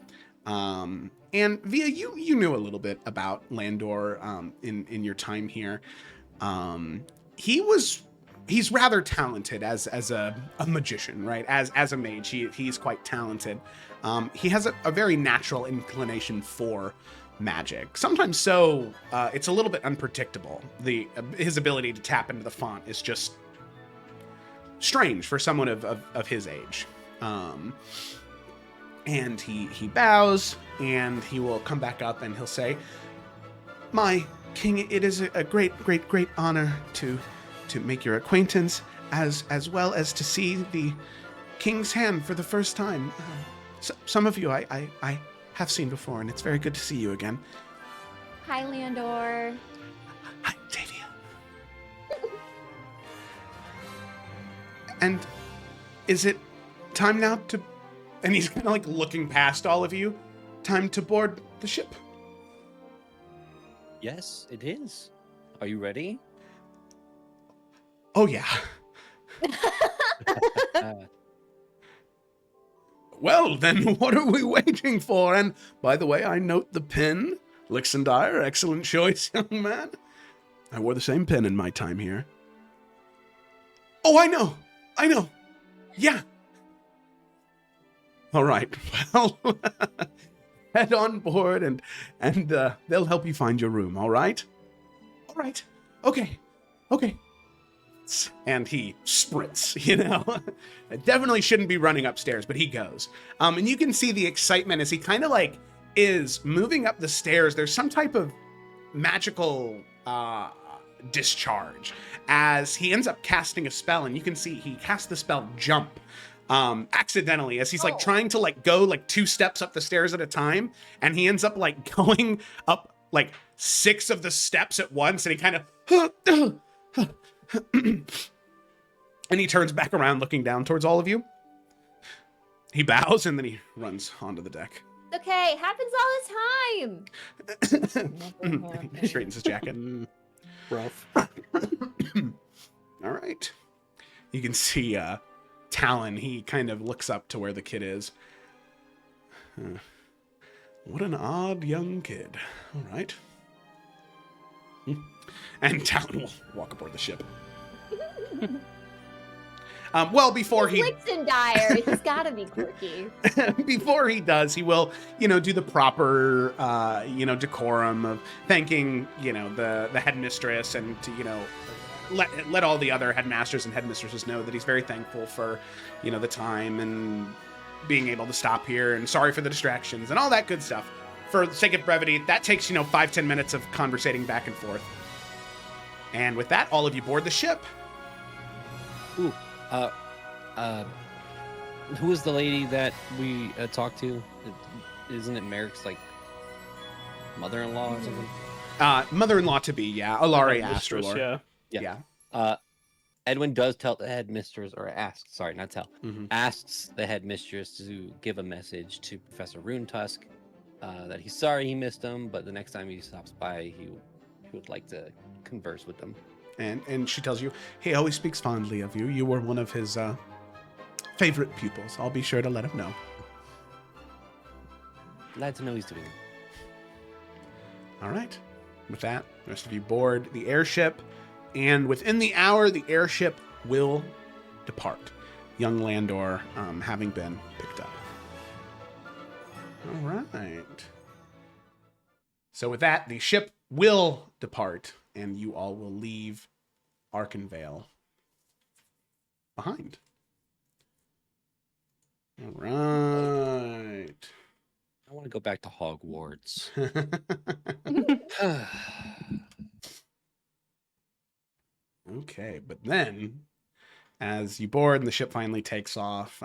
And Via, you knew a little bit about Landor in your time here. He's rather talented as a magician, right? As a mage, he's quite talented. He has a very natural inclination for magic. Sometimes so, it's a little bit unpredictable. His ability to tap into the font is just strange for someone of his age. And he bows, and he will come back up, and he'll say, "My king, it is a great, great, great honor to make your acquaintance, as well as to see the king's hand for the first time. Some of you I have seen before, and it's very good to see you again." Hi, Landor. Hi, Tavia. And is it time now to... And he's kind of looking past all of you. Time to board the ship. Yes, it is. Are you ready? Oh, yeah. Well, then what are we waiting for? And by the way, I note the pin. Lixendire, excellent choice, young man. I wore the same pin in my time here. Oh, I know. Yeah. All right. Well, head on board and they'll help you find your room, all right? All right. Okay. And he sprints, It definitely shouldn't be running upstairs, but he goes. And you can see the excitement as he kind of is moving up the stairs. There's some type of magical discharge as he ends up casting a spell, and you can see he casts the spell Jump accidentally as he's like trying to like go like 2 steps up the stairs at a time, and he ends up like going up like 6 of the steps at once, and he kind of and he turns back around looking down towards all of you. He bows and then he runs onto the deck. Okay, happens all the time. He straightens his jacket. Rough. All right. You can see Talon. He kind of looks up to where the kid is. What an odd young kid. All right. And Talon will walk aboard the ship. Well, before he... Lichtendire, he's gotta be quirky. Before he does, he will, do the proper, decorum of thanking, the headmistress, and to, let all the other headmasters and headmistresses know that he's very thankful for, the time and being able to stop here, and sorry for the distractions and all that good stuff. For the sake of brevity, that takes, 5-10 minutes of conversating back and forth. And with that, all of you board the ship. Ooh. Who is the lady that we talked to? Isn't it Merrick's like mother-in-law or something? Mother-in-law to be, yeah. Alari Mistress, Astrolor. yeah. Edwin does tell the headmistress, or asks, sorry, not tell, Mm-hmm. asks the headmistress to give a message to Professor Runetusk that he's sorry he missed him, but the next time he stops by, he would like to converse with them. And she tells you, he always speaks fondly of you. You were one of his favorite pupils. I'll be sure to let him know. Glad to know he's doing it. All right. With that, the rest of you board the airship, and within the hour, the airship will depart. Young Landor having been picked up. All right. So with that, the ship will depart, and you all will leave Arcanveil behind. All right. I want to go back to Hogwarts. Okay, but then, as you board and the ship finally takes off,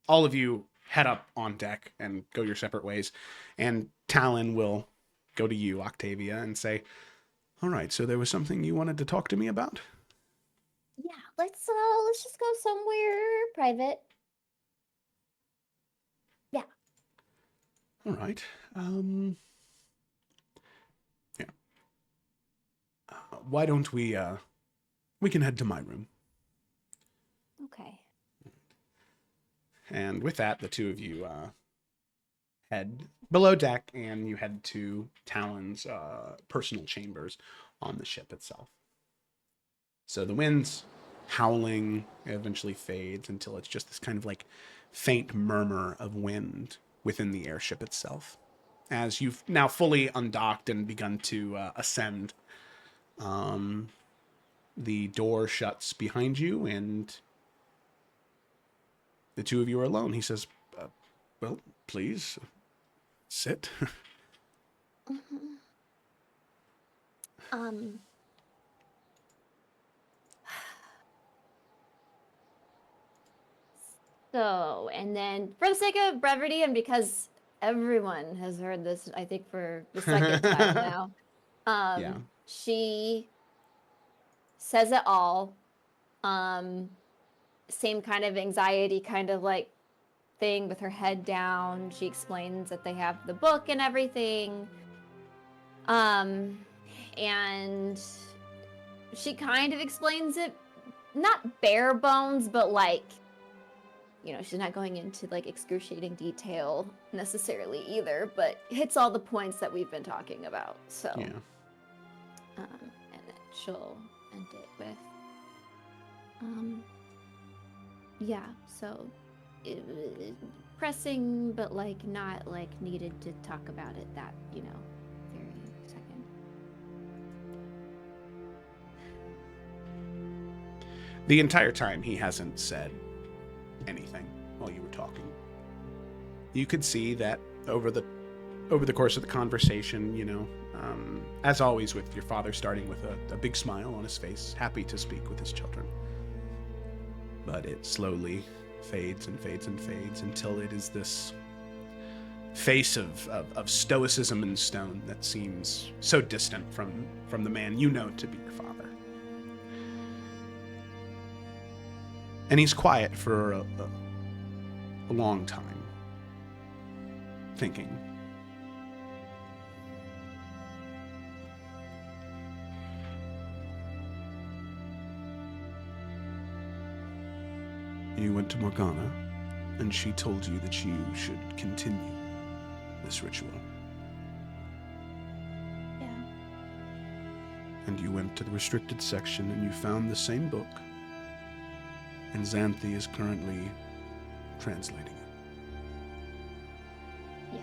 all of you head up on deck and go your separate ways. And Talon will go to you, Octavia, and say, all right, so there was something you wanted to talk to me about? Yeah, let's just go somewhere private. Yeah. All right. Yeah. Why don't we can head to my room. Okay. And with that, the two of you head below deck, and you head to Talon's personal chambers on the ship itself. So the wind's howling eventually fades until it's just this kind of like faint murmur of wind within the airship itself. As you've now fully undocked and begun to ascend, the door shuts behind you, and the two of you are alone. He says, well, please, sit. So, and then for the sake of brevity, and because everyone has heard this, I think for the second time now, she says it all. Same kind of anxiety, kind of like thing with her head down. She explains that they have the book and everything. And she kind of explains it, not bare bones, but like, she's not going into like excruciating detail necessarily either, but hits all the points that we've been talking about. So, Yeah. And then she'll end it with, so pressing, but like not like needed to talk about it that, very second. The entire time he hasn't said anything while you were talking. You could see that over the course of the conversation, As always, with your father starting with a big smile on his face, happy to speak with his children. But it slowly fades and fades and fades until it is this face of stoicism in stone that seems so distant from the man you know to be your father. And he's quiet for a long time, thinking. You went to Morgana, and she told you that you should continue this ritual. Yeah. And you went to the restricted section, and you found the same book, and Xanthi is currently translating it. Yes.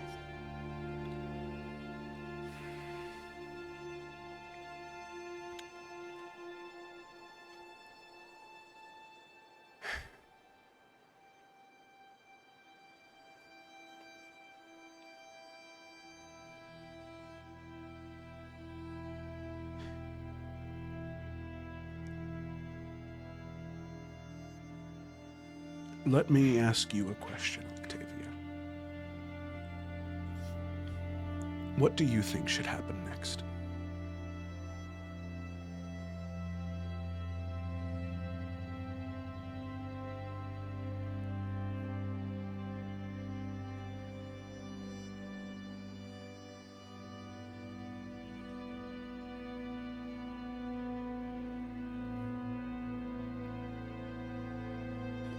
Let me ask you a question, Octavia. What do you think should happen next?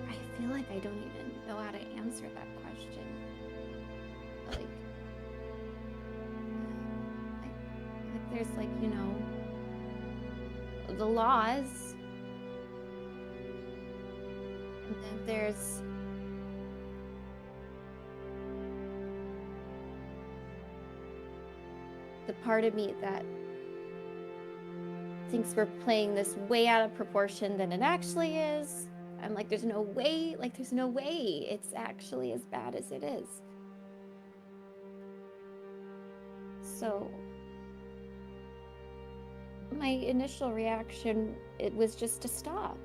I feel like I don't even know how to answer that question. Like there's like, you know, the laws. And then there's the part of me that thinks we're playing this way out of proportion than it actually is. I'm like, there's no way it's actually as bad as it is. So my initial reaction, it was just to stop.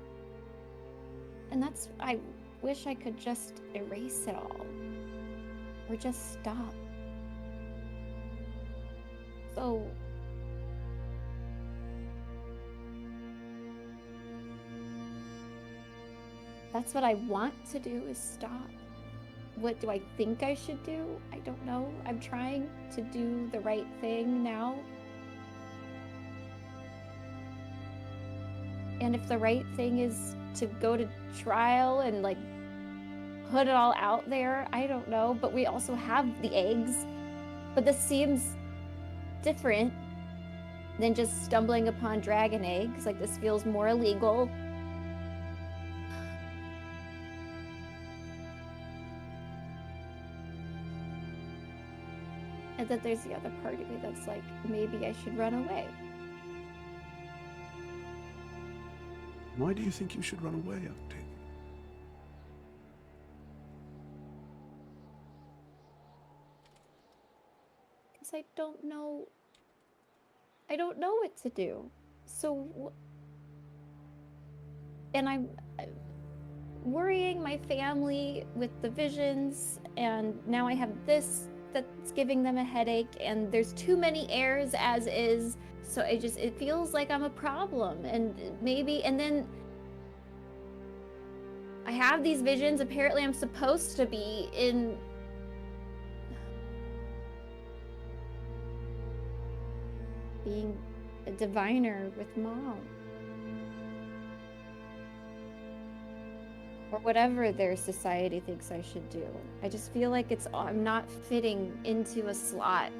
And I wish I could just erase it all. Or just stop. So that's what I want to do, is stop. What do I think I should do? I don't know. I'm trying to do the right thing now. And if the right thing is to go to trial and like put it all out there, I don't know. But we also have the eggs. But this seems different than just stumbling upon dragon eggs. Like, this feels more illegal. And then there's the other part of me that's like, maybe I should run away. Why do you think you should run away, Octavia? Because I don't know what to do. So, and I'm worrying my family with the visions, and now I have this that's giving them a headache, and there's too many heirs as is, so it feels like I'm a problem. And then I have these visions. Apparently I'm supposed to be in being a diviner with Mom, or whatever their society thinks I should do. I just feel like I'm not fitting into a slot.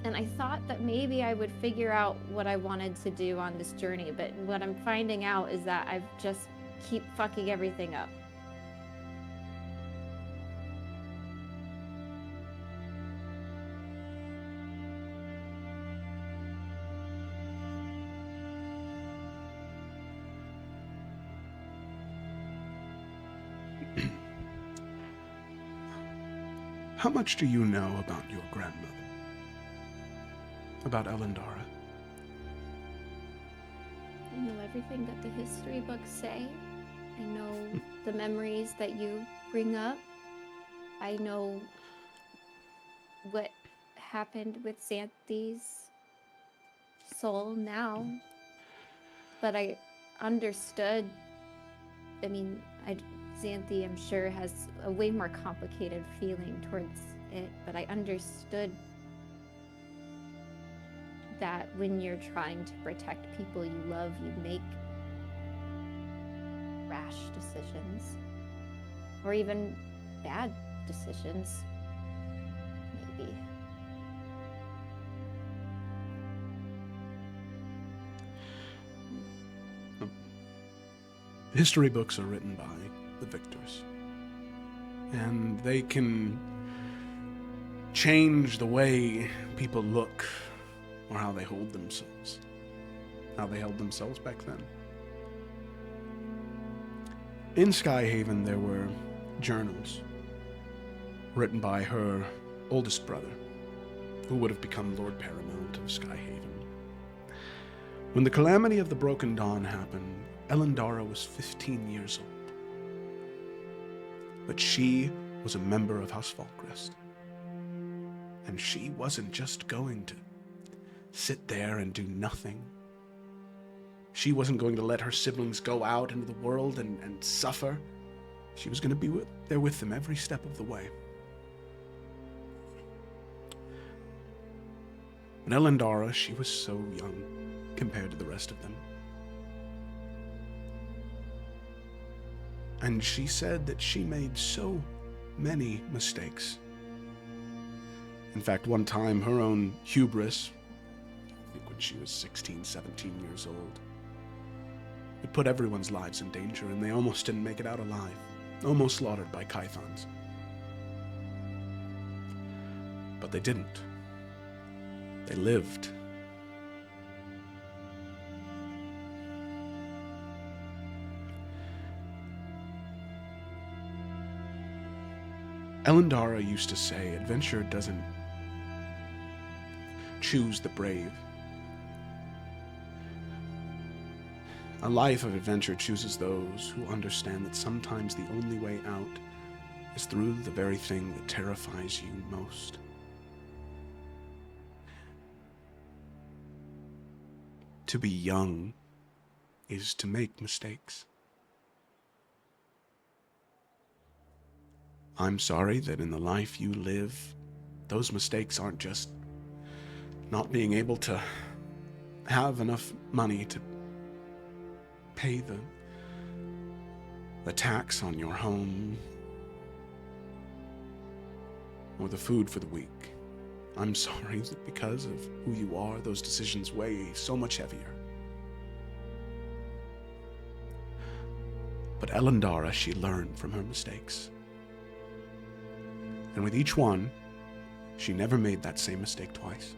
And I thought that maybe I would figure out what I wanted to do on this journey, but what I'm finding out is that I've just keep fucking everything up. How much do you know about your grandmother? About Elendara? I know everything that the history books say. I know the memories that you bring up. I know what happened with Xanthi's soul now. But I understood. I mean, Xanthi, I'm sure, has a way more complicated feeling towards it, but I understood that when you're trying to protect people you love, you make rash decisions. Or even bad decisions. Maybe. History books are written by the victors. And they can change the way people look or how they hold themselves. How they held themselves back then. In Skyhaven, there were journals written by her oldest brother, who would have become Lord Paramount of Skyhaven. When the calamity of the Broken Dawn happened, Elendara was 15 years old. But she was a member of House Falkrest. And she wasn't just going to sit there and do nothing. She wasn't going to let her siblings go out into the world and suffer. She was going to be there with them every step of the way. And Elendara, she was so young compared to the rest of them. And she said that she made so many mistakes. In fact, one time, her own hubris, I think when she was 16, 17 years old, it put everyone's lives in danger, and they almost didn't make it out alive, almost slaughtered by Kythons. But they didn't. They lived. Elendara used to say, adventure doesn't choose the brave. A life of adventure chooses those who understand that sometimes the only way out is through the very thing that terrifies you most. To be young is to make mistakes. I'm sorry that in the life you live, those mistakes aren't just not being able to have enough money to pay the tax on your home or the food for the week. I'm sorry that because of who you are, those decisions weigh so much heavier. But Elendara, she learned from her mistakes. And with each one, she never made that same mistake twice.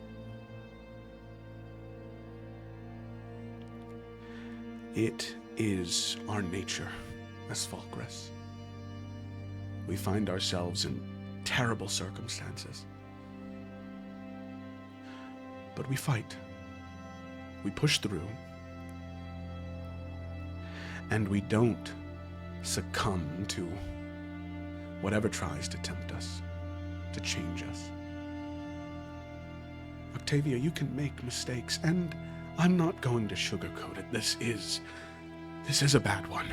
It is our nature as Falkress. We find ourselves in terrible circumstances. But we fight. We push through. And we don't succumb to whatever tries to tempt us, to change us. Octavia, you can make mistakes, and I'm not going to sugarcoat it. This is a bad one.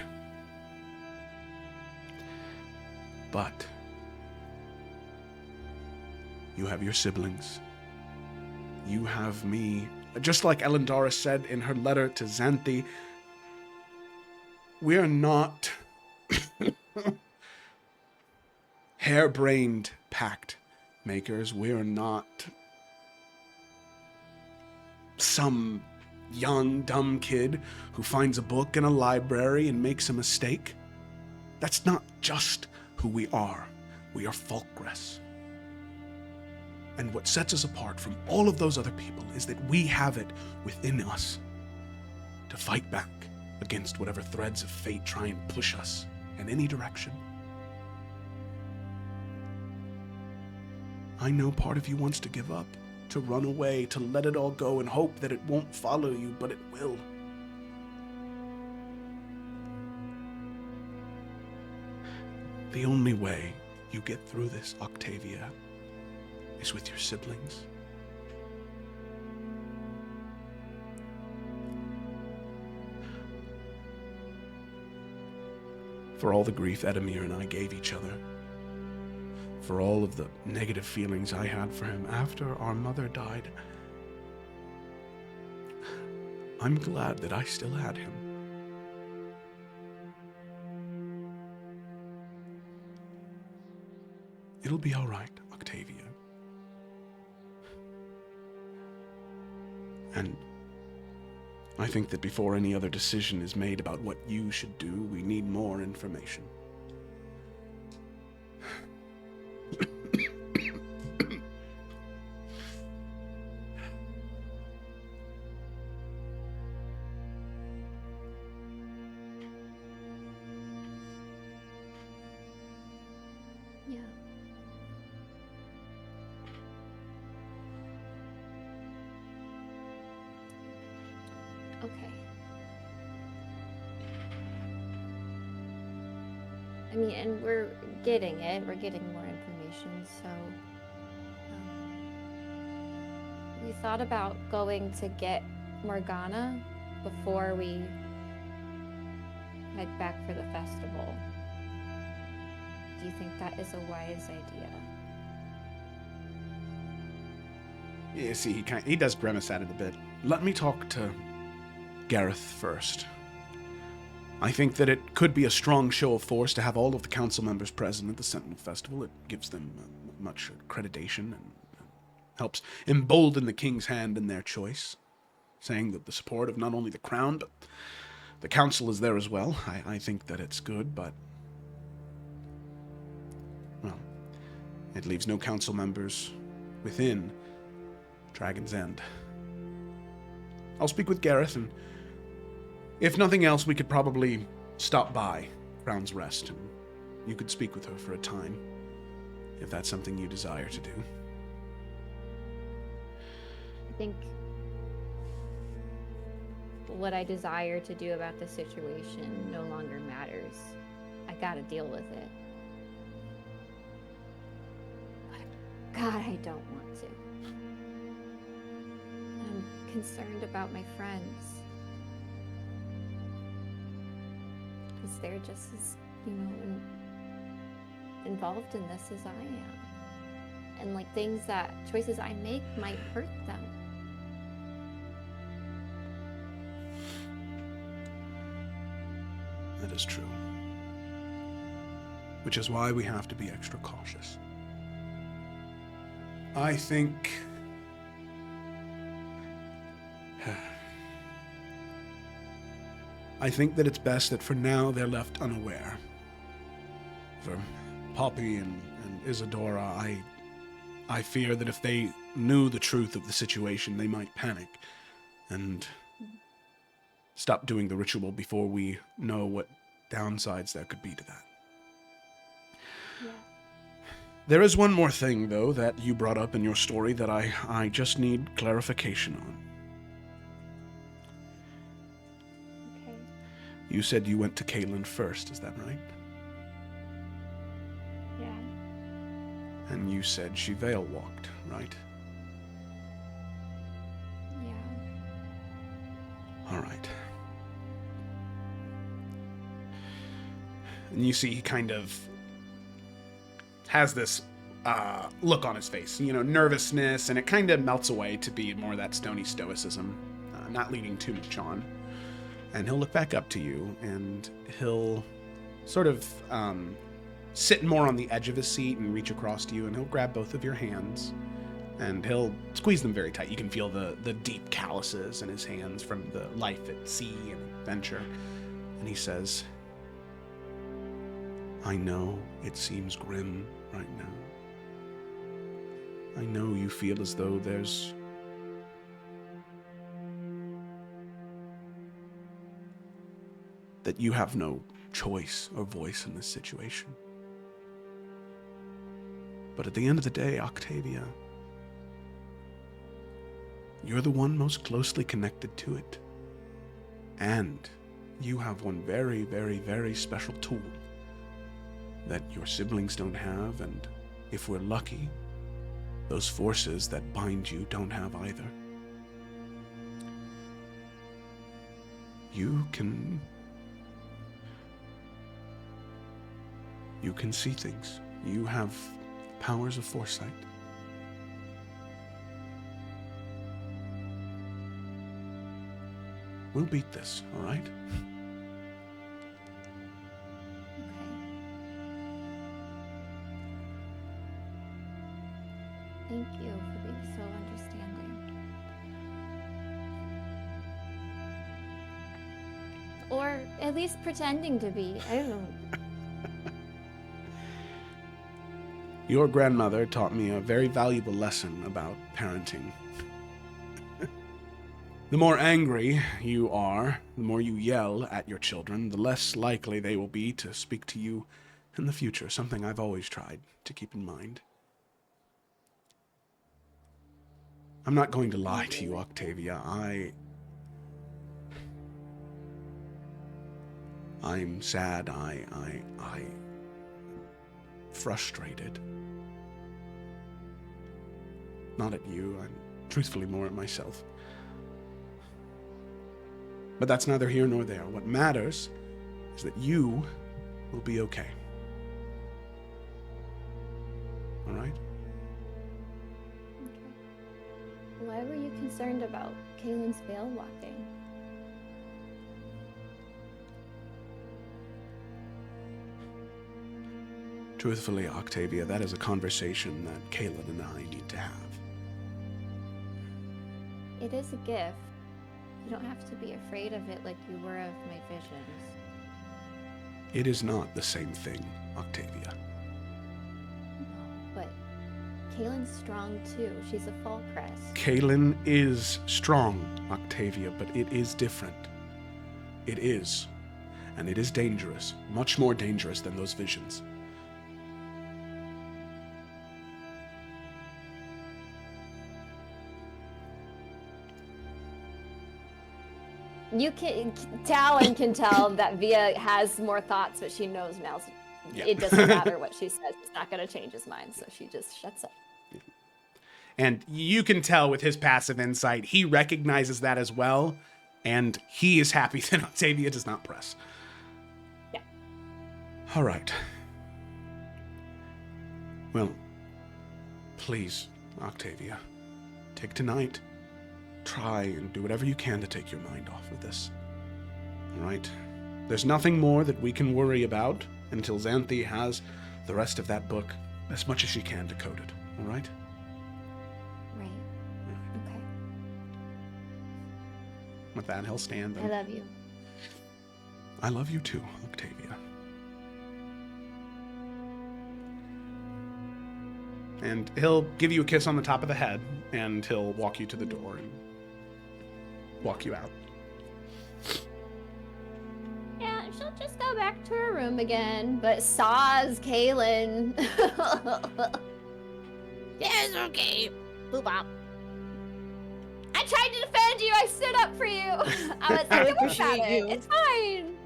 But you have your siblings. You have me. Just like Elendara said in her letter to Xanthi, we're not harebrained pact makers. We're not some young, dumb kid who finds a book in a library and makes a mistake. That's not just who we are. We are Falkress. And what sets us apart from all of those other people is that we have it within us to fight back against whatever threads of fate try and push us in any direction. I know part of you wants to give up, to run away, to let it all go and hope that it won't follow you, but it will. The only way you get through this, Octavia, is with your siblings. For all the grief Edamir and I gave each other, for all of the negative feelings I had for him after our mother died, I'm glad that I still had him. It'll be all right, Octavia. And I think that before any other decision is made about what you should do, we need more information. Yeah. Okay. I mean, and we're getting it. We're getting more information, so we thought about going to get Morgana before we head back for the festival. Do you think that is a wise idea? Yeah, see, he does grimace at it a bit. Let me talk to Gareth first. I think that it could be a strong show of force to have all of the council members present at the Sentinel Festival. It gives them much accreditation and helps embolden the King's Hand in their choice, saying that the support of not only the Crown, but the Council is there as well. I think that it's good, but well, it leaves no council members within Dragon's End. I'll speak with Gareth, and if nothing else, we could probably stop by Crown's Rest, and you could speak with her for a time, if that's something you desire to do. I think what I desire to do about the situation no longer matters. I gotta deal with it. But God, I don't want to. I'm concerned about my friends. Because they're just as, involved in this as I am. And like choices I make might hurt them. That is true. Which is why we have to be extra cautious. I think that it's best that for now they're left unaware. For Poppy and Isadora, I fear that if they knew the truth of the situation, they might panic and stop doing the ritual before we know what downsides there could be to that. Yeah. There is one more thing, though, that you brought up in your story that I just need clarification on. Okay. You said you went to Caitlin first, is that right? Yeah. And you said she veil walked, right? Yeah. All right. And you see he kind of has this look on his face, nervousness, and it kind of melts away to be more that stony stoicism, not leaning too much on. And he'll look back up to you, and he'll sort of sit more on the edge of his seat and reach across to you, and he'll grab both of your hands, and he'll squeeze them very tight. You can feel the deep calluses in his hands from the life at sea and adventure. And he says, I know it seems grim right now. I know you feel as though that you have no choice or voice in this situation. But at the end of the day, Octavia, you're the one most closely connected to it. And you have one very, very, very special tool that your siblings don't have, and if we're lucky, those forces that bind you don't have either. You can see things. You have powers of foresight. We'll beat this, all right? Okay. Thank you for being so understanding. Or at least pretending to be. I don't know. Your grandmother taught me a very valuable lesson about parenting. The more angry you are, the more you yell at your children, the less likely they will be to speak to you in the future, something I've always tried to keep in mind. I'm not going to lie to you, Octavia. I'm sad. I'm frustrated. Not at you. I'm truthfully more at myself. But that's neither here nor there. What matters is that you will be okay. All right? Okay. Why were you concerned about Kaylin's veil walking? Truthfully, Octavia, that is a conversation that Kaylin and I need to have. It is a gift. You don't have to be afraid of it like you were of my visions. It is not the same thing, Octavia. But Kaylin's strong too. She's a fall press. Kaylin is strong, Octavia, but it is different. It is. And it is dangerous. Much more dangerous than those visions. Talon can tell that Via has more thoughts, but she knows now Yeah. it doesn't matter what she says. It's not going to change his mind, so she just shuts up. And you can tell with his passive insight, he recognizes that as well, and he is happy that Octavia does not press. Yeah. All right. Well, please, Octavia, take tonight. Try and do whatever you can to take your mind off of this. All right? There's nothing more that we can worry about until Xanthi has the rest of that book, as much as she can, decoded. All right? Right. Okay. With that, he'll stand. I And love you. I love you too, Octavia. And he'll give you a kiss on the top of the head, and he'll walk you to the door and walk you out. Yeah, she'll just go back to her room again, but saws Kaylin. Yeah, it's okay. Boop bop. I tried to defend you. I stood up for you. I was like, don't worry about appreciate it. you. It's fine.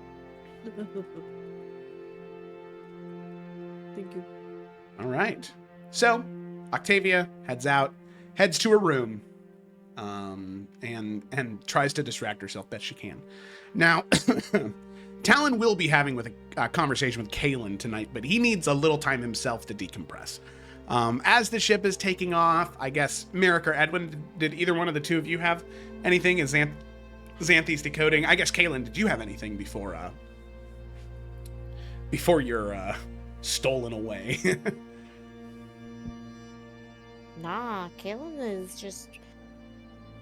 Thank you. All right. So, Octavia heads out, heads to her room, and tries to distract herself best she can. Now, Talon will be having a conversation with Kaylin tonight, but he needs a little time himself to decompress. As the ship is taking off, I guess Merrick or Edwin, did either one of the two of you have anything? Is Xanthi's decoding? I guess Kaylin, did you have anything before you're stolen away? Nah, Kaylin is just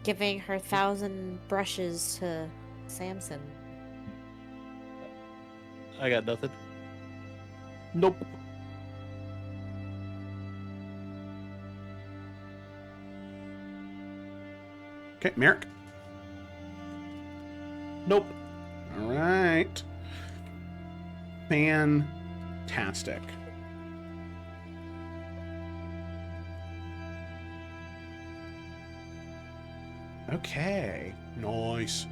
giving her 1,000 brushes to Samson. I got nothing. Nope. Okay, Merrick. Nope. All right. Fantastic. Okay. Nice.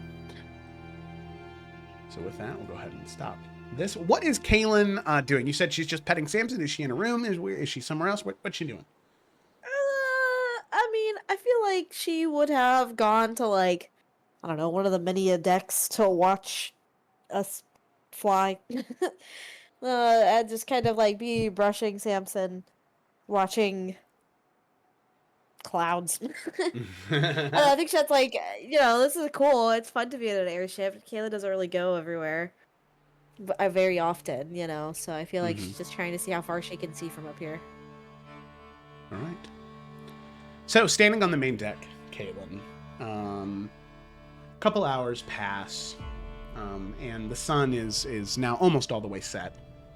So with that, we'll go ahead and stop this. What is Kaylin doing? You said she's just petting Samson. Is she in a room? Is she somewhere else? What's she doing? I mean, I feel like she would have gone to, like, I don't know, one of the many decks to watch us fly. And just kind of, like, be brushing Samson, watching clouds. And I think she's like, this is cool. It's fun to be in an airship. Kayla doesn't really go everywhere very often, so I feel like she's just trying to see how far she can see from up here. All right. So, standing on the main deck, Kaylin, couple hours pass, and the sun is now almost all the way set.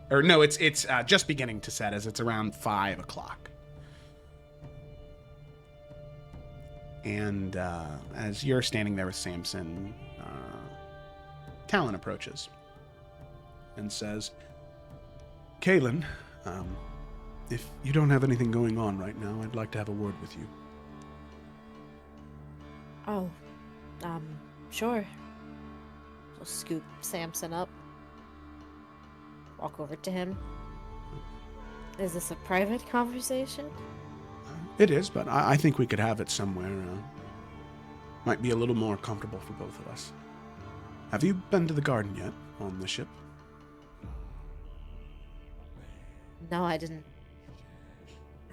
Or no, it's just beginning to set as it's around 5 o'clock. And as you're standing there with Samson, Talon approaches and says, Kaylin, if you don't have anything going on right now, I'd like to have a word with you. Oh, sure. I'll scoop Samson up. Walk over to him. Is this a private conversation? It is, but I think we could have it somewhere. Might be a little more comfortable for both of us. Have you been to the garden yet on the ship? No, I didn't.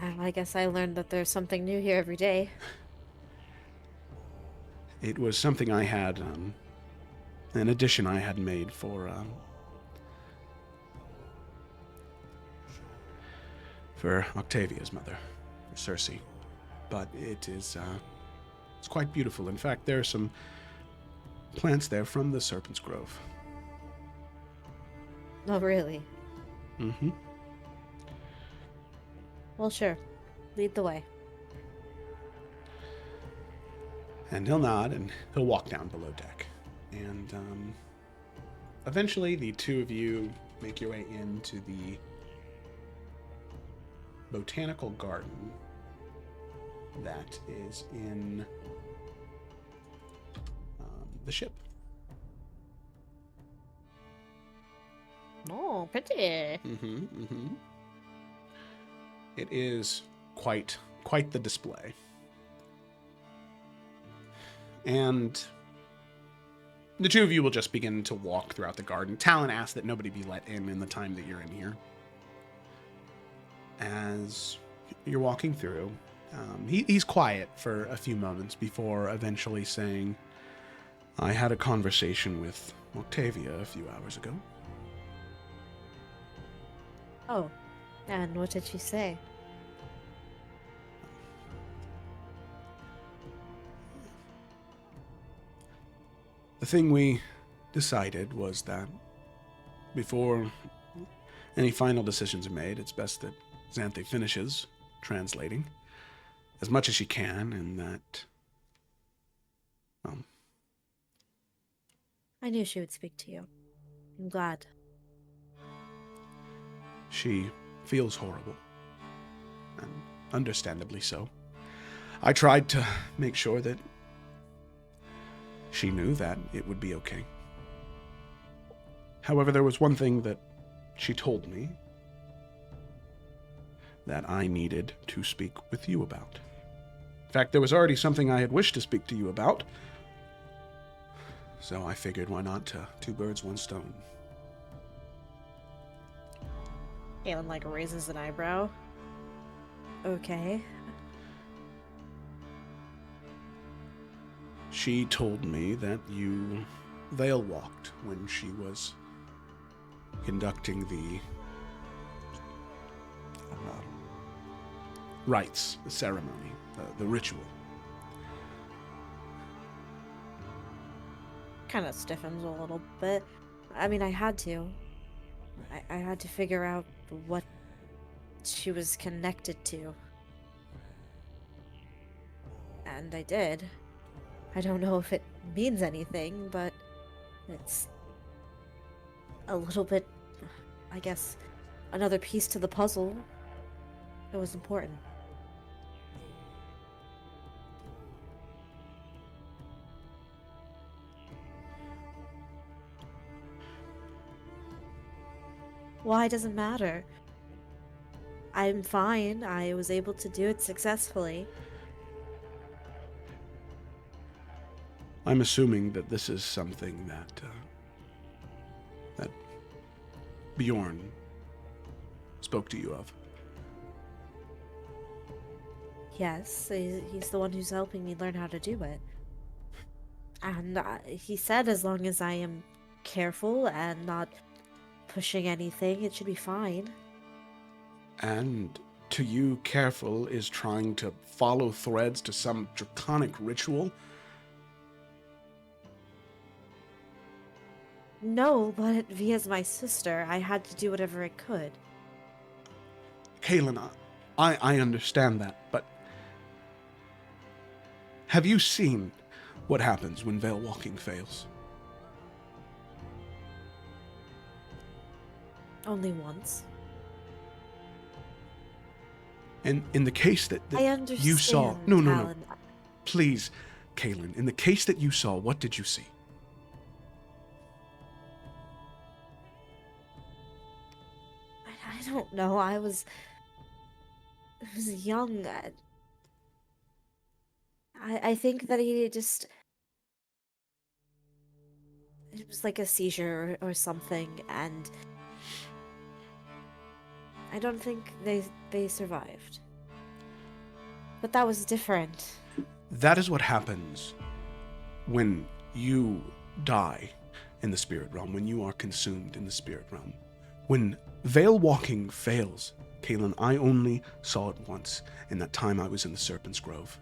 I guess I learned that there's something new here every day. It was something I had, an addition I had made for Octavia's mother, Circe. But it is, it's quite beautiful. In fact, there are some plants there from the Serpent's Grove. Oh, really? Mm-hmm. Well, sure. Lead the way. And he'll nod, and he'll walk down below deck. And eventually, the two of you make your way into the botanical garden that is in the ship. Oh, pretty. It is quite the display. And the two of you will just begin to walk throughout the garden. Talon asks that nobody be let in the time that you're in here. As you're walking through, he's quiet for a few moments before eventually saying, I had a conversation with Octavia a few hours ago. Oh, and what did she say? The thing we decided was that before any final decisions are made, it's best that Xanthe finishes translating as much as she can, and that, well... I knew she would speak to you. I'm glad. She feels horrible, and understandably so. I tried to make sure that she knew that it would be okay. However, there was one thing that she told me that I needed to speak with you about. In fact, there was already something I had wished to speak to you about, so I figured why not two birds, one stone. Galen, raises an eyebrow. Okay. She told me that you veil walked when she was conducting the rites, the ceremony, the ritual. Kind of stiffens a little bit. I mean, I had to. I had to figure out what she was connected to. And I did. I don't know if it means anything, but it's a little bit, I guess, another piece to the puzzle. It was important. Why doesn't matter? I'm fine. I was able to do it successfully. I'm assuming that this is something that Bjorn spoke to you of. Yes, he's the one who's helping me learn how to do it. And he said as long as I am careful and not pushing anything, it should be fine. And to you, careful is trying to follow threads to some draconic ritual? No, but Via's my sister. I had to do whatever I could. Kaelin, I understand that, but have you seen what happens when veil walking fails? Only once. And in the case that I understand, you saw... No. Talon. Please, Kaelin, in the case that you saw, what did you see? I don't know. I was young. I think that he just... It was like a seizure or something, and I don't think they survived. But that was different. That is what happens when you die in the spirit realm, when you are consumed in the spirit realm. When veil walking fails, Kaelin, I only saw it once in that time I was in the Serpent's Grove.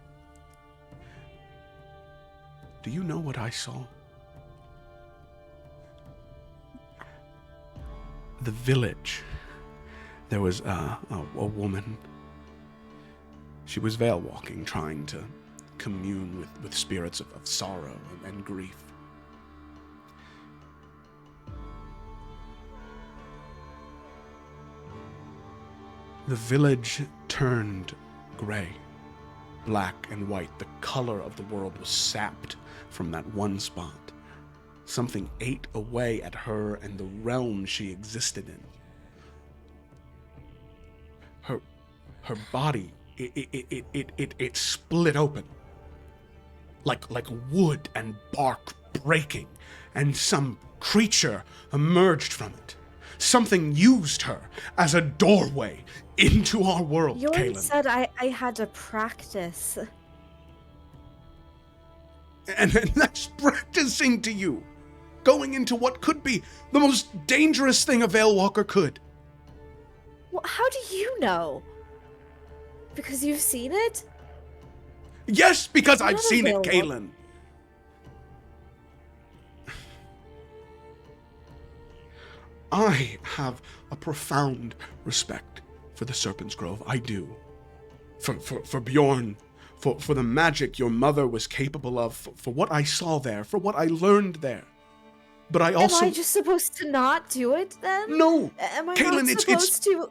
Do you know what I saw? The village. There was a woman. She was veil walking, trying to commune with spirits of sorrow and grief. The village turned gray, black and white. The color of the world was sapped from that one spot. Something ate away at her and the realm she existed in. Her body, it split open, like wood and bark breaking, and some creature emerged from it. Something used her as a doorway into our world, You Kaelin. said I had to practice. And that's practicing to you. Going into what could be the most dangerous thing a Veil Walker could. Well, how do you know? Because you've seen it? Yes, because I've Not a seen it, Veil Walker. Kaelin. I have a profound respect for the Serpent's Grove. I do. For Bjorn, for the magic your mother was capable of, for what I saw there, for what I learned there. But I also... Am I just supposed to not do it then? No! Am I Kaelin, not it's supposed to?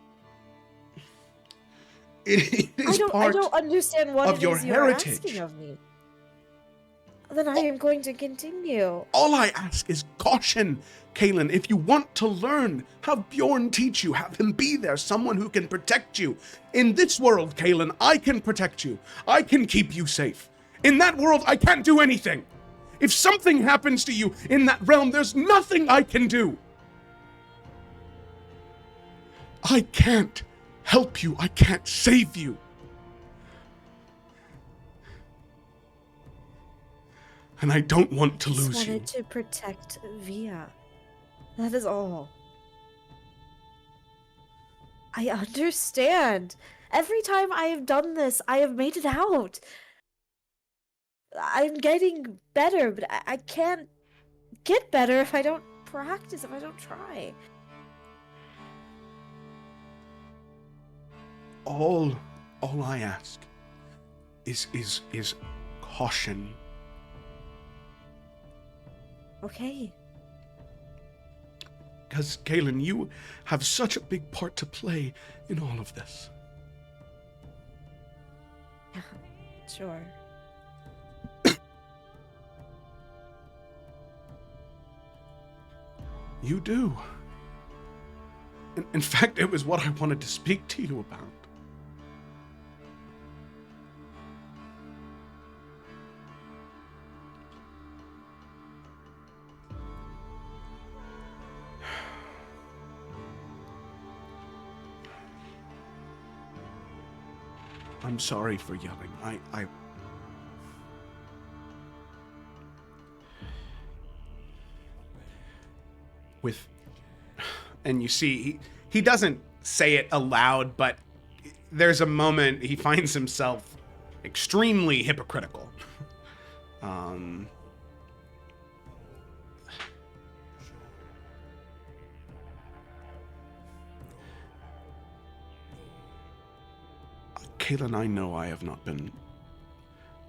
It is I don't understand what of it your is you're heritage. asking of me. Then I am going to continue. All I ask is caution, Kaelin. If you want to learn, have Bjorn teach you. Have him be there, someone who can protect you. In this world, Kaelin, I can protect you. I can keep you safe. In that world, I can't do anything. If something happens to you in that realm, there's nothing I can do. I can't help you. I can't save you. And I don't want to I just lose you. wanted to protect Via. That is all. I understand. Every time I have done this, I have made it out. I'm getting better, but I can't get better if I don't practice, if I don't try. All I ask is caution. Okay. Because, Kaelin, you have such a big part to play in all of this. Sure. You do. In fact, it was what I wanted to speak to you about. I'm sorry for yelling. And you see, he doesn't say it aloud, but there's a moment he finds himself extremely hypocritical. Kaylin, I know I have not been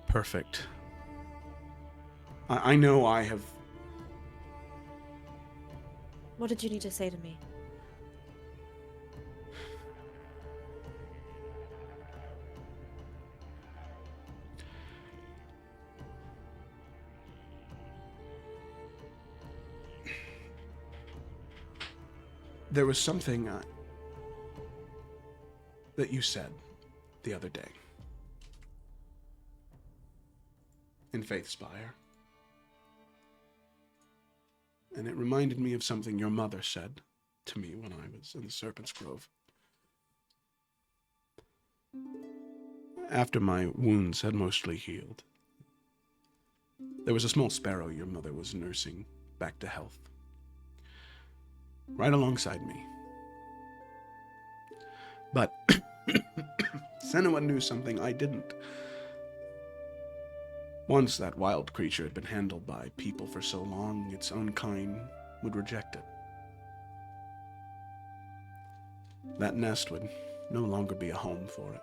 perfect. I know I have... What did you need to say to me? There was something that you said the other day in Faithspire. And it reminded me of something your mother said to me when I was in the Serpent's Grove. After my wounds had mostly healed, there was a small sparrow your mother was nursing back to health, right alongside me. But Senua knew something I didn't. Once that wild creature had been handled by people for so long, its own kind would reject it. That nest would no longer be a home for it.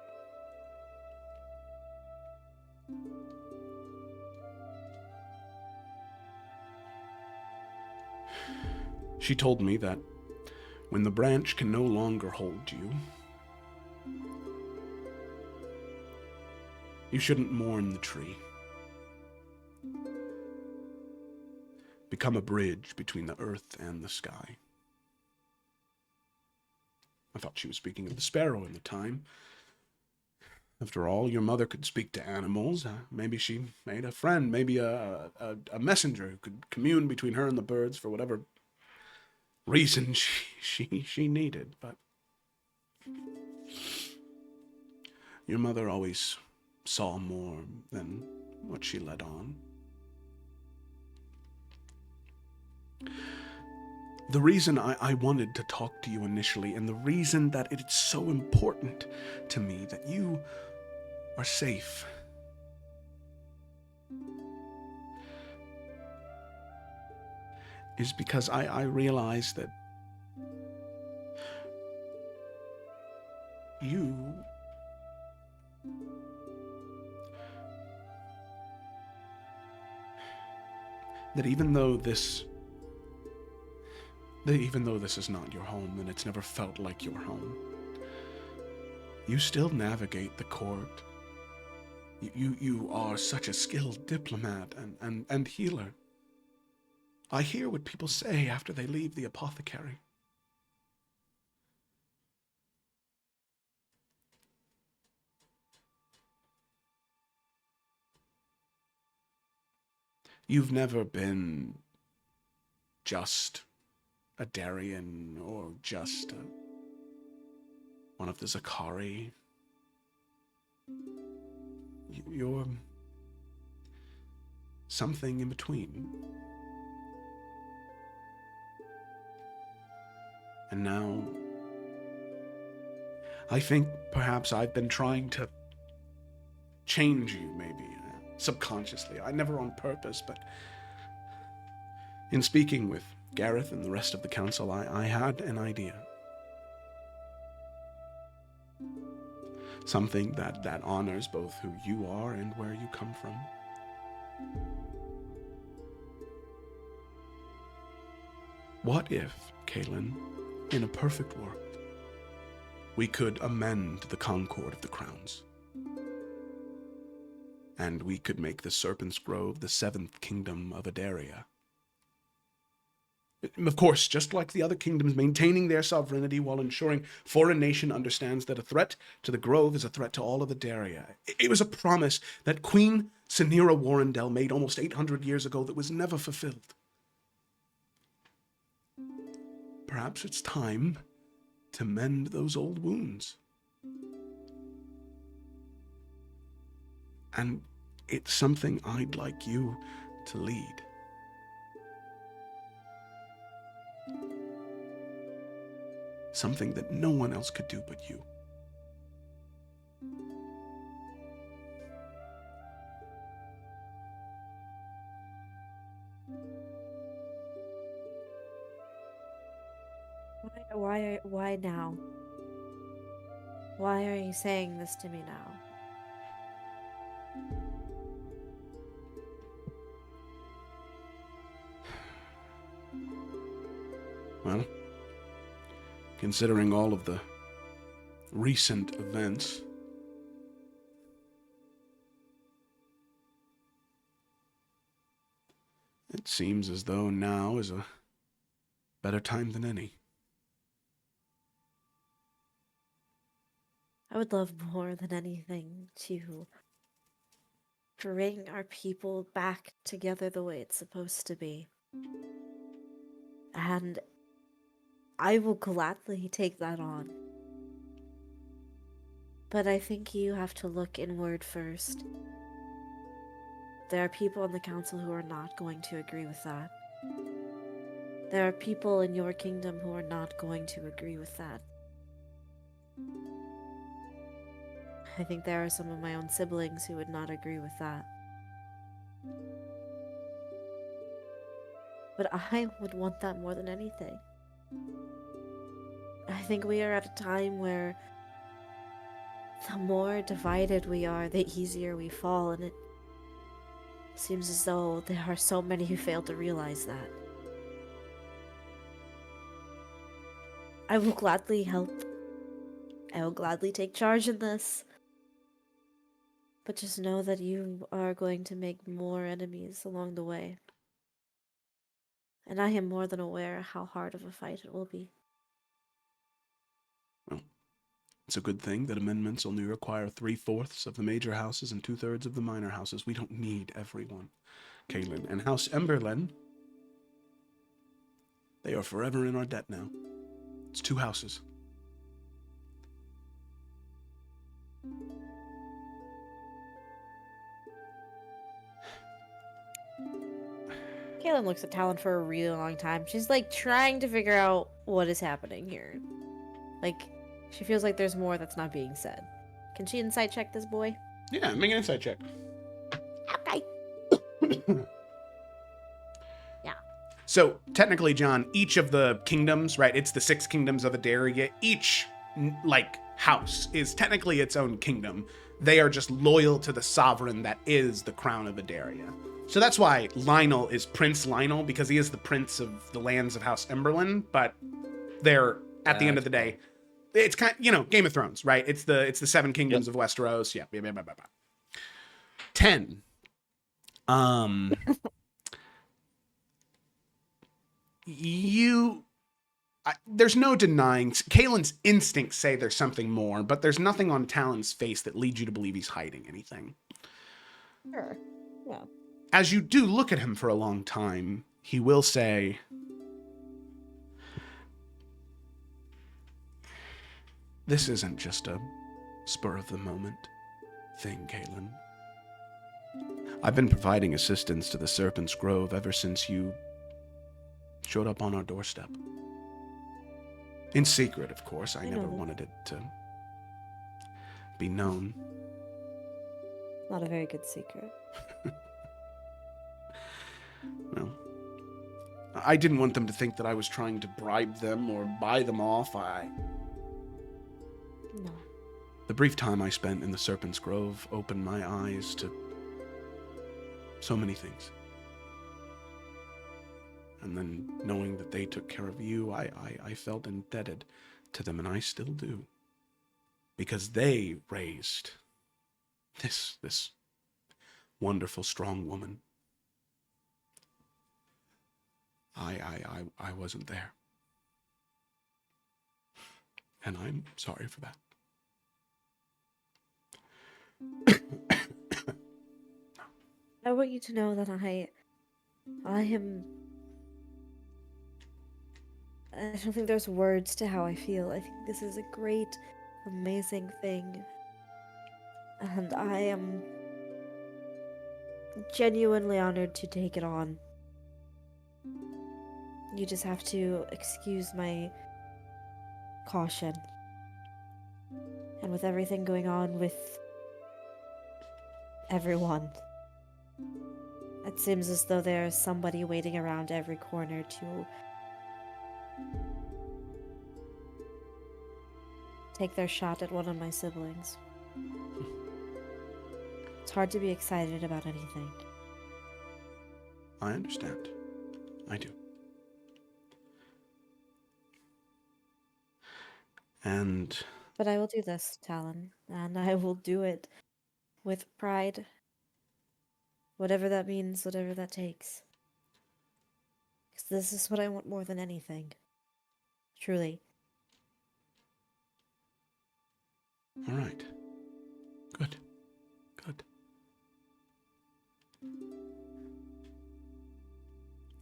She told me that when the branch can no longer hold you, you shouldn't mourn the tree. Become a bridge between the earth and the sky. I thought she was speaking of the sparrow at the time. After all, your mother could speak to animals. Maybe she made a friend, maybe a messenger who could commune between her and the birds for whatever reason she needed. But your mother always saw more than what she let on. The reason I wanted to talk to you initially, and the reason that it's so important to me that you are safe, is because I realize that even though this is not your home, and it's never felt like your home, you still navigate the court. You are such a skilled diplomat and healer. I hear what people say after they leave the apothecary. You've never been just a Darien or just one of the Zakari. You're something in between. And now, I think perhaps I've been trying to change you, maybe, subconsciously. I never on purpose, but in speaking with Gareth and the rest of the council, I had an idea. Something that honors both who you are and where you come from. What if, Kaylin, in a perfect world, we could amend the Concord of the Crowns? And we could make the Serpent's Grove the seventh kingdom of Adaria. Of course, just like the other kingdoms, maintaining their sovereignty while ensuring foreign nation understands that a threat to the Grove is a threat to all of Adaria. It was a promise that Queen Sanira Warrendel made almost 800 years ago that was never fulfilled. Perhaps it's time to mend those old wounds. And it's something I'd like you to lead. Something that no one else could do but you. Why now? Why are you saying this to me now? Well, considering all of the recent events, it seems as though now is a better time than any. I would love more than anything to bring our people back together the way it's supposed to be. And I will gladly take that on. But I think you have to look inward first. There are people in the council who are not going to agree with that. There are people in your kingdom who are not going to agree with that. I think there are some of my own siblings who would not agree with that. But I would want that more than anything. I think we are at a time where the more divided we are, the easier we fall, and it seems as though there are so many who fail to realize that. I will gladly help. I will gladly take charge in this. But just know that you are going to make more enemies along the way. And I am more than aware how hard of a fight it will be. Well, it's a good thing that amendments only require 3/4 of the major houses and 2/3 of the minor houses. We don't need everyone. Kaelin and House Emberlen, they are forever in our debt now. It's 2 houses. Kaylin looks at Talon for a really long time. She's like trying to figure out what is happening here. Like, she feels like there's more that's not being said. Can she insight check this boy? Yeah, make an insight check. Okay. Yeah. So, technically, John, each of the kingdoms, right, it's the 6 kingdoms of Adaria, each, like, house is technically its own kingdom. They are just loyal to the sovereign that is the crown of Adaria. So that's why Lionel is Prince Lionel, because he is the prince of the lands of House Emberlin, but they're, at the end of the day, it's kind of, you know, Game of Thrones, right? It's the 7 kingdoms of Westeros. Yeah. 10. There's no denying, Kaelin's instincts say there's something more, but there's nothing on Talon's face that leads you to believe he's hiding anything. Sure. Yeah. As you do look at him for a long time, he will say, "This isn't just a spur-of-the-moment thing, Kaelin. I've been providing assistance to the Serpent's Grove ever since you showed up on our doorstep. In secret, of course. I never wanted it to be known." Not a very good secret. Well, I didn't want them to think that I was trying to bribe them or buy them off. No. The brief time I spent in the Serpent's Grove opened my eyes to so many things. And then knowing that they took care of you, I felt indebted to them, and I still do. Because they raised this wonderful, strong woman. I wasn't there. And I'm sorry for that. I want you to know that I am. I don't think there's words to how I feel. I think this is a great, amazing thing. And I am genuinely honored to take it on. You just have to excuse my caution. And with everything going on with everyone, it seems as though there's somebody waiting around every corner to take their shot at one of my siblings. It's hard to be excited about anything. I understand. I do. But I will do this, Talon, and I will do it with pride. Whatever that means, whatever that takes. Because this is what I want more than anything. Truly. All right. Good. Good.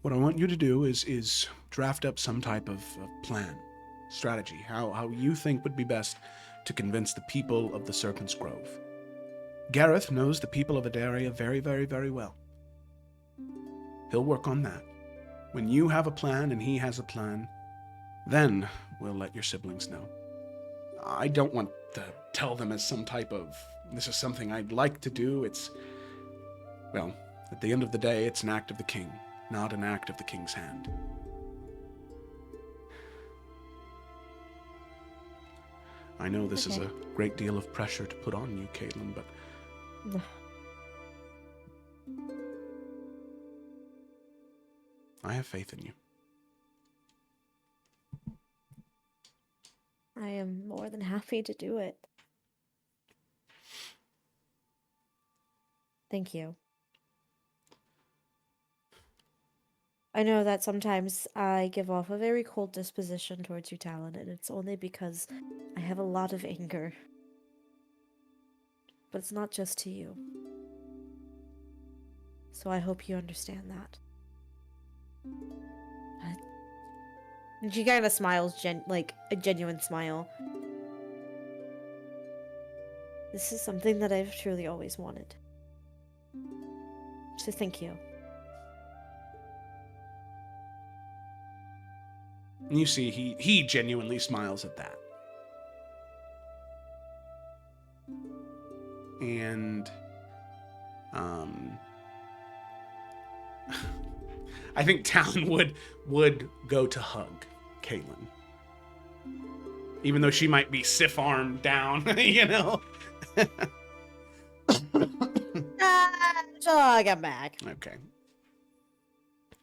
What I want you to do is draft up some type of plan, strategy, how you think would be best to convince the people of the Serpent's Grove. Gareth knows the people of Adaria very, very, very well. He'll work on that. When you have a plan and he has a plan, then we'll let your siblings know. I don't want to tell them as some type of, this is something I'd like to do. It's, well, at the end of the day, it's an act of the king, not an act of the king's hand. I know this is a great deal of pressure to put on you, Caitlin, but I have faith in you. I am more than happy to do it. Thank you. I know that sometimes I give off a very cold disposition towards you, Talon, and it's only because I have a lot of anger. But it's not just to you. So I hope you understand that. And she kind of smiles, like a genuine smile. This is something that I've truly always wanted. So thank you. And you see, he genuinely smiles at that. And, I think Talon would go to hug Caitlin. Even though she might be stiff-armed down, you know? I'll get back. Okay.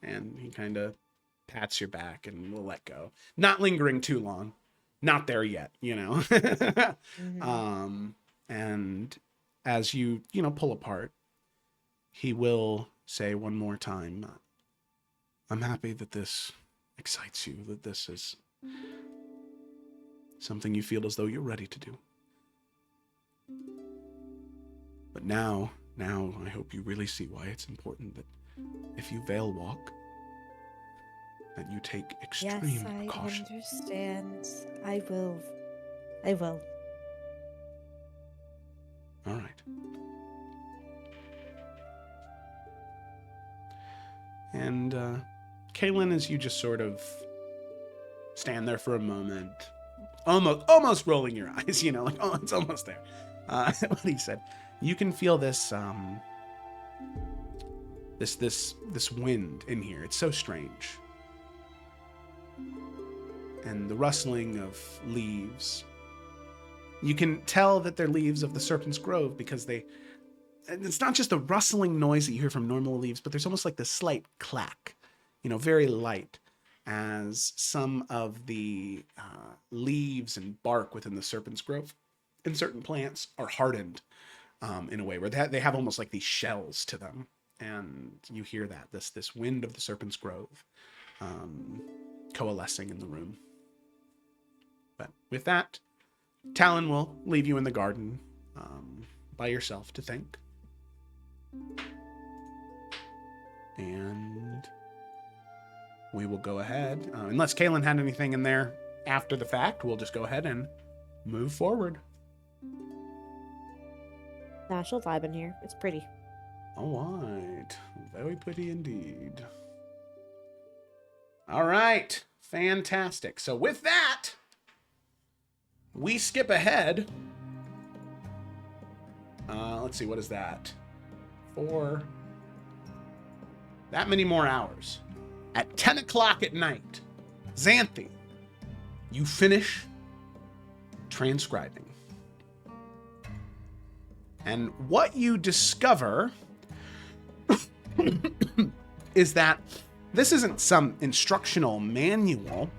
And he kind of pats your back and will let go. Not lingering too long. Not there yet, you know? Mm-hmm. And as you pull apart, he will say one more time, I'm happy that this excites you, that this is something you feel as though you're ready to do. But now I hope you really see why it's important that if you veil walk, that you take extreme caution. Yes, I understand. I will. I will. All right. And Kaylin, as you just sort of stand there for a moment, almost rolling your eyes, you know, like, oh, it's almost there. What he said, you can feel this this wind in here. It's so strange. And the rustling of leaves. You can tell that they're leaves of the Serpent's Grove because and it's not just a rustling noise that you hear from normal leaves, but there's almost like this slight clack, you know, very light, as some of the leaves and bark within the Serpent's Grove in certain plants are hardened in a way where they have almost like these shells to them. And you hear that, this wind of the Serpent's Grove. coalescing in the room. But with that, Talon will leave you in the garden by yourself to think. And we will go ahead, unless Kaylin had anything in there after the fact, we'll just go ahead and move forward. Nah, she'll vibe in here. It's pretty. All right. Very pretty indeed. All right. Fantastic. So with that, we skip ahead. Let's see, what is that? 4. That many more hours. At 10 o'clock at night, Xanthi, you finish transcribing. And what you discover is that this isn't some instructional manual.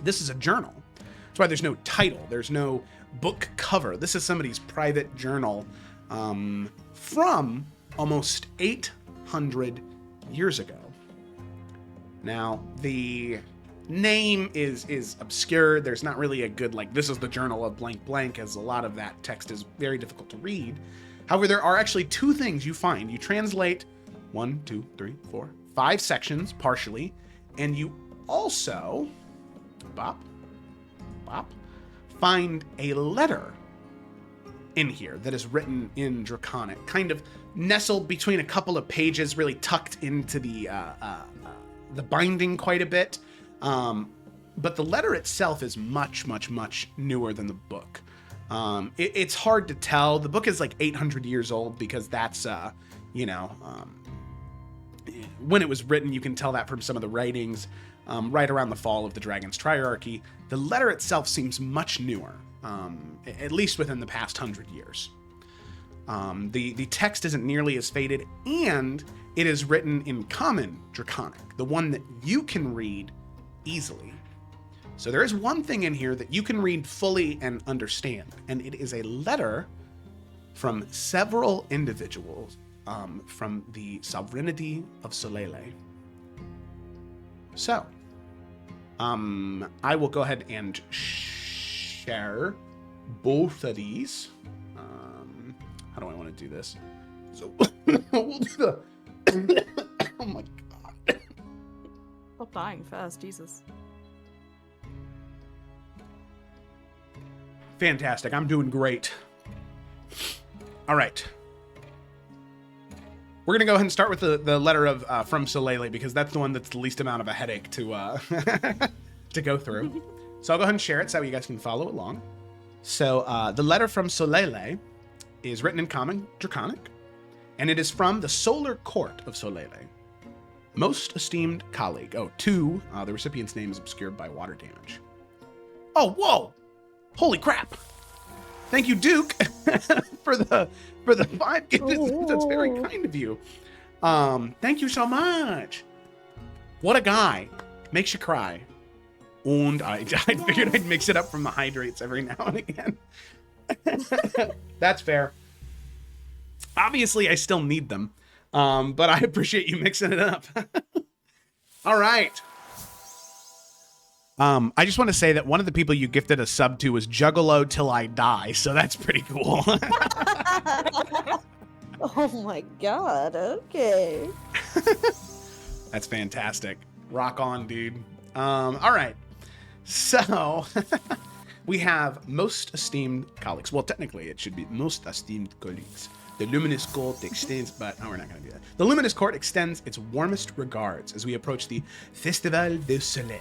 This is a journal. That's why there's no title. There's no book cover. This is somebody's private journal from almost 800 years ago. Now, the name is obscure. There's not really a good, like, this is the journal of blank blank, as a lot of that text is very difficult to read. However, there are actually 2 things you find. You translate 1, 2, 3, 4, 5 sections partially, and you also, find a letter in here that is written in Draconic, kind of nestled between a couple of pages, really tucked into the binding quite a bit. But the letter itself is much, much, much newer than the book. It's hard to tell. The book is like 800 years old because that's, when it was written, you can tell that from some of the writings right around the fall of the Dragon's Triarchy. The letter itself seems much newer, at least within the past 100 years. The text isn't nearly as faded, and it is written in Common Draconic, the one that you can read easily. So there is one thing in here that you can read fully and understand, and it is a letter from several individuals from the sovereignty of Solele. So, I will go ahead and share both of these. How do I want to do this? So, we'll do the... Oh my god. Stop dying first, Jesus. Fantastic. I'm doing great. All right. We're going to go ahead and start with the letter of from Solele, because that's the one that's the least amount of a headache to to go through. So I'll go ahead and share it so you guys can follow along. So the letter from Solele is written in Common Draconic, and it is from the Solar Court of Solele. Most esteemed colleague. Oh, 2. The recipient's name is obscured by water damage. Oh, whoa! Holy crap! Thank you, Duke, for the 5 gifts. That's very kind of you. Thank you so much. What a guy. Makes you cry. And I figured I'd mix it up from the hydrates every now and again. That's fair. Obviously, I still need them, but I appreciate you mixing it up. All right. I just want to say that one of the people you gifted a sub to was Juggalo Till I Die, so that's pretty cool. Oh my god, okay. That's fantastic. Rock on, dude. All right. So, we have most esteemed colleagues. Well, technically, it should be most esteemed colleagues. The Luminous Court extends, but we're not going to do that. The Luminous Court extends its warmest regards as we approach the Festival du Soleil.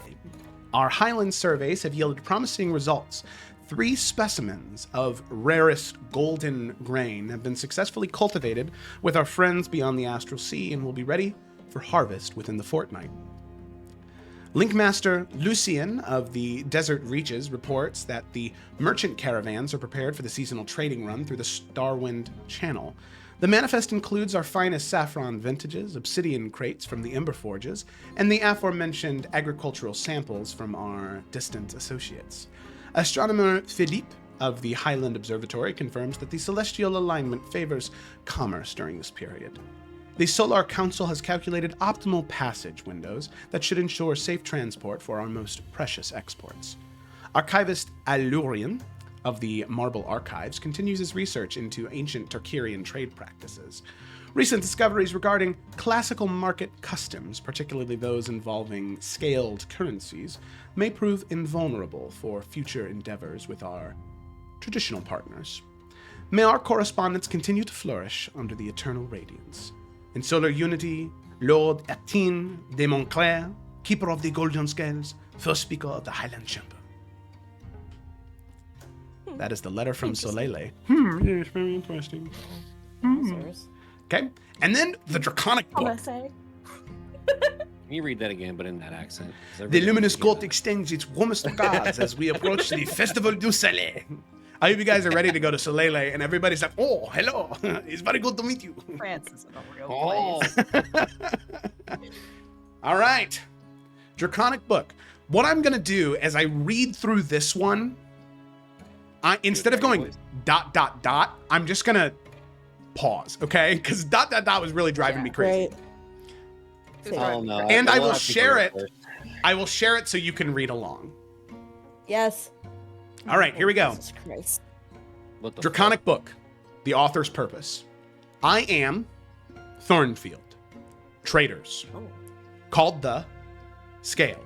Our Highland surveys have yielded promising results. 3 specimens of rarest golden grain have been successfully cultivated with our friends beyond the Astral Sea and will be ready for harvest within the fortnight. Linkmaster Lucien of the Desert Reaches reports that the merchant caravans are prepared for the seasonal trading run through the Starwind Channel. The manifest includes our finest saffron vintages, obsidian crates from the Ember Forges, and the aforementioned agricultural samples from our distant associates. Astronomer Philippe of the Highland Observatory confirms that the celestial alignment favors commerce during this period. the Solar Council has calculated optimal passage windows that should ensure safe transport for our most precious exports. Archivist Alurian of the Marble Archives continues his research into ancient Turkirian trade practices. Recent discoveries regarding classical market customs, particularly those involving scaled currencies, may prove invulnerable for future endeavors with our traditional partners. May our correspondence continue to flourish under the eternal radiance. In solar unity, Lord Etienne de Montclair, keeper of the Golden Scales, first speaker of the Highland Chamber. That is the letter from Solele. Yes, very interesting. Okay, and then the Draconic Book. Can you read that again, but in that accent? The luminous court extends its warmest regards as we approach the Festival du Soleil. I hope you guys are ready to go to Soleil, and everybody's like, oh, hello, it's very good to meet you. France isn't a real place. All right, Draconic Book. What I'm going to do as I read through this one, instead of going ... I'm just going to pause, okay? Because ... was really driving me crazy. Great. Oh, no. And I will have to share go it. first. I will share it so you can read along. Yes. All right, here we go. Jesus Christ. What the Draconic Book, the author's purpose. I am Thornfield, traitors, called the Scale,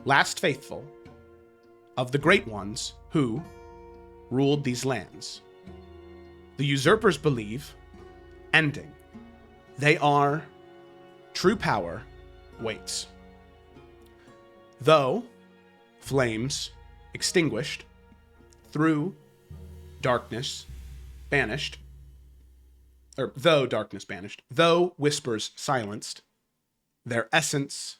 last faithful of the great ones who ruled these lands. The usurpers believe, ending. They are true power waits. Though flames extinguished, through darkness banished, or though darkness banished, though whispers silenced, their essence,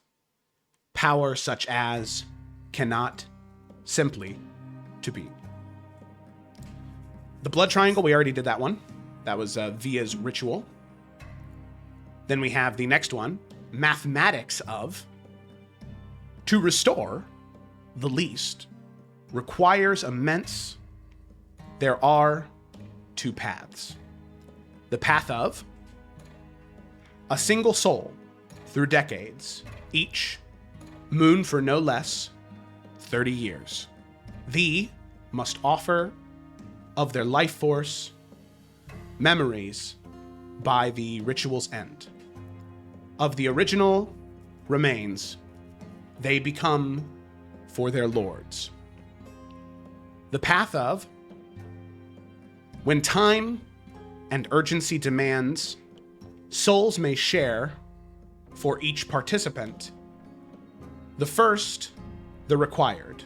power such as cannot simply to be. The blood triangle, we already did that one. That was Via's ritual. Then we have the next one, mathematics of to restore the least requires immense. There are two paths. The path of a single soul through decades, each moon for no less 30 years. The must offer of their life force memories by the ritual's end. Of the original remains, they become for their lords. The path of when time and urgency demands, souls may share for each participant. The first, the required,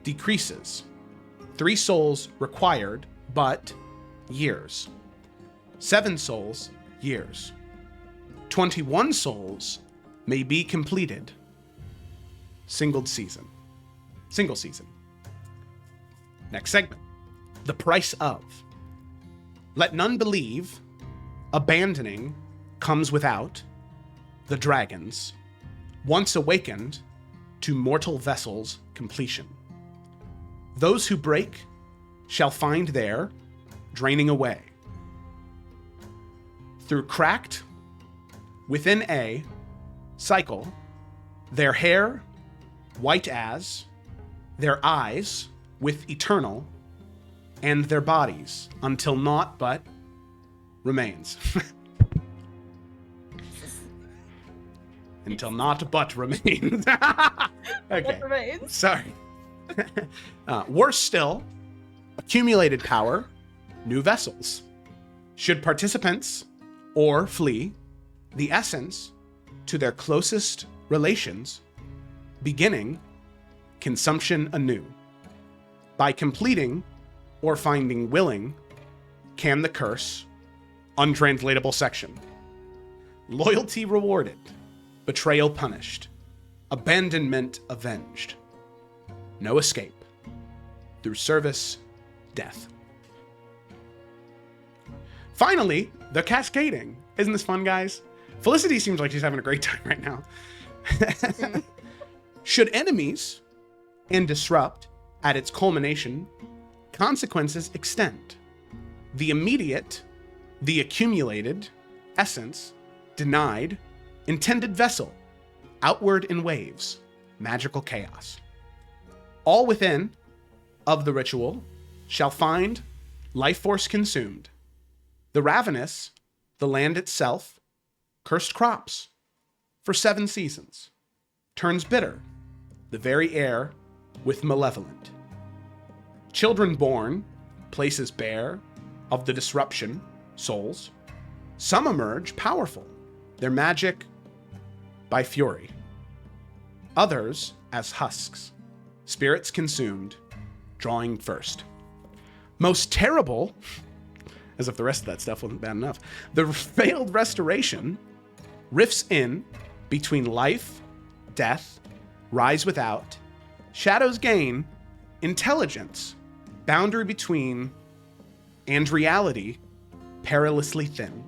decreases. 3 souls required, but years. 7 souls, years. 21 souls may be completed. Single season. Next segment. The price of. Let none believe abandoning comes without the dragons, once awakened to mortal vessels' completion. Those who break shall find their draining away. Through cracked within a cycle, their hair white as, their eyes with eternal, and their bodies until naught but remains. Until naught but remains. Okay. Remains. Sorry. Worse still, accumulated power, new vessels. Should participants or flee, the essence to their closest relations, beginning consumption anew. By completing or finding willing, can the curse, untranslatable section. Loyalty rewarded, betrayal punished, abandonment avenged. No escape. Through service, death. Finally, the cascading. Isn't this fun, guys? Felicity seems like she's having a great time right now. Should enemies and disrupt at its culmination, consequences extend. The immediate, the accumulated, essence, denied, intended vessel, outward in waves, magical chaos. All within of the ritual shall find life force consumed. The ravenous, the land itself, cursed crops for 7 seasons, turns bitter, the very air with malevolent. Children born, places bare, of the disruption, souls. Some emerge powerful, their magic by fury. Others as husks, spirits consumed, drawing first. Most terrible, as if the rest of that stuff wasn't bad enough, the failed restoration rifts in between life, death, rise without, shadows gain, intelligence, boundary between, and reality, perilously thin.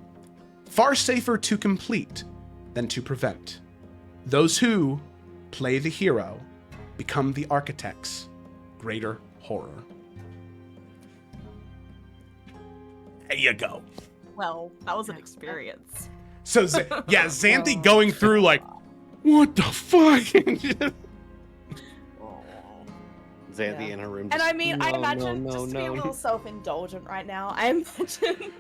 Far safer to complete than to prevent. Those who play the hero become the architect's greater horror. There you go. Well, that was an experience. So, Xanthi going through like, what the fuck? Xanthi in her room. And just, I mean, I "No, imagine, no, just to be a no, little self-indulgent right now, I imagine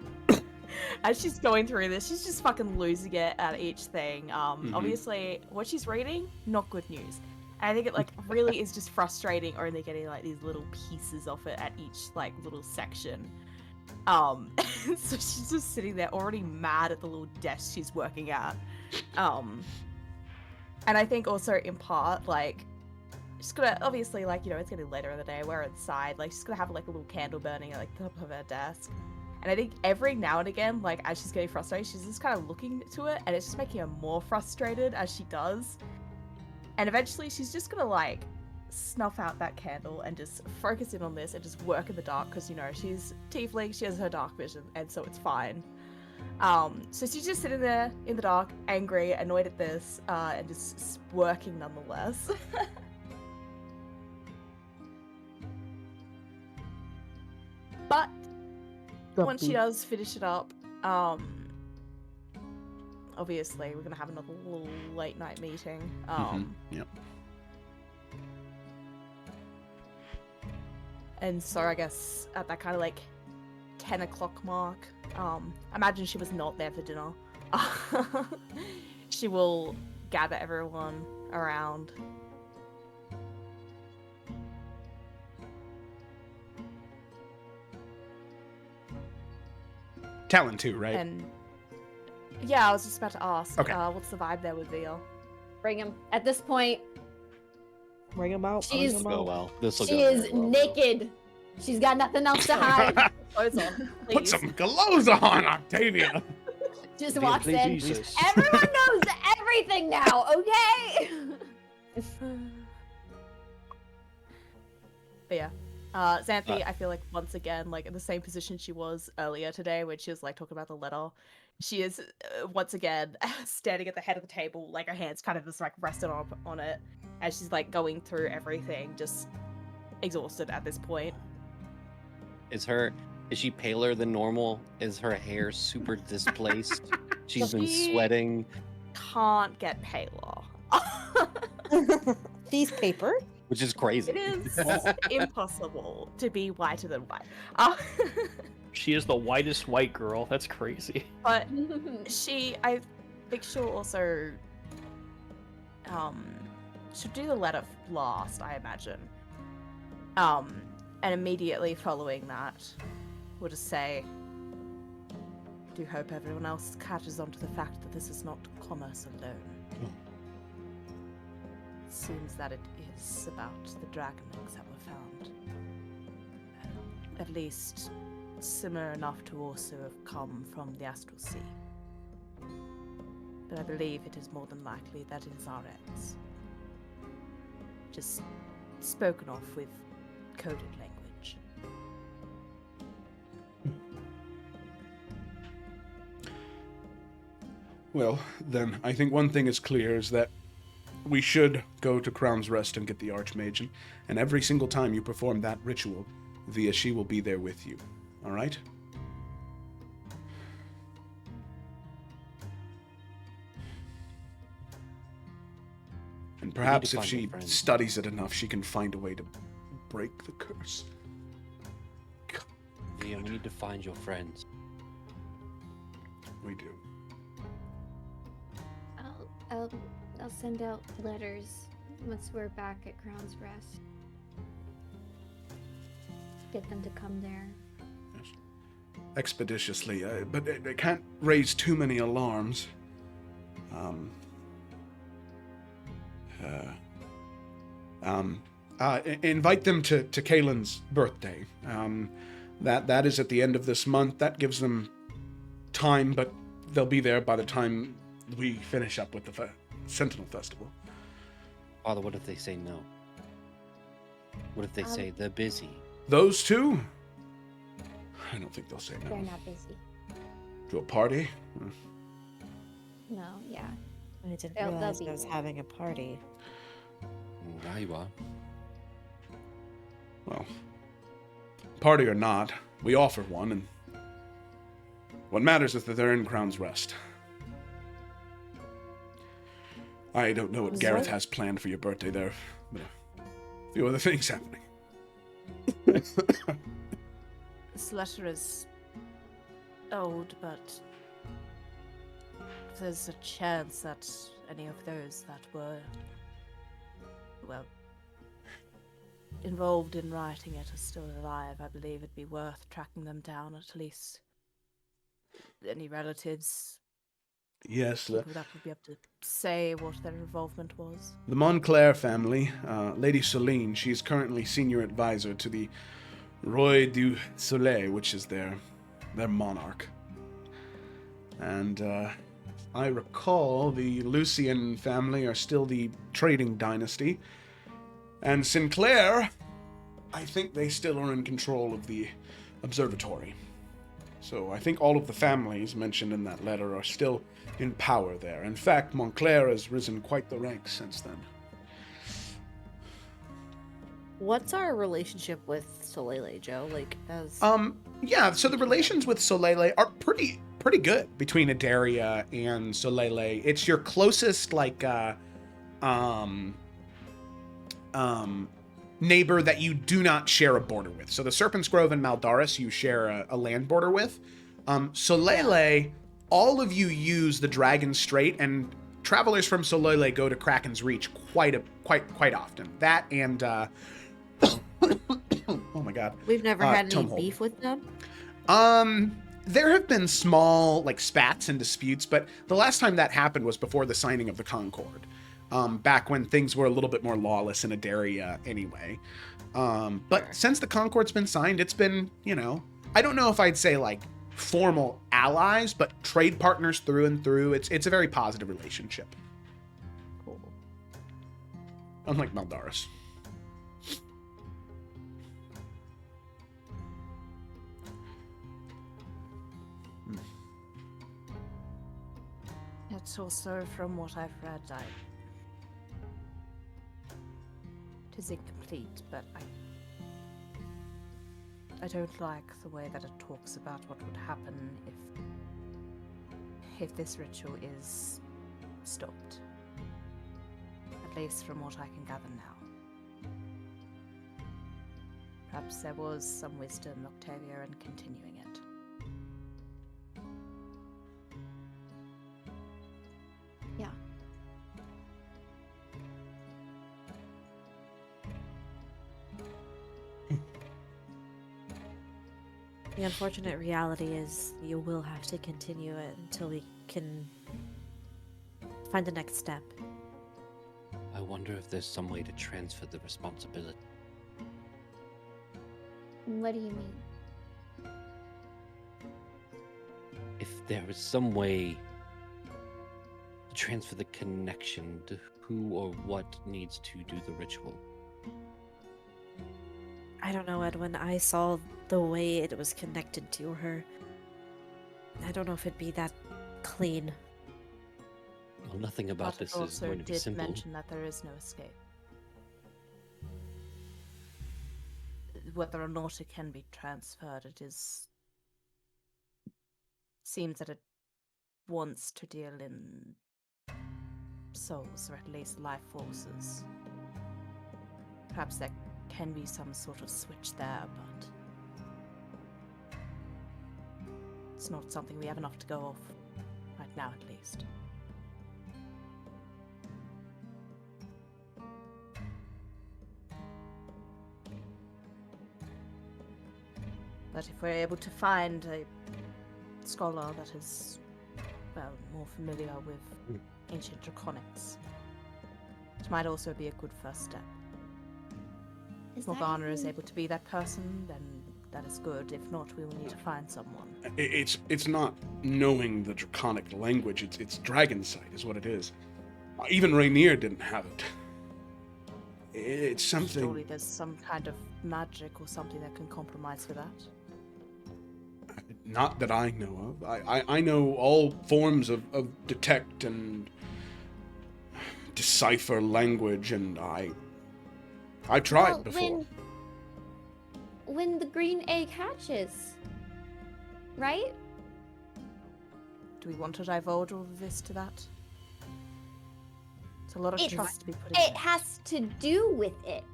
as she's going through this, she's just fucking losing it at each thing. Obviously, what she's reading, not good news. And I think it like really is just frustrating only getting like these little pieces of it at each like little section. So she's just sitting there already mad at the little desk she's working at. And I think also in part, like, she's gonna, obviously, like, you know, it's getting later in the day, we're inside, like, she's gonna have, like, a little candle burning at, like, the top of her desk. And I think every now and again, like, as she's getting frustrated, she's just kind of looking to it, and it's just making her more frustrated as she does. And eventually, she's just gonna, like, snuff out that candle and just focus in on this and just work in the dark, because, you know, she's tiefling, she has her dark vision, and so it's fine. So she's just sitting there in the dark, angry, annoyed at this, and just working nonetheless. But once she does finish it up, obviously we're gonna have another little late night meeting. Yep. And so I guess at that kind of like 10 o'clock mark, imagine she was not there for dinner. She will gather everyone around. Talon too, right? And yeah, I was just about to ask, Okay. What's the vibe there with Veal? Bring him. At this point, Bring him out. She's- bring him Go out. well. This will she go is very well. naked. She's got nothing else to hide. Clothes on, please. Put some clothes on, Octavia. Just Damn, walks thank in. Jesus. Everyone knows everything now, okay? But yeah, Xanthi, I feel like once again, like in the same position she was earlier today when she was like talking about the letter, she is once again standing at the head of the table, like her hands kind of just like rested on it as she's like going through everything, just exhausted at this point. Is she paler than normal? Is her hair super displaced? She's been She- sweating. Can't get paler. She's paper. Which is crazy. It is impossible to be whiter than white. She is the whitest white girl. That's crazy. But I think she'll also, she'll do the letter last, I imagine. And immediately following that, we'll just say, do hope everyone else catches on to the fact that this is not commerce alone. It seems that it is about the dragon eggs that were found. At least similar enough to also have come from the astral sea. But I believe it is more than likely that it is our eggs. Just spoken of with coded language. Well, then, I think one thing is clear is that we should go to Crown's Rest and get the Archmage, and every single time you perform that ritual, she will be there with you. All right? And perhaps if find your she friends. studies it enough, she can find a way to break the curse. Yeah, we need to find your friends. We do. I'll send out letters once we're back at Crown's Rest. Get them to come there. Yes. Expeditiously, but they can't raise too many alarms. Invite them to Kaelin's birthday. That is at the end of this month. That gives them time, but they'll be there by the time we finish up with the Sentinel Festival. Father, what if they say no? What if they say they're busy? Those two? I don't think they'll say no. They're not busy. To a party? No, yeah. I didn't They'll realize be I was there. having a party. Now you are. Well, party or not, we offer one, and what matters is that they're in Crown's Rest. I don't know what Gareth has planned for your birthday there, but a few other things happening. This letter is old, but there's a chance that any of those that were, well, involved in writing it are still alive. I believe it'd be worth tracking them down, at least. Any relatives, Yes, people that would be able to say what their involvement was. the Montclair family, Lady Celine, she's currently senior advisor to the Roi du Soleil, which is their monarch. And I recall the Lucian family are still the trading dynasty. And Sinclair, I think they still are in control of the observatory. So I think all of the families mentioned in that letter are still in power there. In fact, Montclair has risen quite the ranks since then. What's our relationship with Soleil, Joe? Like, as Yeah, so the relations with Soleil are pretty good between Adaria and Soleil. It's your closest, like, neighbor that you do not share a border with. So the Serpent's Grove and Maldaris you share a land border with. Soleil, all of you use the Dragon Strait, and travelers from Soleil go to Kraken's Reach quite often. That and oh my god, we've never had any Tomehold. beef with them. There have been small, like, spats and disputes, but the last time that happened was before the signing of the Concord. Back when things were a little bit more lawless in Adaria anyway. But since the Concord's been signed, it's been, I don't know if I'd say, like, formal allies, but trade partners through and through. It's a very positive relationship. Cool. Unlike Maldaris. It's also, from what I've read, it is incomplete, but I don't like the way that it talks about what would happen if this ritual is stopped. At least from what I can gather now. Perhaps there was some wisdom, Octavia, in continuing it. Yeah. The unfortunate reality is you will have to continue it until we can find the next step. I wonder if there's some way to transfer the responsibility. What do you mean? If there is some way to transfer the connection to who or what needs to do the ritual. I don't know, Edwin. I saw the way it was connected to her. I don't know if it'd be that clean. Well, nothing about But it this is also going to be did simple. mention that there is no escape. Whether or not it can be transferred, seems that it wants to deal in souls, or at least life forces. Perhaps there can be some sort of switch there, but it's not something we have enough to go off right now, at least. But if we're able to find a scholar that is, well, more familiar with ancient draconics, it might also be a good first step. If Morgana is able to be that person, then that is good. If not, we will need to find someone. It's not knowing the draconic language. It's dragon sight is what it is. Even Rainier didn't have it. It's something. Surely there's some kind of magic or something that can compromise for that. Not that I know of. I know all forms of detect and decipher language, and I've tried before. When the green egg hatches, right? Do we want to divulge all of this to that? It's a lot of trust to be put in. It has to do with it.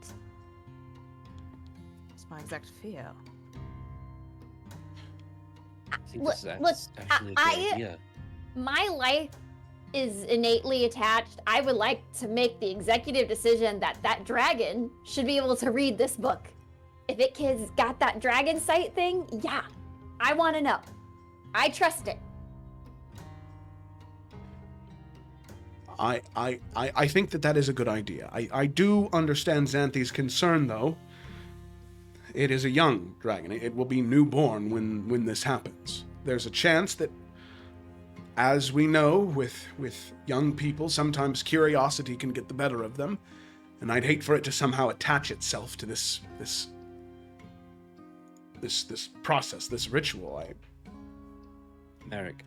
It's my exact fear. I think Look, that's actually a good idea. My life is innately attached. I would like to make the executive decision that that dragon should be able to read this book. If it kid's got that dragon sight thing, yeah, I want to know. I trust it. I think that is a good idea. I do understand Xanthi's concern, though. It is a young dragon. It will be newborn when this happens. There's a chance that, as we know, with young people, sometimes curiosity can get the better of them, and I'd hate for it to somehow attach itself to this process, this ritual. Merrick,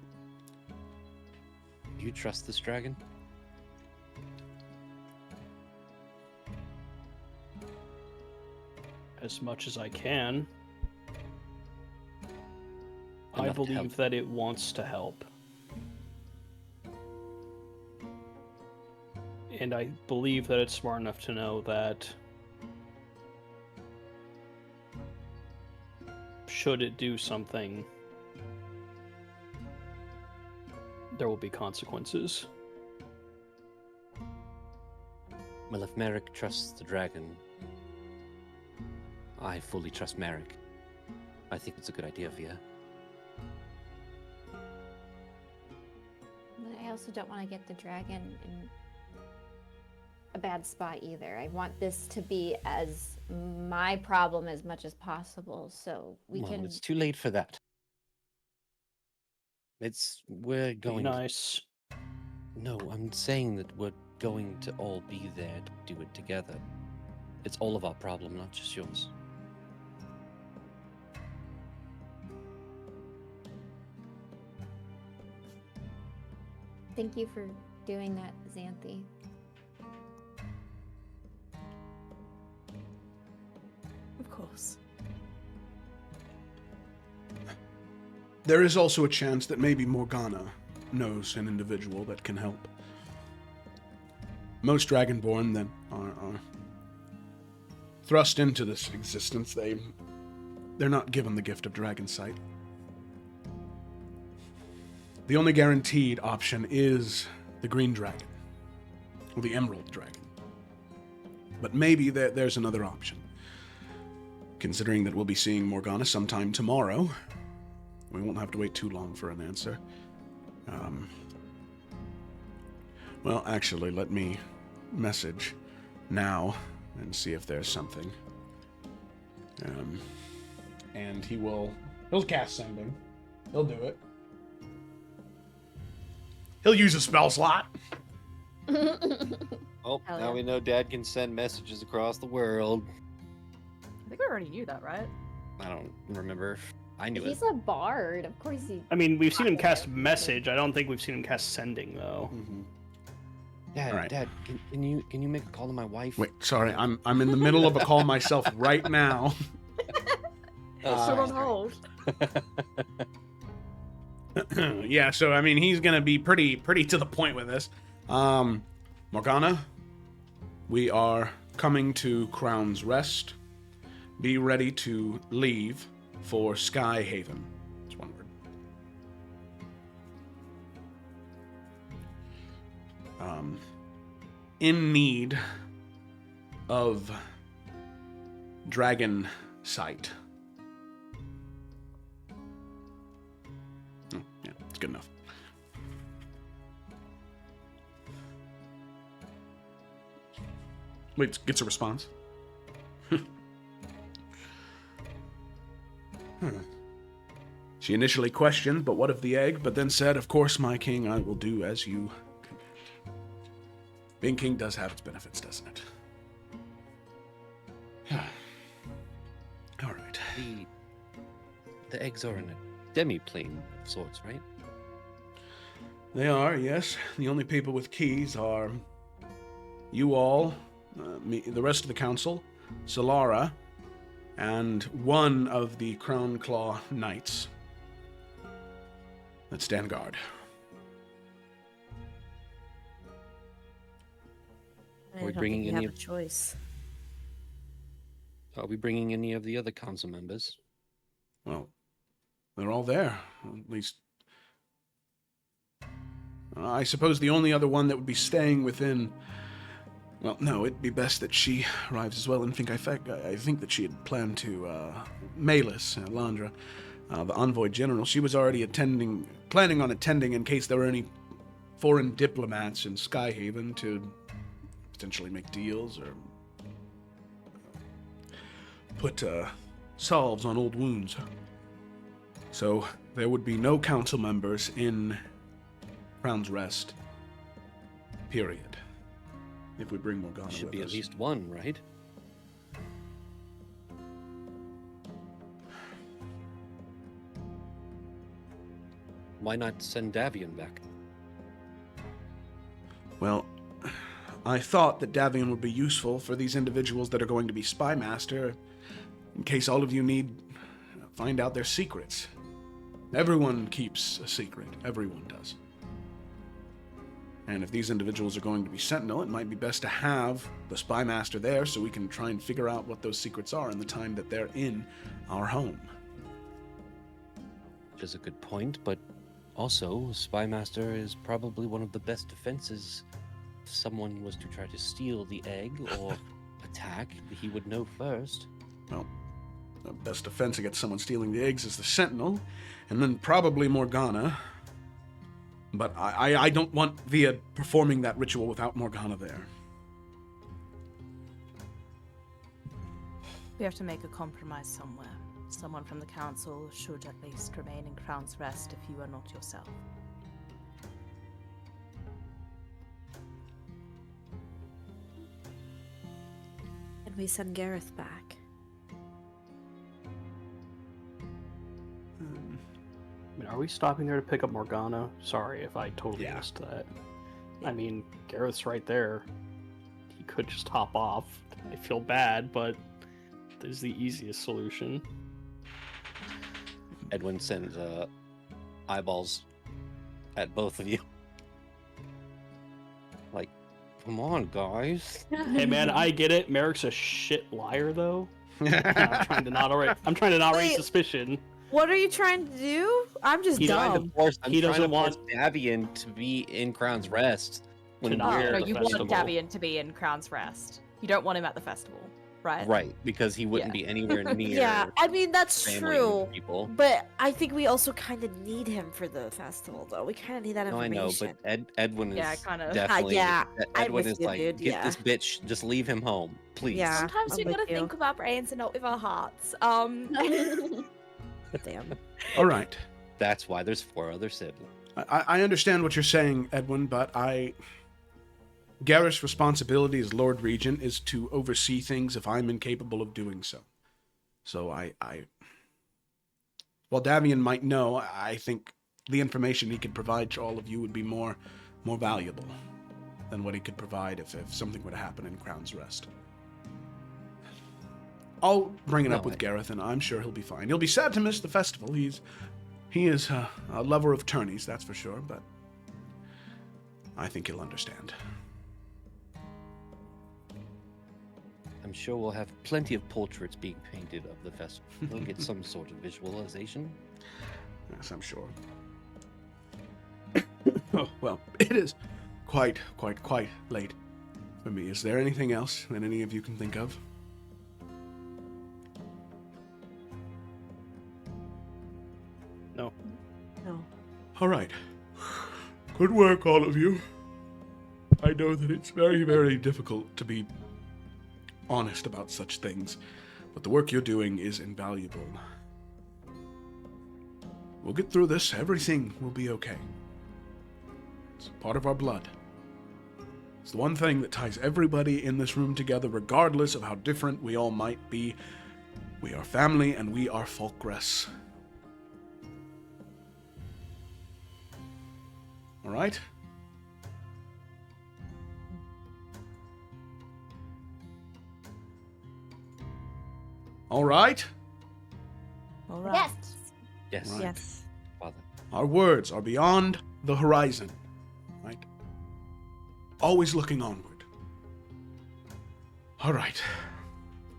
do you trust this dragon? As much as I can. I Enough to help. believe that it wants to help. And I believe that it's smart enough to know that should it do something, there will be consequences. Well, if Merrick trusts the dragon, I fully trust Merrick. I think it's a good idea, Via. But I also don't want to get the dragon in a bad spot either. I want this to be as my problem as much as possible, so we Well, can. it's too late for that. We're Be going. nice. No, I'm saying that we're going to all be there to do it together. It's all of our problem, not just yours. Thank you for doing that, Xanthi. Of course. There is also a chance that maybe Morgana knows an individual that can help. Most Dragonborn that are thrust into this existence, they're not given the gift of dragon sight. The only guaranteed option is the green dragon, or the emerald dragon. But maybe there's another option. Considering that we'll be seeing Morgana sometime tomorrow, we won't have to wait too long for an answer. Well, actually, let me message now and see if there's something. And he'll cast sending. He'll do it. He'll use a spell slot. Oh, Hell now yeah. we know Dad can send messages across the world. I think we already knew that, right? I don't remember. I knew He's it. a bard, of course he. I mean, we've seen him cast message. I don't think we've seen him cast sending, though. Mm-hmm. Dad, All right. Dad, can you make a call to my wife? Wait, sorry, I'm in the middle of a call myself right now. Still on hold. Yeah, so I mean, he's gonna be pretty to the point with this. Morgana, we are coming to Crown's Rest. Be ready to leave for Sky Haven. It's one word. In need of dragon sight. Oh, yeah, it's good enough. Wait, gets a response. She initially questioned, but what of the egg? But then said, of course, my king, I will do as you command. Being king does have its benefits, doesn't it? All right. The eggs are in a demi-plane of sorts, right? They are, yes. The only people with keys are you all, me, the rest of the council, Solara, and one of the Crown Claw Knights that stand guard. I Are we don't bringing think we any have a of- choice. Are we bringing any of the other council members? Well, they're all there, at least. I suppose the only other one that would be staying within. Well, no, it'd be best that she arrives as well. And I think that she had planned to. Malis, Landra, the envoy general, she was already planning on attending in case there were any foreign diplomats in Skyhaven to potentially make deals or put salves on old wounds. So there would be no council members in Crown's Rest, period, if we bring Morgana Should with be us. at least one, right? Why not send Davian back? Well, I thought that Davian would be useful for these individuals that are going to be spy master, in case all of you need find out their secrets. Everyone keeps a secret. Everyone does. And if these individuals are going to be sentinel, it might be best to have the spy master there so we can try and figure out what those secrets are in the time that they're in our home. Which is a good point, but also, Spymaster is probably one of the best defenses. If someone was to try to steal the egg or attack, he would know first. Well, the best defense against someone stealing the eggs is the sentinel, and then probably Morgana. But I don't want Via performing that ritual without Morgana there. We have to make a compromise somewhere. Someone from the council should at least remain in Crown's Rest if you are not yourself. And we send Gareth back. I mean, are we stopping there to pick up Morgana? Sorry if I totally missed that. I mean, Gareth's right there. He could just hop off. I feel bad, but there's the easiest solution. Edwin sends eyeballs at both of you. Like, come on, guys. Hey man, I get it. Merrick's a shit liar though. I'm trying to not raise Wait. suspicion. What are you trying to do? I'm just He I'm dumb. He doesn't trying to force Davian to be in Crown's Rest. When not we're at No, the you festival. want Davian to be in Crown's Rest. You don't want him at the festival, right? right, because he wouldn't be anywhere near Yeah, I mean, that's family true. and people. But I think we also kind of need him for the festival, though. We kind of need that No, I know, information. but Edwin is Yeah, kinda. definitely. Yeah, I'm Edwin with is you, like, dude, get yeah. this bitch, just leave him home, please. Yeah. Sometimes I'm we with gotta you. think with our brains and not with our hearts. Damn. All right. That's why there's 4 other siblings. I understand what you're saying, Edwin, but Gareth's responsibility as Lord Regent is to oversee things if I'm incapable of doing so. So while Davian might know, I think the information he could provide to all of you would be more valuable than what he could provide if something were to happen in Crown's Rest. I'll bring it up with Gareth, and I'm sure he'll be fine. He'll be sad to miss the festival. He is a lover of tourneys, that's for sure, but I think he'll understand. I'm sure we'll have plenty of portraits being painted of the festival. We'll get some sort of visualization. Yes, I'm sure. Oh, well, it is quite late for me. Is there anything else that any of you can think of? No. No. All right. Good work, all of you. I know that it's very, very difficult to be honest about such things, but the work you're doing is invaluable. We'll get through this. Everything will be okay. It's part of our blood. It's the one thing that ties everybody in this room together, regardless of how different we all might be. We are family, and we are Folkgress. All right? All right? All right. Yes. Yes. Right. Yes. Father. Our words are beyond the horizon, right? Always looking onward. All right.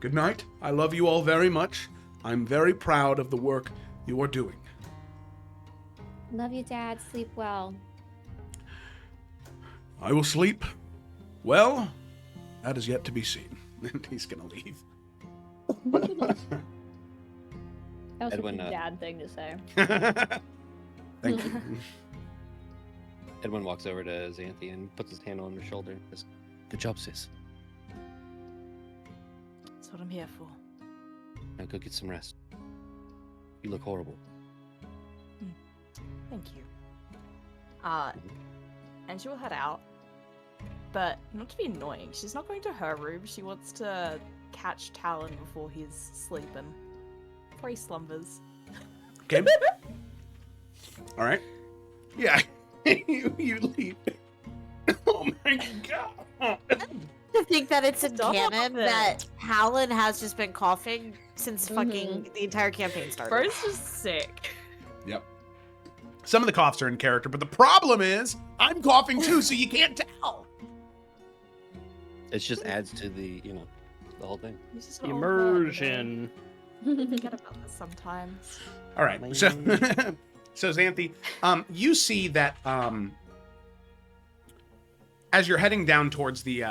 Good night. I love you all very much. I'm very proud of the work you are doing. Love you, Dad. Sleep well. I will sleep. Well, that is yet to be seen. And he's gonna leave. That was Edwin, a dad thing to say. Thank you. Edwin walks over to Xanthi and puts his hand on her shoulder and says, "Good job, sis. That's what I'm here for. Now go get some rest. You look horrible." Thank you. And she will head out, but not to be annoying. She's not going to her room. She wants to catch Talon before he's sleeping. Before he slumbers. Okay. All right. Yeah. you leave. Oh my god. To think that it's in Stop canon it. that Talon has just been coughing since fucking the entire campaign started. Bro's just sick. Yep. Some of the coughs are in character, but the problem is I'm coughing too, so you can't tell. It just adds to the, the whole thing. He's just an old man, you know? Immersion. I forget about this sometimes. All right. So, so Xanthi, you see that as you're heading down towards the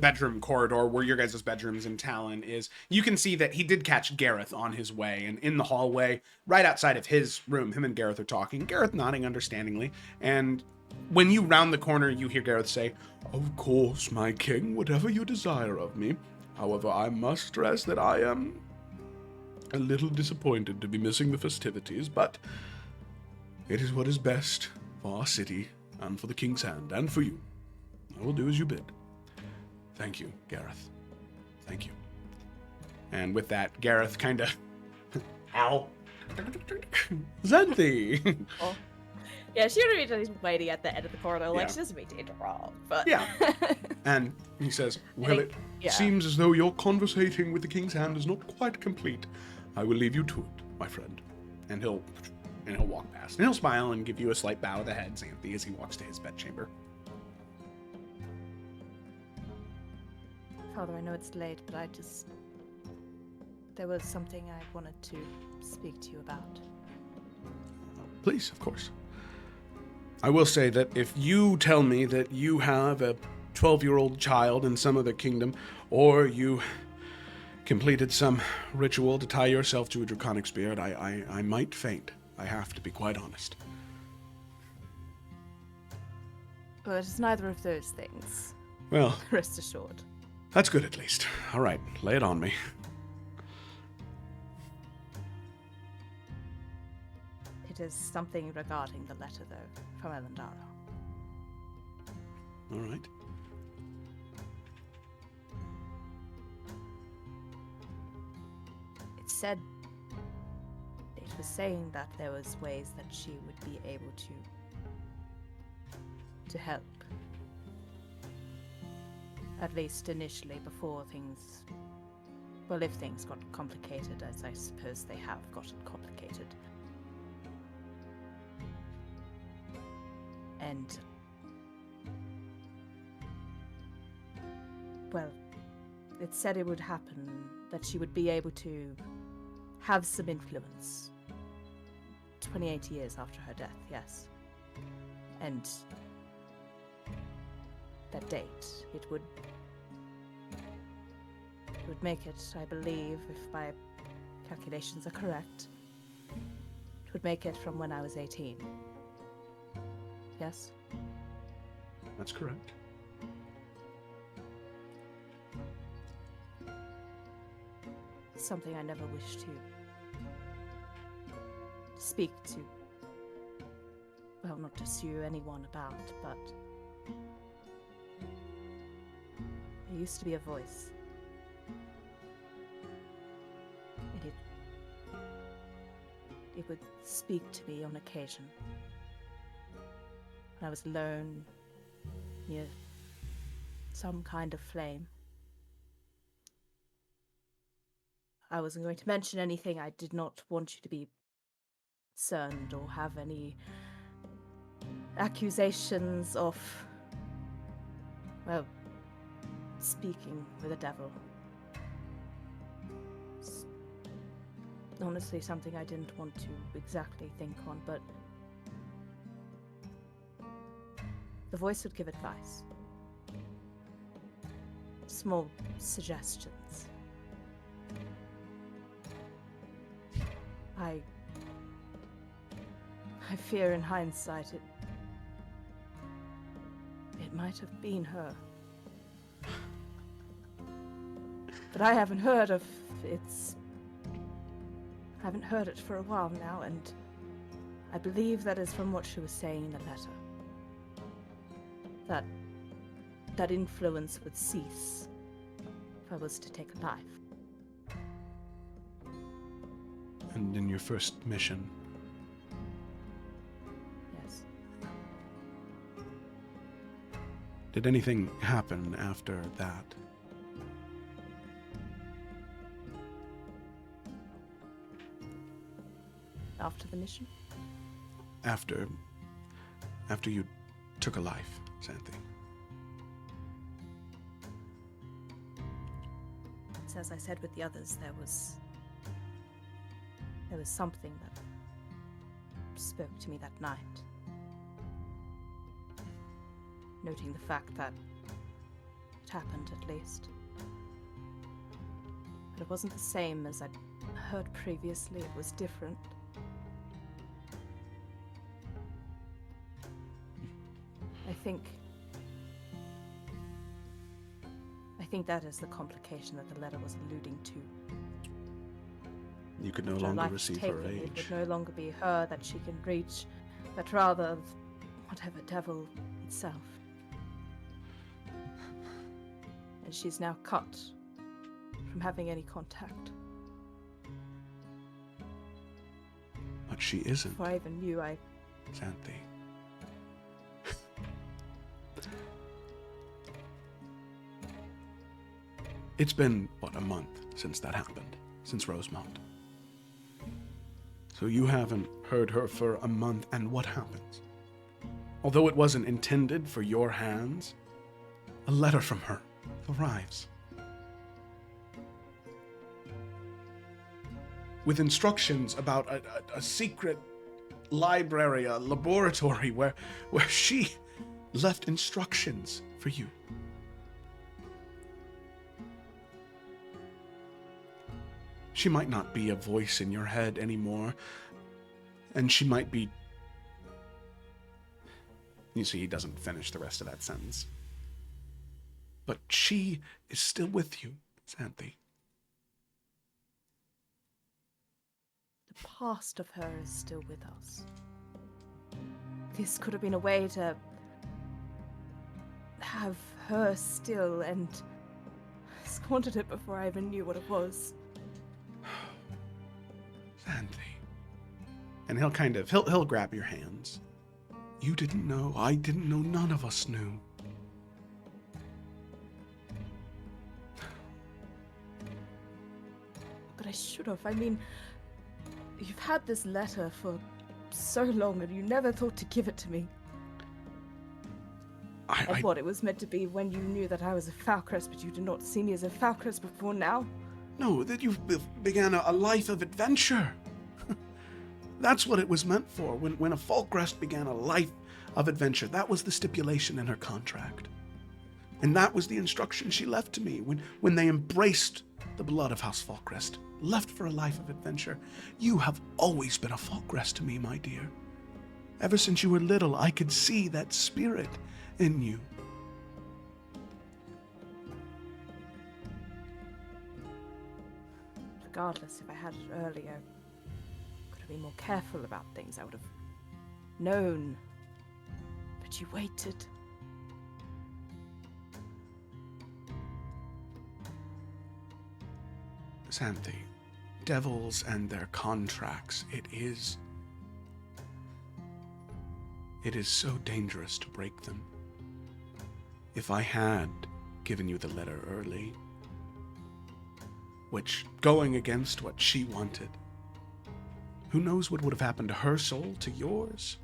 bedroom corridor where your guys' bedrooms in Talon is, you can see that he did catch Gareth on his way, and in the hallway, right outside of his room, him and Gareth are talking. Gareth nodding understandingly, and when you round the corner, you hear Gareth say, "Of course, my king, whatever you desire of me. However, I must stress that I am a little disappointed to be missing the festivities, but it is what is best for our city and for the King's Hand and for you. I will do as you bid. Thank you, Gareth. Thank you." And with that, Gareth kind of, ow, Xanthi. Oh. Yeah, she would have been just waiting at the end of the corridor, like Yeah. she doesn't mean to interrupt, but Yeah. And he says, "Well, it yeah. seems as though your conversating with the King's Hand is not quite complete. I will leave you to it, my friend." And he'll walk past. And he'll smile and give you a slight bow of the head, Xanthi, as he walks to his bedchamber. Father, I know it's late, but there was something I wanted to speak to you about. Please, of course. I will say that if you tell me that you have a 12-year-old child in some other kingdom, or you completed some ritual to tie yourself to a draconic spirit, I might faint. I have to be quite honest. Well, it's neither of those things. Well, Rest assured. that's good at least. All right, lay it on me. It is something regarding the letter, though, from Elendara. All right. It said... It was saying that there was ways that she would be able to help. At least initially, before things... Well, if things got complicated, as I suppose they have gotten complicated. And... Well, it said it would happen, that she would be able to have some influence. 28 years after her death, yes. And that date, it would make it, I believe, if my calculations are correct, it would make it from when I was 18. Yes? That's correct. Something I never wish to speak to, well, not to sue anyone about, but there used to be a voice. And it would speak to me on occasion. When I was alone, near some kind of flame. I wasn't going to mention anything. I did not want you to be concerned or have any accusations of, well, speaking with a devil. It's honestly something I didn't want to exactly think on, but the voice would give advice. Small suggestions. I fear in hindsight it might have been her. But I haven't heard of I haven't heard it for a while now, and I believe that is from what she was saying in the letter. That influence would cease if I was to take a life. And in your first mission, Yes. did anything happen after that? After the mission? After you took a life, Xanthi. It's as I said with the others, there was something that spoke to me that night. Noting the fact that it happened, at least. But it wasn't the same as I'd heard previously. It was different. I think that is the complication that the letter was alluding to. You could no Which I'd longer like to receive take her it. It age. would no longer be her that she can reach, but rather whatever devil itself. And she's now cut from having any contact. But she isn't, Before I even knew, Xanthi. It's been, what, a month since that happened? Since Rosemount. So you haven't heard her for a month, and what happens? Although it wasn't intended for your hands, a letter from her arrives. With instructions about a secret library, a laboratory where she left instructions for you. She might not be a voice in your head anymore, and she might be... You see, he doesn't finish the rest of that sentence. But she is still with you, Xanthi. the past of her is still with us. This could have been a way to have her still, and squandered it before I even knew what it was. Xanthi. And he'll grab your hands. You didn't know, I didn't know, none of us knew. But I should have. I mean, you've had this letter for so long and you never thought to give it to me. And what it was meant to be when you knew that I was a Falcrest, but you did not see me as a Falcrest before now? No, that you began a life of adventure. That's what it was meant for. When a Falkrest began a life of adventure, that was the stipulation in her contract. And that was the instruction she left to me when they embraced the blood of House Falkrest, left for a life of adventure. You have always been a Falkrest to me, my dear. Ever since you were little, I could see that spirit in you. Regardless, if I had it earlier, could have been more careful about things. I would have known. But you waited. Xanthi, devils and their contracts, it is so dangerous to break them. If I had given you the letter early, which, going against what she wanted, who knows what would have happened to her soul, to yours?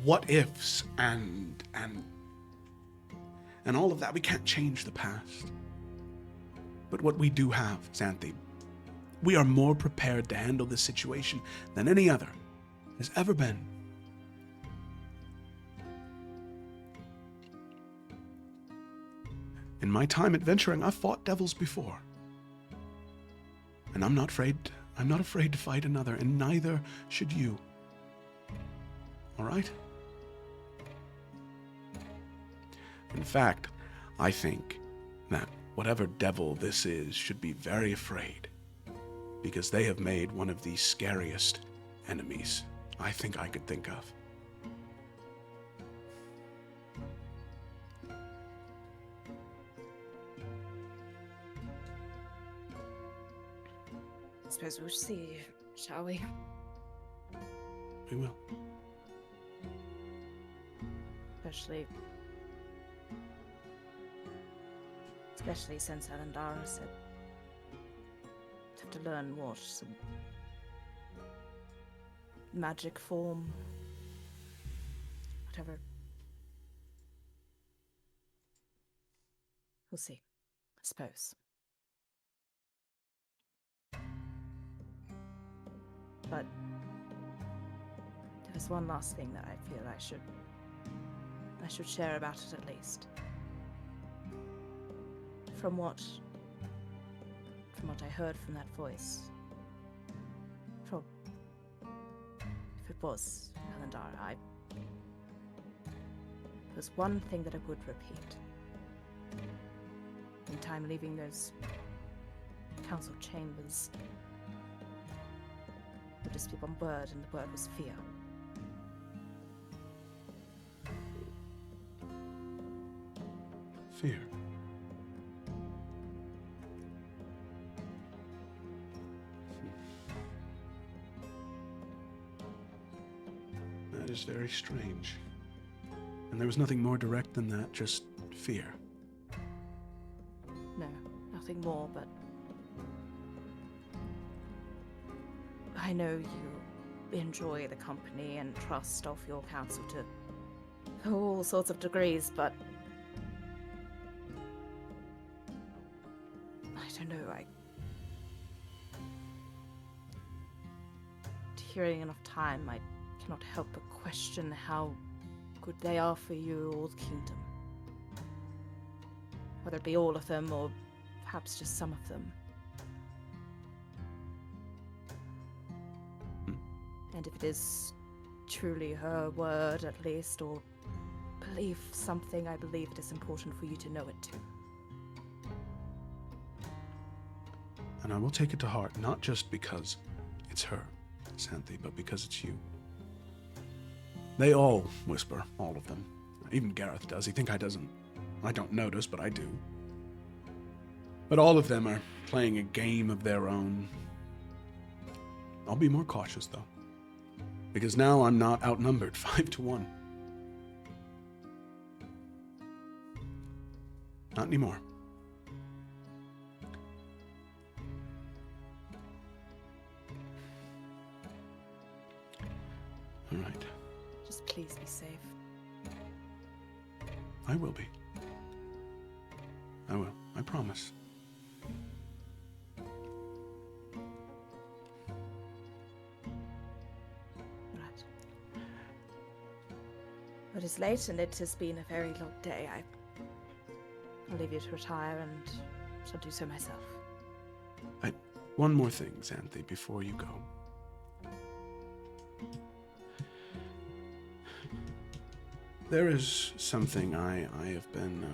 What ifs and all of that, we can't change the past. But what we do have, Xanthi, we are more prepared to handle this situation than any other has ever been. In my time adventuring, I've fought devils before. And I'm not afraid to fight another, and neither should you. All right? In fact, I think that whatever devil this is should be very afraid, because they have made one of the scariest enemies I think I could think of. I suppose we'll see, shall we? We will. Especially since Alandara said I'd have to learn what some magic form, whatever. We'll see, I suppose. But there's one last thing that I feel I should share about it at least. From what I heard from that voice, if it was Alandara, there's one thing that I would repeat. In time leaving those council chambers, would just be one word, and the word was fear. Fear. That is very strange. And there was nothing more direct than that, just fear. No, nothing more, but I know you enjoy the company and trust of your council to all sorts of degrees, but I don't know, hearing enough time, I cannot help but question how good they are for you or the kingdom. Whether it be all of them, or perhaps just some of them. And if it is truly her word, at least, or believe something, I believe it is important for you to know it too. And I will take it to heart, not just because it's her, Xanthi, but because it's you. They all whisper, all of them. Even Gareth does. You think I don't notice, but I do. But all of them are playing a game of their own. I'll be more cautious, though. Because now I'm not outnumbered 5-1. Not anymore. All right. Just please be safe. I will be. I will. I promise. Right. It is late and it has been a very long day. I'll leave you to retire and shall do so myself. One more thing, Xanthi, before you go. There is something I have been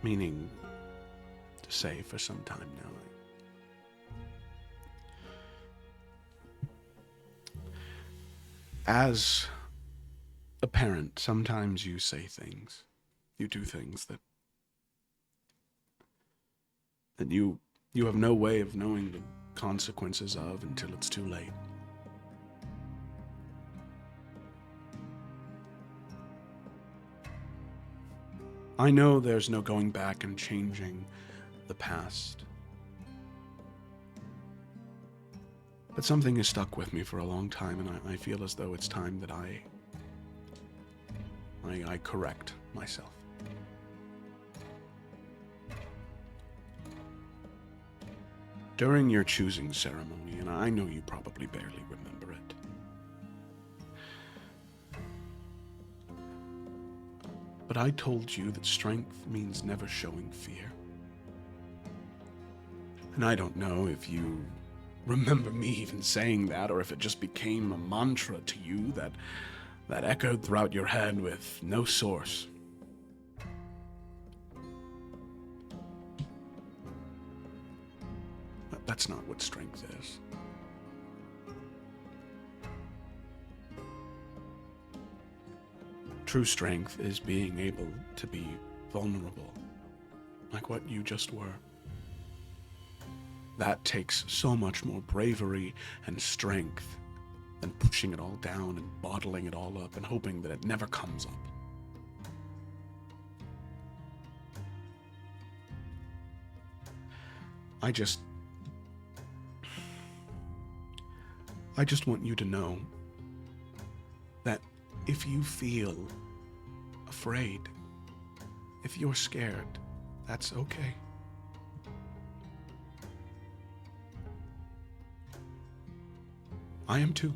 meaning to say for some time now. As a parent, sometimes you say things, you do things that you have no way of knowing the consequences of until it's too late. I know there's no going back and changing the past. But something has stuck with me for a long time, and I feel as though it's time that I correct myself. During your choosing ceremony, and I know you probably barely remember it, but I told you that strength means never showing fear. And I don't know if you remember me even saying that, or if it just became a mantra to you that echoed throughout your head with no source. But that's not what strength is. True strength is being able to be vulnerable, like what you just were. That takes so much more bravery and strength than pushing it all down and bottling it all up and hoping that it never comes up. I just want you to know that if you feel afraid, if you're scared, that's okay. I am too.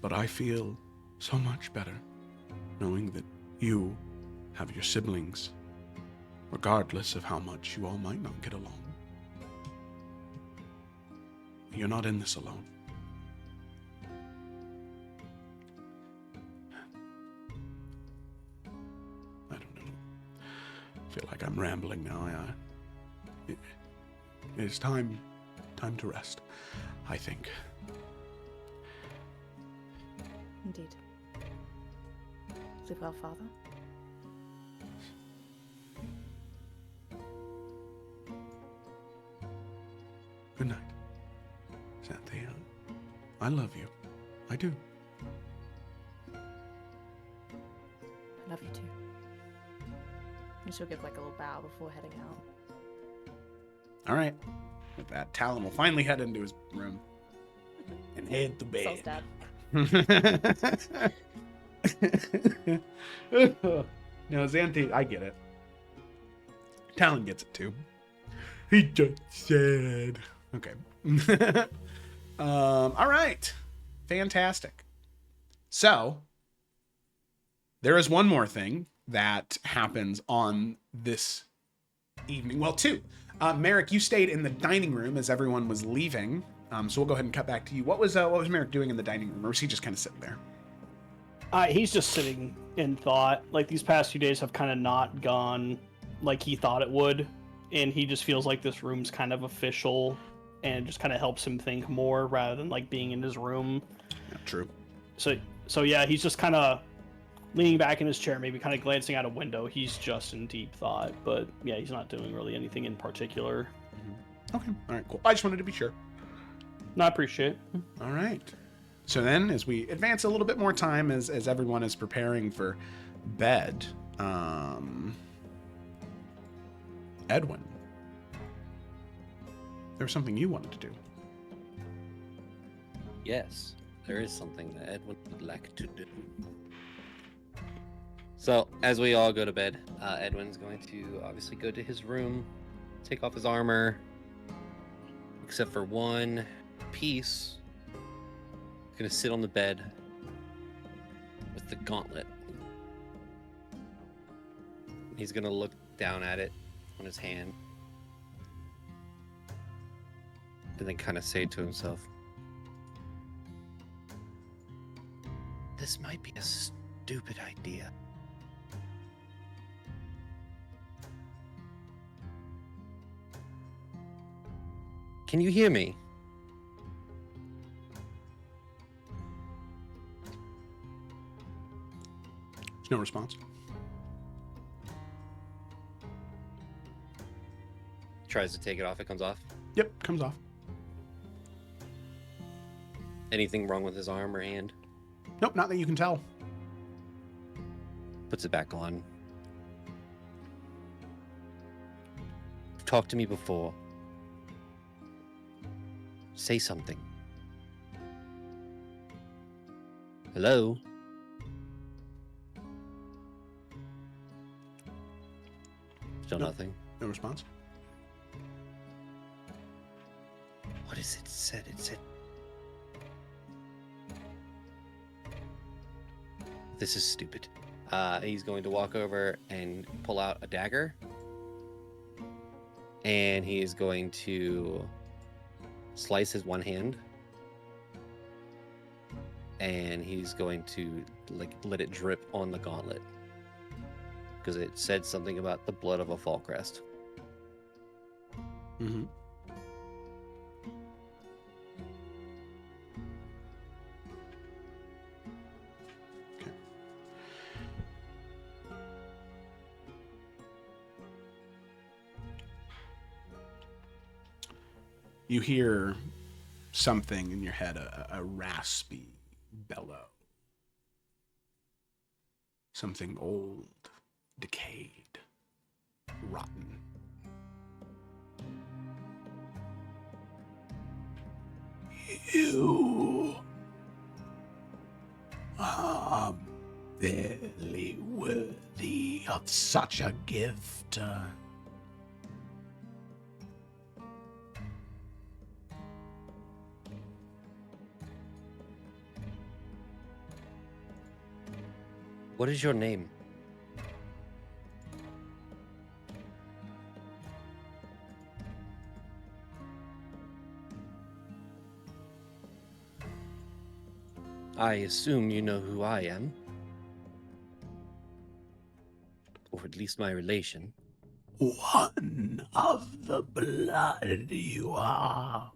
But I feel so much better knowing that you have your siblings, regardless of how much you all might not get along. You're not in this alone. I don't know. I feel like I'm rambling now. It is time to rest, I think. Indeed. Sleep well, Father. Good night, Xanthi. I love you. I do. I love you too. And she'll give like a little bow before heading out. All right. With that, Talon will finally head into his room and head to bed. Soul's dead. No, Xanthi, I get it. Talon gets it too. He just said. Okay. All right. Fantastic. So, there is one more thing that happens on this evening. Well, two. Merrick, you stayed in the dining room as everyone was leaving. So we'll go ahead and cut back to you. What was Merrick doing in the dining room, or was he just kind of sitting there? He's just sitting in thought. Like, these past few days have kind of not gone like he thought it would, and he just feels like this room's kind of official and just kind of helps him think more rather than like being in his room. Yeah, true. So yeah, he's just kind of leaning back in his chair, maybe kind of glancing out a window. He's just in deep thought, but yeah, he's not doing really anything in particular. Mm-hmm. Okay. All right, cool. I just wanted to be sure. No, I appreciate it. All right. So then, as we advance a little bit more time, as everyone is preparing for bed, Edwin, there's something you wanted to do. Yes, there is something that Edwin would like to do. So, as we all go to bed, Edwin's going to obviously go to his room, take off his armor, except for one piece. He's going to sit on the bed with the gauntlet. He's going to look down at it on his hand and then kind of say to himself, this might be a stupid idea. Can you hear me? There's no response. Tries to take it off, it comes off. Yep, comes off. Anything wrong with his arm or hand? Nope, not that you can tell. Puts it back on. Talk to me before. Say something. Hello? Still No. nothing. No response. What is it said? It said... This is stupid. He's going to walk over and pull out a dagger. And he is going to slice his one hand. And he's going to let it drip on the gauntlet. Because it said something about the blood of a fall crest. Mm-hmm. Okay. You hear something in your head, a raspy bellow. Something old, decayed, rotten. You are barely worthy of such a gift. What is your name? I assume you know who I am. Or at least my relation. One of the blood you are.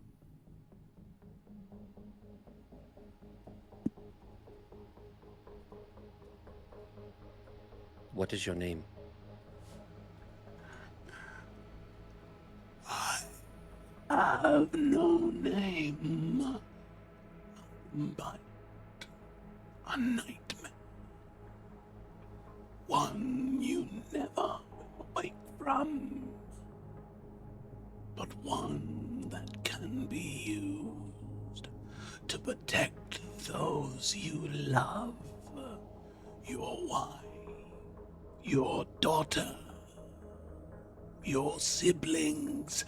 What is your name? I have no name, but a nightmare. One you never wake from, but one that can be used to protect those you love. Your wife, your daughter, your siblings,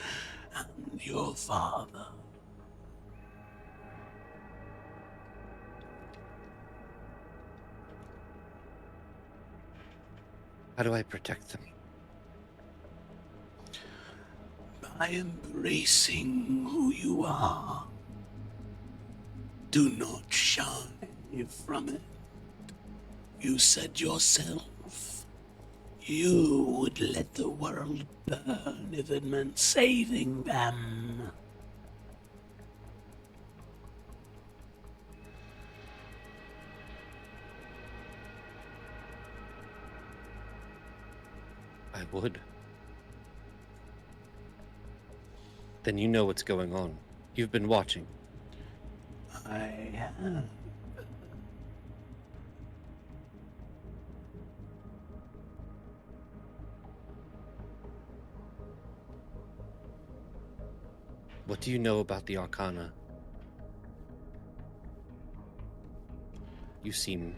and your father. How do I protect them? By embracing who you are. Do not shy from it. You said yourself, you would let the world burn if it meant saving them. I would. Then you know what's going on. You've been watching. I have. What do you know about the Arcana? You seem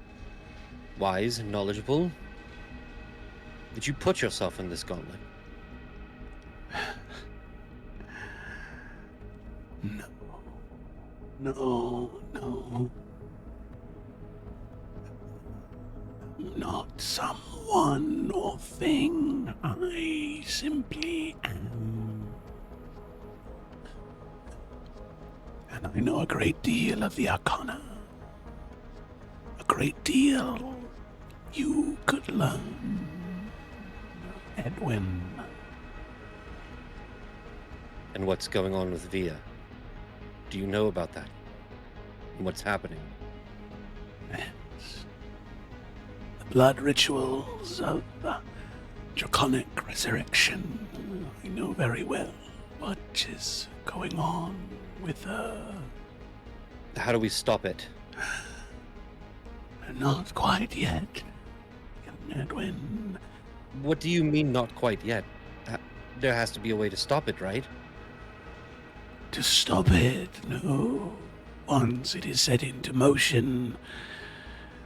wise and knowledgeable. Did you put yourself in this gauntlet? No. No, no. Not someone or thing. I simply am. And I know a great deal of the Arcana. A great deal you could learn, Edwin. And what's going on with Via? Do you know about that? And what's happening? Yes. The blood rituals of draconic resurrection. I know very well what is going on with her. How do we stop it? Not quite yet, young Edwin. What do you mean, not quite yet? There has to be a way to stop it, right? To stop it, no. Once it is set into motion,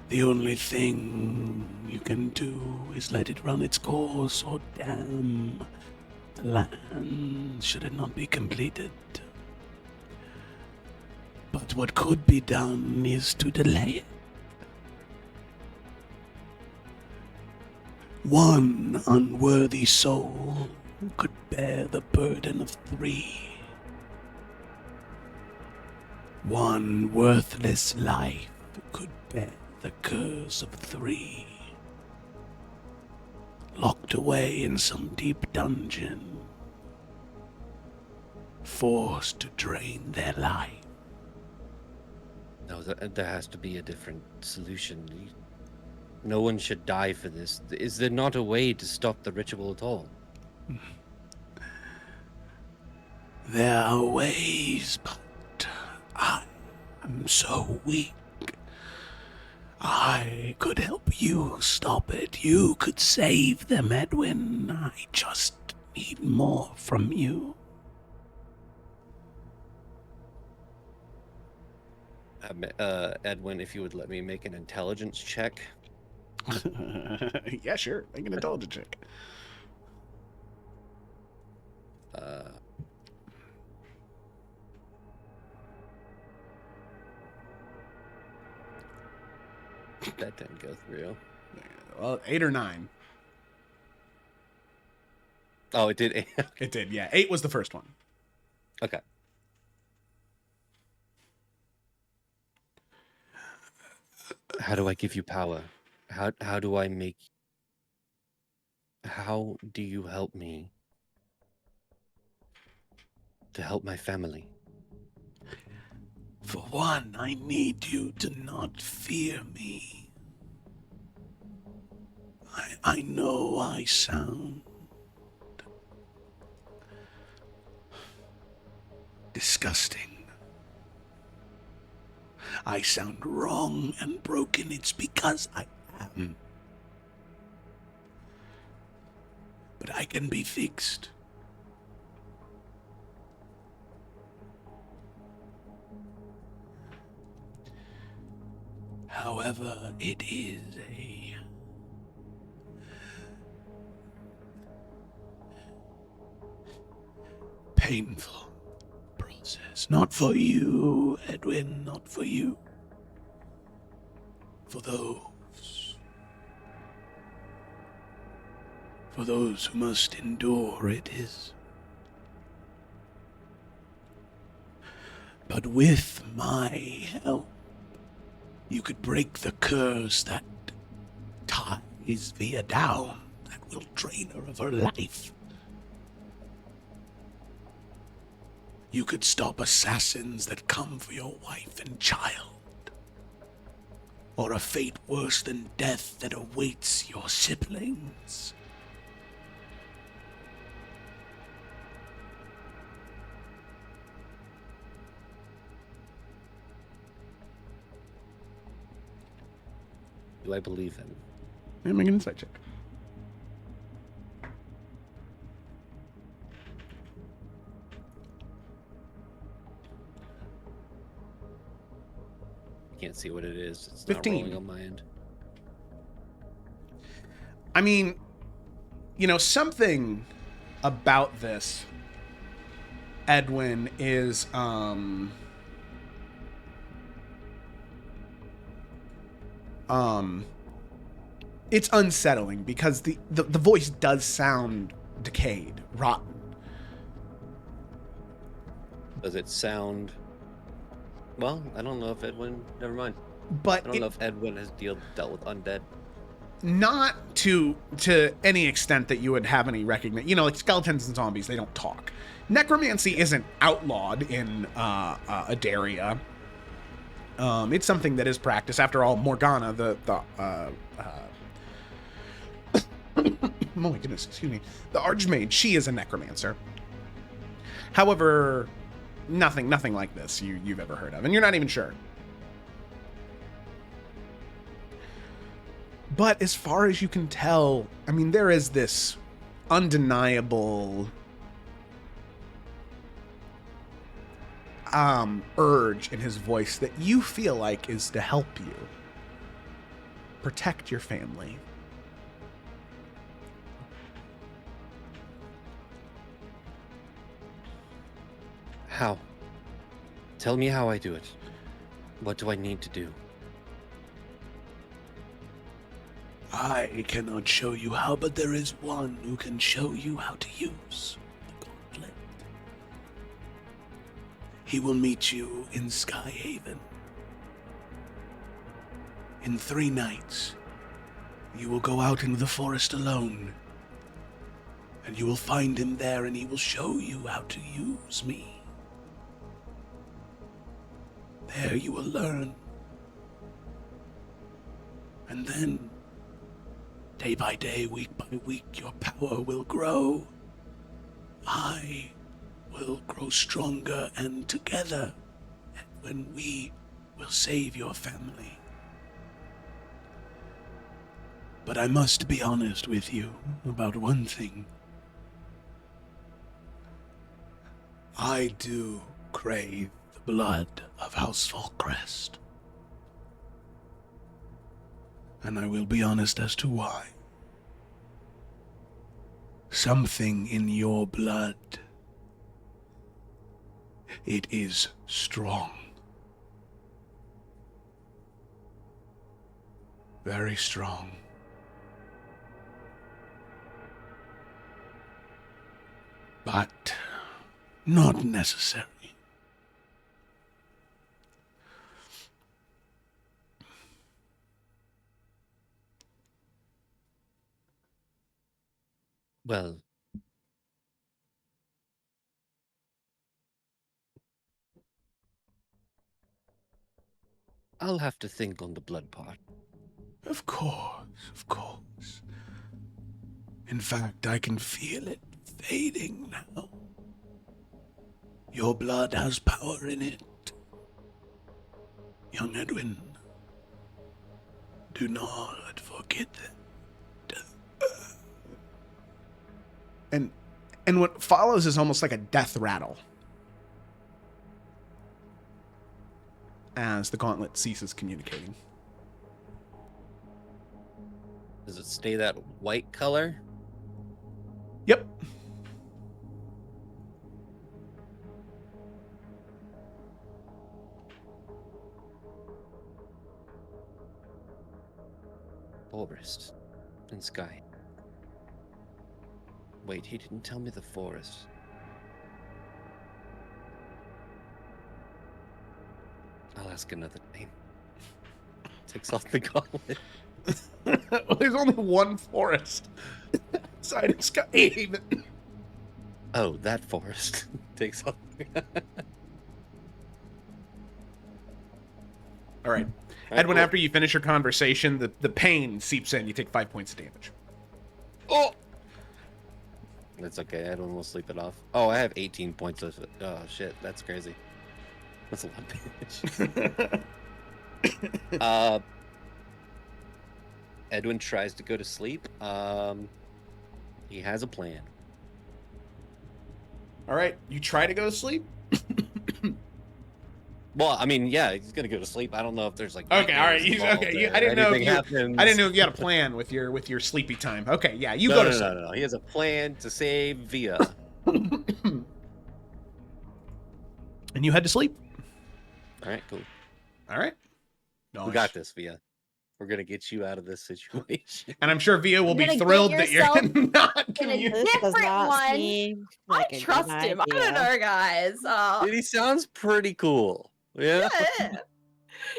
the only thing you can do is let it run its course or damn the land should it not be completed. But what could be done is to delay it. One unworthy soul could bear the burden of 3. One worthless life could bear the curse of 3. Locked away in some deep dungeon, forced to drain their life. No, there has to be a different solution. No one should die for this. Is there not a way to stop the ritual at all? There are ways, but I am so weak. I could help you stop it. You could save them, Edwin. I just need more from you. Edwin, if you would let me make an intelligence check. Yeah, sure. Make an intelligence check. That didn't go through. Well, 8 or 9. Oh, it did. It did, yeah. 8 was the first one. Okay. How do I give you power? How do I make... How do you help me to help my family? For one, I need you to not fear me. I know I sound disgusting. I sound wrong and broken. It's because I am. But I can be fixed. However, it is a painful process. Not for you, Edwin, not for you. For those who must endure it is. But with my help, you could break the curse that ties Via down, that will drain her of her life. You could stop assassins that come for your wife and child, or a fate worse than death that awaits your siblings. Do I believe him? Yeah, make an insight check. Can't see what it is. It's 15. not rolling on my end. I mean, You know, something about this, Edwin, is it's unsettling because the voice does sound decayed, rotten. Does it sound? Well, I don't know if Edwin. Never mind. But I don't know if Edwin has dealt with undead. Not to any extent that you would have any recognition. You know, like skeletons and zombies, they don't talk. Necromancy isn't outlawed in Adaria. It's something that is practiced. After all, Morgana, oh my goodness, excuse me, the Archmage, she is a necromancer. However, nothing like this you've ever heard of, and you're not even sure. But as far as you can tell, I mean, there is this undeniable urge in his voice that you feel like is to help you protect your family. How? Tell me how I do it. What do I need to do? I cannot show you how, but there is one who can show you how to use the gauntlet. He will meet you in Skyhaven. In 3 nights, you will go out into the forest alone, and you will find him there, and he will show you how to use me. There you will learn. And then, day by day, week by week, your power will grow. I will grow stronger, and together, when we will save your family. But I must be honest with you about one thing. I do crave the blood of House Falkrest. And I will be honest as to why. Something in your blood. It is strong. Very strong. But not necessary. Well, I'll have to think on the blood part. Of course, of course. In fact, I can feel it fading now. Your blood has power in it. Young Edwin, do not forget that. And what follows is almost like a death rattle as the gauntlet ceases communicating. Does it stay that white color? Yep. Forest and sky. Wait, he didn't tell me the forest. I'll ask another name. Takes off the gauntlet. Well, there's only one forest outside of Skyhaven. Oh, that forest. Takes off. All right. Edwin, after you finish your conversation, the pain seeps in. You take 5 points of damage. Oh! That's okay. Edwin will sleep it off. Oh, I have 18 points of it. Oh, shit. That's crazy. That's a lot of damage. Edwin tries to go to sleep. He has a plan. All right. You try to go to sleep. Well, I mean, yeah, he's gonna go to sleep. I don't know if there's like. Okay, all right. nightmares involved Okay, or I didn't know if anything you. happens. I didn't know if you had a plan with your sleepy time. Okay, yeah, you No, go to no, sleep. no. He has a plan to save Via. And you head to sleep. All right, cool. All right. We got this, Via. We're gonna get you out of this situation. And I'm sure Via will You're be gonna get thrilled that you're yourself not in a communicating. This does different not one. seem I like a good trust him. I don't idea. know, guys. Dude, he sounds pretty cool. Yeah. Yeah.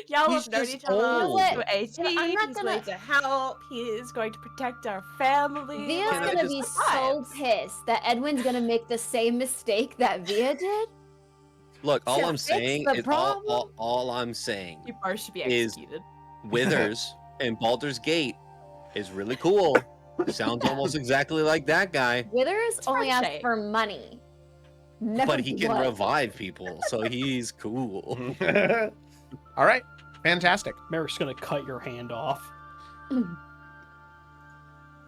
Y'all He's have known just each other old. since You know we're 18. I'm not He's gonna- going to help. He is going to protect our family. Via's Can I gonna just- be so pissed that Edwin's gonna make the same mistake that Via did. Look, all To I'm fix saying the is problem? all I'm saying You both should be is- executed. Withers and Baldur's Gate is really cool. Sounds almost exactly like that guy, Withers only asks Touche. for money. Never but he can blood. revive people, so he's cool. All right. Fantastic. Merrick's gonna cut your hand off.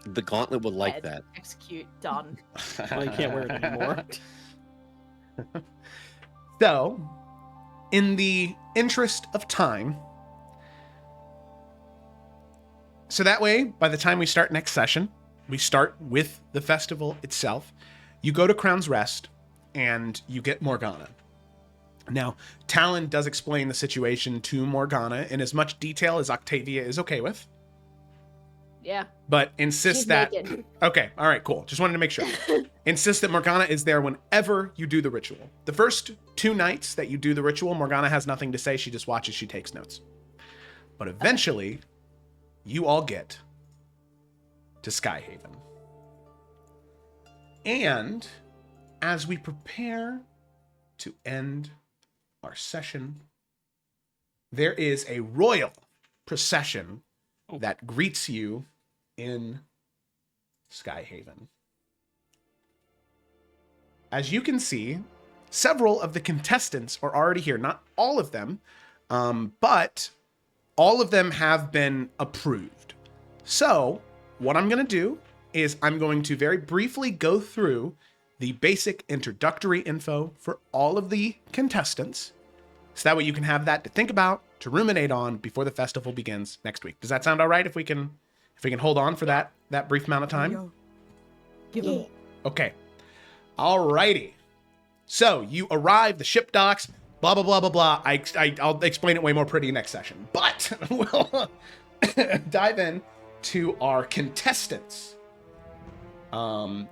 The Gauntlet would like Head, that. Execute. Done. Well, you can't wear it anymore. So, in the interest of time, so that way, by the time we start next session, we start with the festival itself. You go to Crown's Rest, and you get Morgana. Now, Talon does explain the situation to Morgana in as much detail as Octavia is okay with, Yeah. but insists She's that... naked. Okay, all right, cool. Just wanted to make sure. Insist that Morgana is there whenever you do the ritual. The first 2 nights that you do the ritual, Morgana has nothing to say. She just watches, she takes notes. But eventually, you all get to Skyhaven. And as we prepare to end our session, there is a royal procession that greets you in Skyhaven. As you can see, several of the contestants are already here. Not all of them, but all of them have been approved. So what I'm going to do is I'm going to very briefly go through the basic introductory info for all of the contestants. So that way you can have that to think about, to ruminate on before the festival begins next week. Does that sound all right if we can hold on for that brief amount of time? Give him. Okay. Alrighty. So you arrive, the ship docks, blah, blah, blah, blah, blah. I'll explain it way more pretty next session. But we'll dive in to our contestants.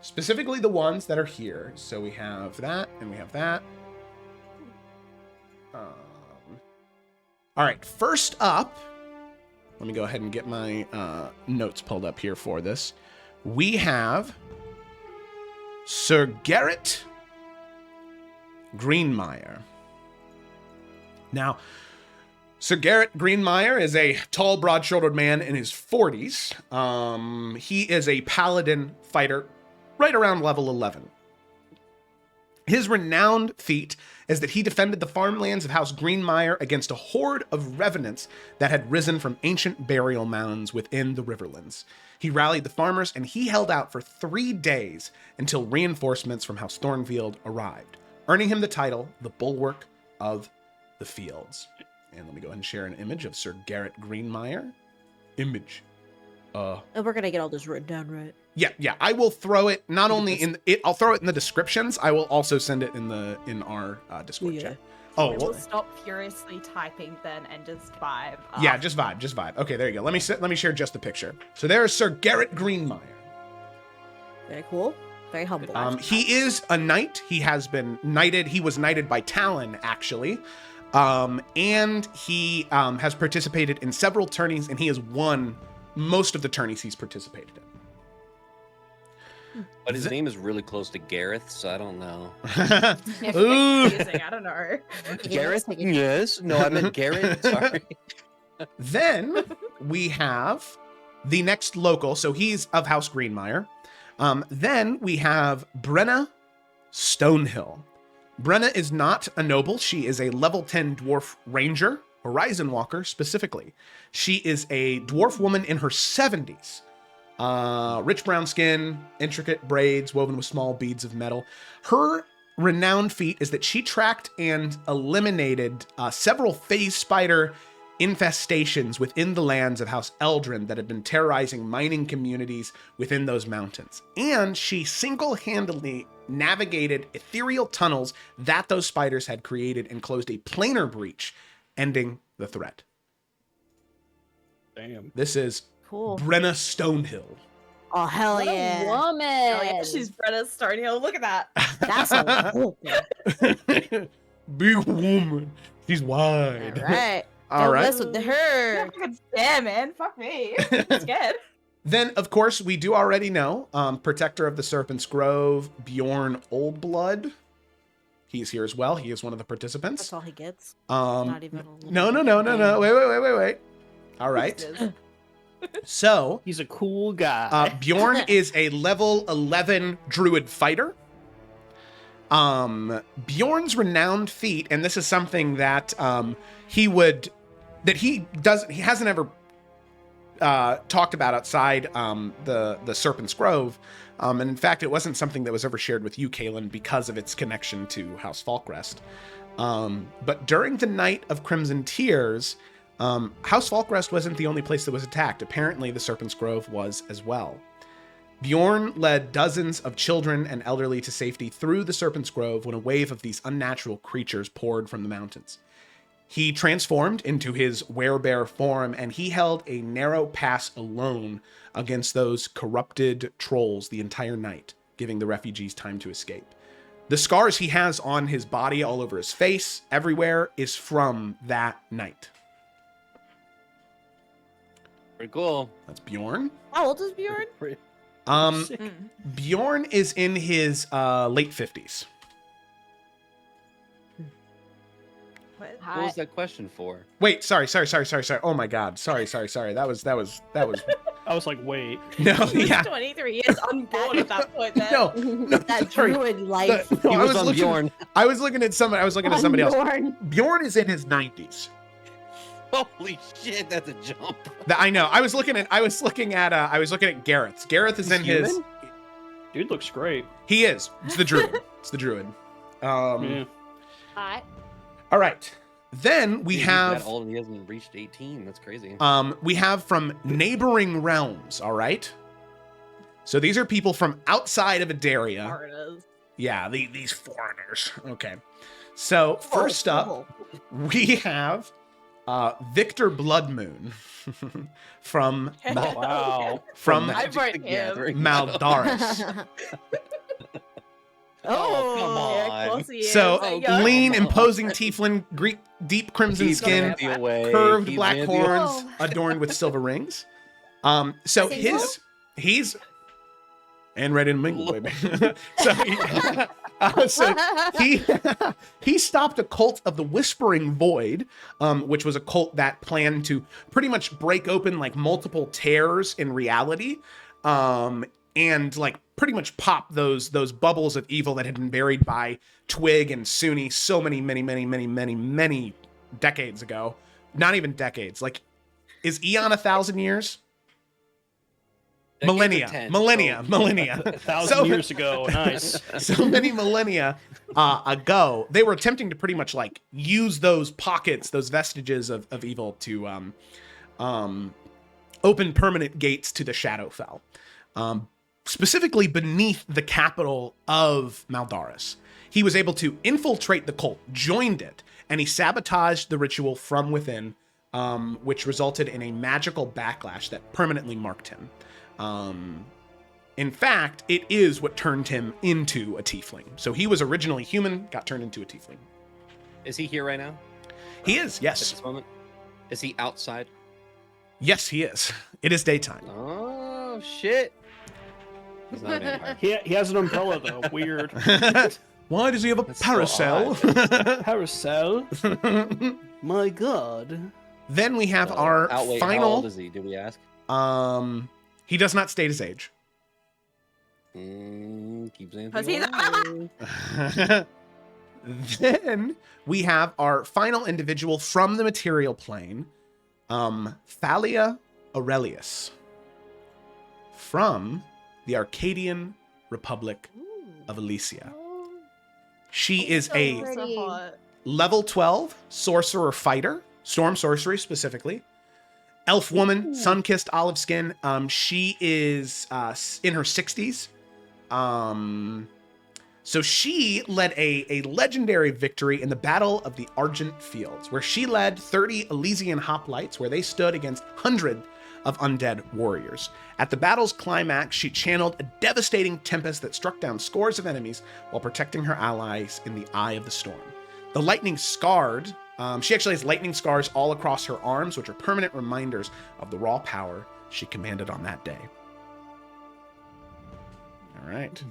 Specifically the ones that are here. So we have that and we have that. All right, first up, let me go ahead and get my notes pulled up here for this. We have Sir Garrett Greenmeyer. Now, Sir Garrett Greenmeyer is a tall, broad-shouldered man in his 40s. He is a paladin fighter right around level 11. His renowned feat is that he defended the farmlands of House Greenmeyer against a horde of revenants that had risen from ancient burial mounds within the Riverlands. He rallied the farmers, and he held out for 3 days until reinforcements from House Thornfield arrived, earning him the title, the Bulwark of the Fields. And let me go ahead and share an image of Sir Garrett Greenmeyer. Image. And we're gonna get all this written down, right? Yeah. I will throw it not only in it. I'll throw it in the descriptions. I will also send it in our Discord Yeah. chat. Oh, We well, will stop furiously typing then and just vibe. yeah, just vibe. Okay, there you go. Let me share just the picture. So there is Sir Garrett Greenmeyer. Very cool. Very humble. He is a knight. He has been knighted. He was knighted by Talon, actually. And he has participated in several tourneys, and he has won most of the tourneys he's participated in. But his name is really close to Gareth, so I don't know. Ooh. Confusing, I don't know. Gareth? Yes. No, I meant Garrett. Sorry. Then we have the next local. So he's of House Greenmeyer. Then we have Brenna Stonehill. Brenna is not a noble. She is a level 10 dwarf ranger, horizon walker specifically. She is a dwarf woman in her 70s. Rich brown skin, intricate braids woven with small beads of metal. Her renowned feat is that she tracked and eliminated several phase spider infestations within the lands of House Eldrin that had been terrorizing mining communities within those mountains. And she single-handedly navigated ethereal tunnels that those spiders had created and closed a planar breach, ending the threat. Damn. This is Cool. Brenna Stonehill. Oh, hell What yeah. a woman. Oh, yeah, she's Brenna Stonehill. Look at that. That's a woman. Big woman. She's wide. All right. All Don't right. mess with her. I'm fucking scared, man. Fuck me. I'm scared. Then, of course, we do already know Protector of the Serpent's Grove, Bjorn Oldblood. He's here as well. He is one of the participants. That's all he gets. Um, Not even a no. little Wait. All right. Jesus. So, He's a cool guy. Bjorn is a level 11 druid fighter. Bjorn's renowned feat, and this is something that he hasn't ever talked about outside the Serpent's Grove. And in fact, it wasn't something that was ever shared with you, Kaelin, because of its connection to House Falkrest. But during the Night of Crimson Tears, House Falkrest wasn't the only place that was attacked. Apparently, the Serpent's Grove was as well. Bjorn led dozens of children and elderly to safety through the Serpent's Grove when a wave of these unnatural creatures poured from the mountains. He transformed into his werebear form, and he held a narrow pass alone against those corrupted trolls the entire night, giving the refugees time to escape. The scars he has on his body, all over his face, everywhere, is from that night. Pretty cool. That's Bjorn. How old is Bjorn? Sick. Bjorn is in his late 50s. What was that question for? Wait, sorry. Oh my God. Sorry. That was. I was like, wait. No, yeah. 23 years unborn at that point then. No, That sorry. druid life. No, He I was on looking, Bjorn. I was looking at somebody else. Bjorn. Bjorn is in his 90s. Holy shit, that's a jump. I know. I was looking at Gareth. Gareth is in his. human? Dude looks great. He is. It's the druid. Yeah. Hot. All right. Then we Dude, he's have that old and he hasn't reached 18. That's crazy. we have from neighboring realms. All right. So these are people from outside of Adaria. Foreigners. Yeah, these foreigners. Okay. So first up, we have Victor Bloodmoon from Wow. from I Magic wrote the him. Gathering. Maldaris. Oh, come Yeah, on. of course he is. So There you go. lean, imposing tiefling, Greek, deep crimson Keep skin, Xanthi away. curved Keep black Xanthi horns, Oh. adorned with silver rings. So Single? he's and ready to mingle, baby. so he stopped a cult of the Whispering Void, which was a cult that planned to pretty much break open like multiple tears in reality, and like pretty much pop those bubbles of evil that had been buried by Twig and Sunni so many decades ago. Not even decades. Like, is Eon 1,000 years? Decades or 10, millennia. 1,000 years ago. Nice. So many millennia ago, they were attempting to pretty much like use those pockets, those vestiges of evil to open permanent gates to the Shadowfell, specifically beneath the capital of Maldaris. He was able to infiltrate the cult, joined it, and he sabotaged the ritual from within, which resulted in a magical backlash that permanently marked him. In fact, it is what turned him into a tiefling. So he was originally human, got turned into a tiefling. Is he here right now? He is, At yes. this moment? Is he outside? Yes, he is. It is daytime. Oh, shit. He's not a vampire. He has an umbrella though. Weird. Why does he have a That's so parasol? Parasol. My God. Then we have So, our How old final. is he? Did we ask? He does not state his age. Keep saying. Because he's Then we have our final individual from the material plane, Thalia Aurelius, from the Arcadian Republic of Elysia. She is so a pretty. level 12 sorcerer fighter, storm sorcery specifically. Elf woman, sun-kissed olive skin. She is in her 60s. So she led a legendary victory in the Battle of the Argent Fields, where she led 30 Elysian hoplites, where they stood against hundreds of undead warriors. At the battle's climax, she channeled a devastating tempest that struck down scores of enemies while protecting her allies in the eye of the storm. The lightning scarred. She actually has lightning scars all across her arms, which are permanent reminders of the raw power she commanded on that day. All right.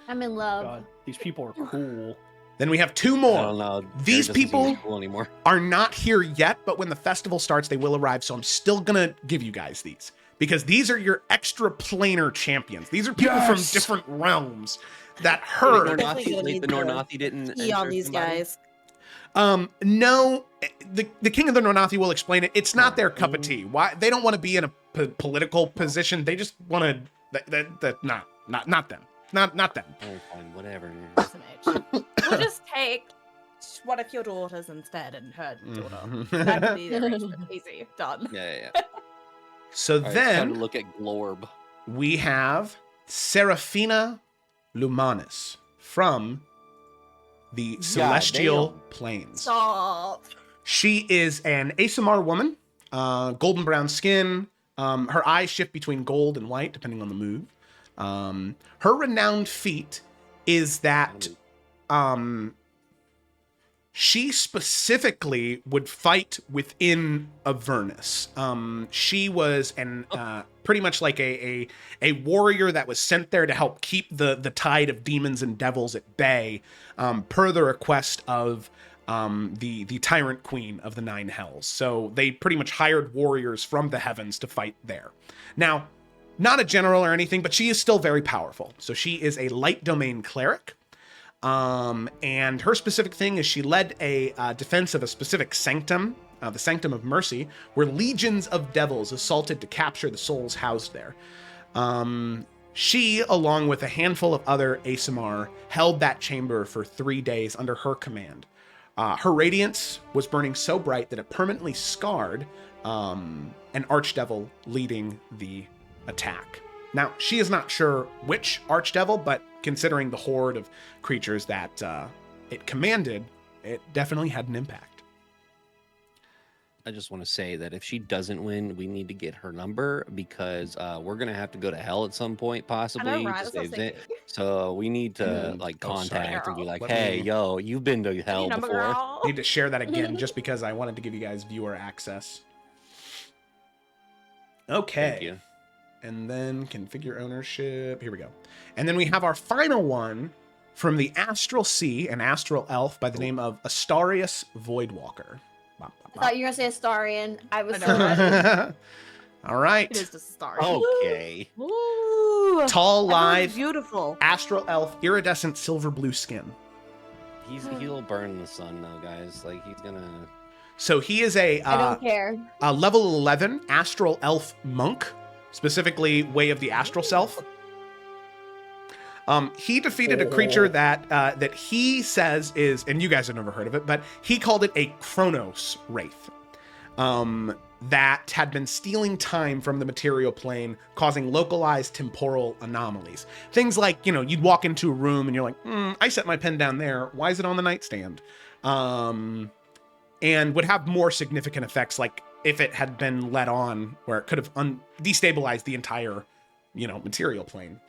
I'm in love. God, these people are cool. Then we have two I more. don't know. These Jared doesn't seem people cool anymore. are not here yet, but when the festival starts, they will arrive. So I'm still gonna give you guys these because these are your extra planar champions. These are people from different realms that heard. The Nornathi didn't Key on enter these somebody? guys. No, the king of the Nornathi will explain it. It's not their cup of tea. Why they don't want to be in a political position. They just want to. Not them. Not them. Oh, fine, whatever. We'll just take one of your daughters instead and her daughter. That would be their easy. Done. Yeah. So All right, it's time then to look at Glorb. we have Seraphina Lumanis from the Celestial Plains. Stop. She is an ASMR woman, golden brown skin. Her eyes shift between gold and white depending on the mood. Her renowned feat is that she specifically would fight within Avernus. She was pretty much like a warrior that was sent there to help keep the tide of demons and devils at bay, per the request of the tyrant queen of the Nine Hells. So they pretty much hired warriors from the heavens to fight there. Now, not a general or anything, but she is still very powerful. So she is a light domain cleric. And her specific thing is she led a defense of a specific sanctum, the Sanctum of Mercy, where legions of devils assaulted to capture the souls housed there. She, along with a handful of other ASMR, held that chamber for 3 days under her command. Her radiance was burning so bright that it permanently scarred an archdevil leading the attack. Now, she is not sure which archdevil, but considering the horde of creatures that it commanded, it definitely had an impact. I just want to say that if she doesn't win, we need to get her number because we're gonna have to go to hell at some point, possibly. right? To That's what I was save it. thinking. So we need to contact and be like, "Hey, yo, you've been to hell Number before." girl. I need to share that again just because I wanted to give you guys viewer access. Okay. Thank you. And then configure ownership. Here we go. And then we have our final one from the Astral Sea, an astral elf by the name of Astarius Voidwalker. I thought you were gonna say Astarian. I was I so know, ready. All right. It is just a star. Okay. Ooh, Tall, everyone's lithe, beautiful. astral elf, iridescent silver blue skin. He'll burn in the sun though, guys. Like he's gonna. So he is I don't care. a level 11 astral elf monk, specifically Way of the Astral Self. He defeated a creature that he says is, and you guys have never heard of it, but he called it a Chronos Wraith. That had been stealing time from the material plane, causing localized temporal anomalies. Things like, you'd walk into a room and you're like, I set my pen down there. Why is it on the nightstand? And would have more significant effects, like if it had been let on, where it could have destabilized the entire, material plane.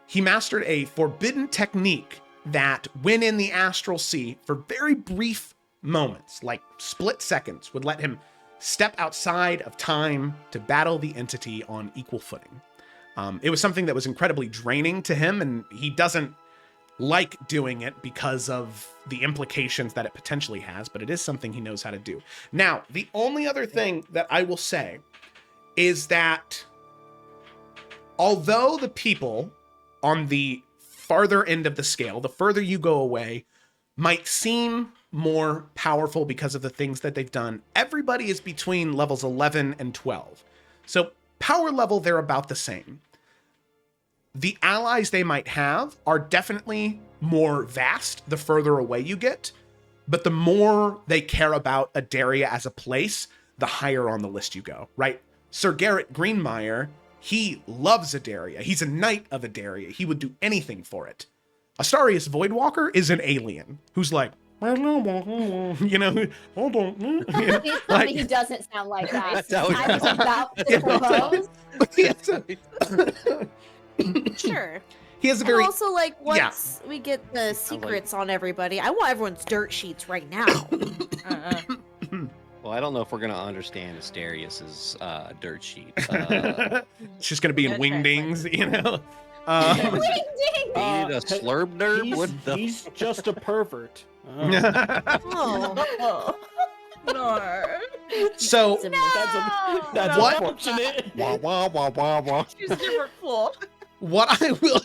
He mastered a forbidden technique that, when in the astral sea, for very brief moments, like split seconds, would let him step outside of time to battle the entity on equal footing. It was something that was incredibly draining to him, and he doesn't like doing it because of the implications that it potentially has, but it is something he knows how to do. Now, the only other thing that I will say is that although the people on the farther end of the scale, the further you go away, might seem more powerful because of the things that they've done, everybody is between levels 11 and 12. So power level, they're about the same. The allies they might have are definitely more vast the further away you get, but the more they care about Adaria as a place, the higher on the list you go, right? Sir Garrett Greenmeyer, he loves Adaria. He's a knight of Adaria. He would do anything for it. Astarius Voidwalker is an alien who's like, you know, hold on. You know, Please tell me he doesn't sound like that. That's how it I was goes. about to Yeah, propose. Sure. he has a And very also, like, once we get the secrets on everybody, I want everyone's dirt sheets right now. Well, I don't know if we're gonna understand Asterius's dirt sheet. it's just gonna be in Good wingdings, you know. Ding, ding. Need a slurb nerd? What the? He's just a pervert. Oh. No. So That's What? unfortunate. Wah, wah, wah, wah, wah. Choose a different floor. what I will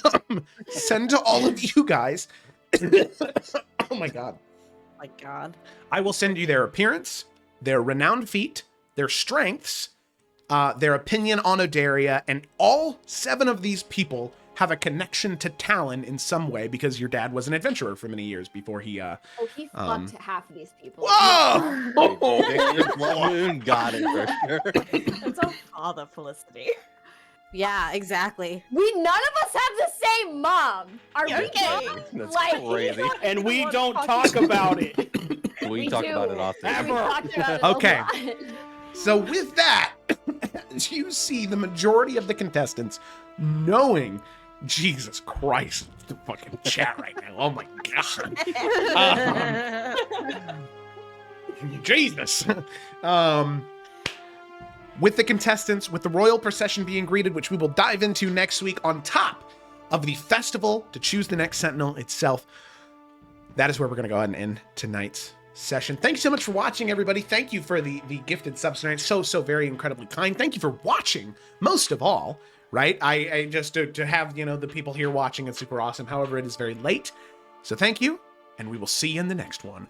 send to all of you guys. Oh my god. My God. I will send you their appearance, their renowned feat, their strengths, their opinion on Odaria, and all 7 of these people have a connection to Talon in some way because your dad was an adventurer for many years before he Oh, he fucked half of these people. Whoa! Victor's blood moon got it for sure. It's our father, Felicity. Yeah, exactly. None of us have the same mom. Are we Okay. That's like crazy. And we don't talk about it. We talk about it often. We talked about it Okay. a lot. So with that, as you see the majority of the contestants knowing Jesus Christ, the fucking chat right now. Oh my god. Jesus. With the contestants, with the royal procession being greeted, which we will dive into next week on top of the festival to choose the next Sentinel itself. That is where we're going to go ahead and end tonight's session. Thank you so much for watching, everybody. Thank you for the gifted subs tonight. So very incredibly kind. Thank you for watching, most of all, right? I just to have, you know, the people here watching is super awesome. However, it is very late. So thank you, and we will see you in the next one.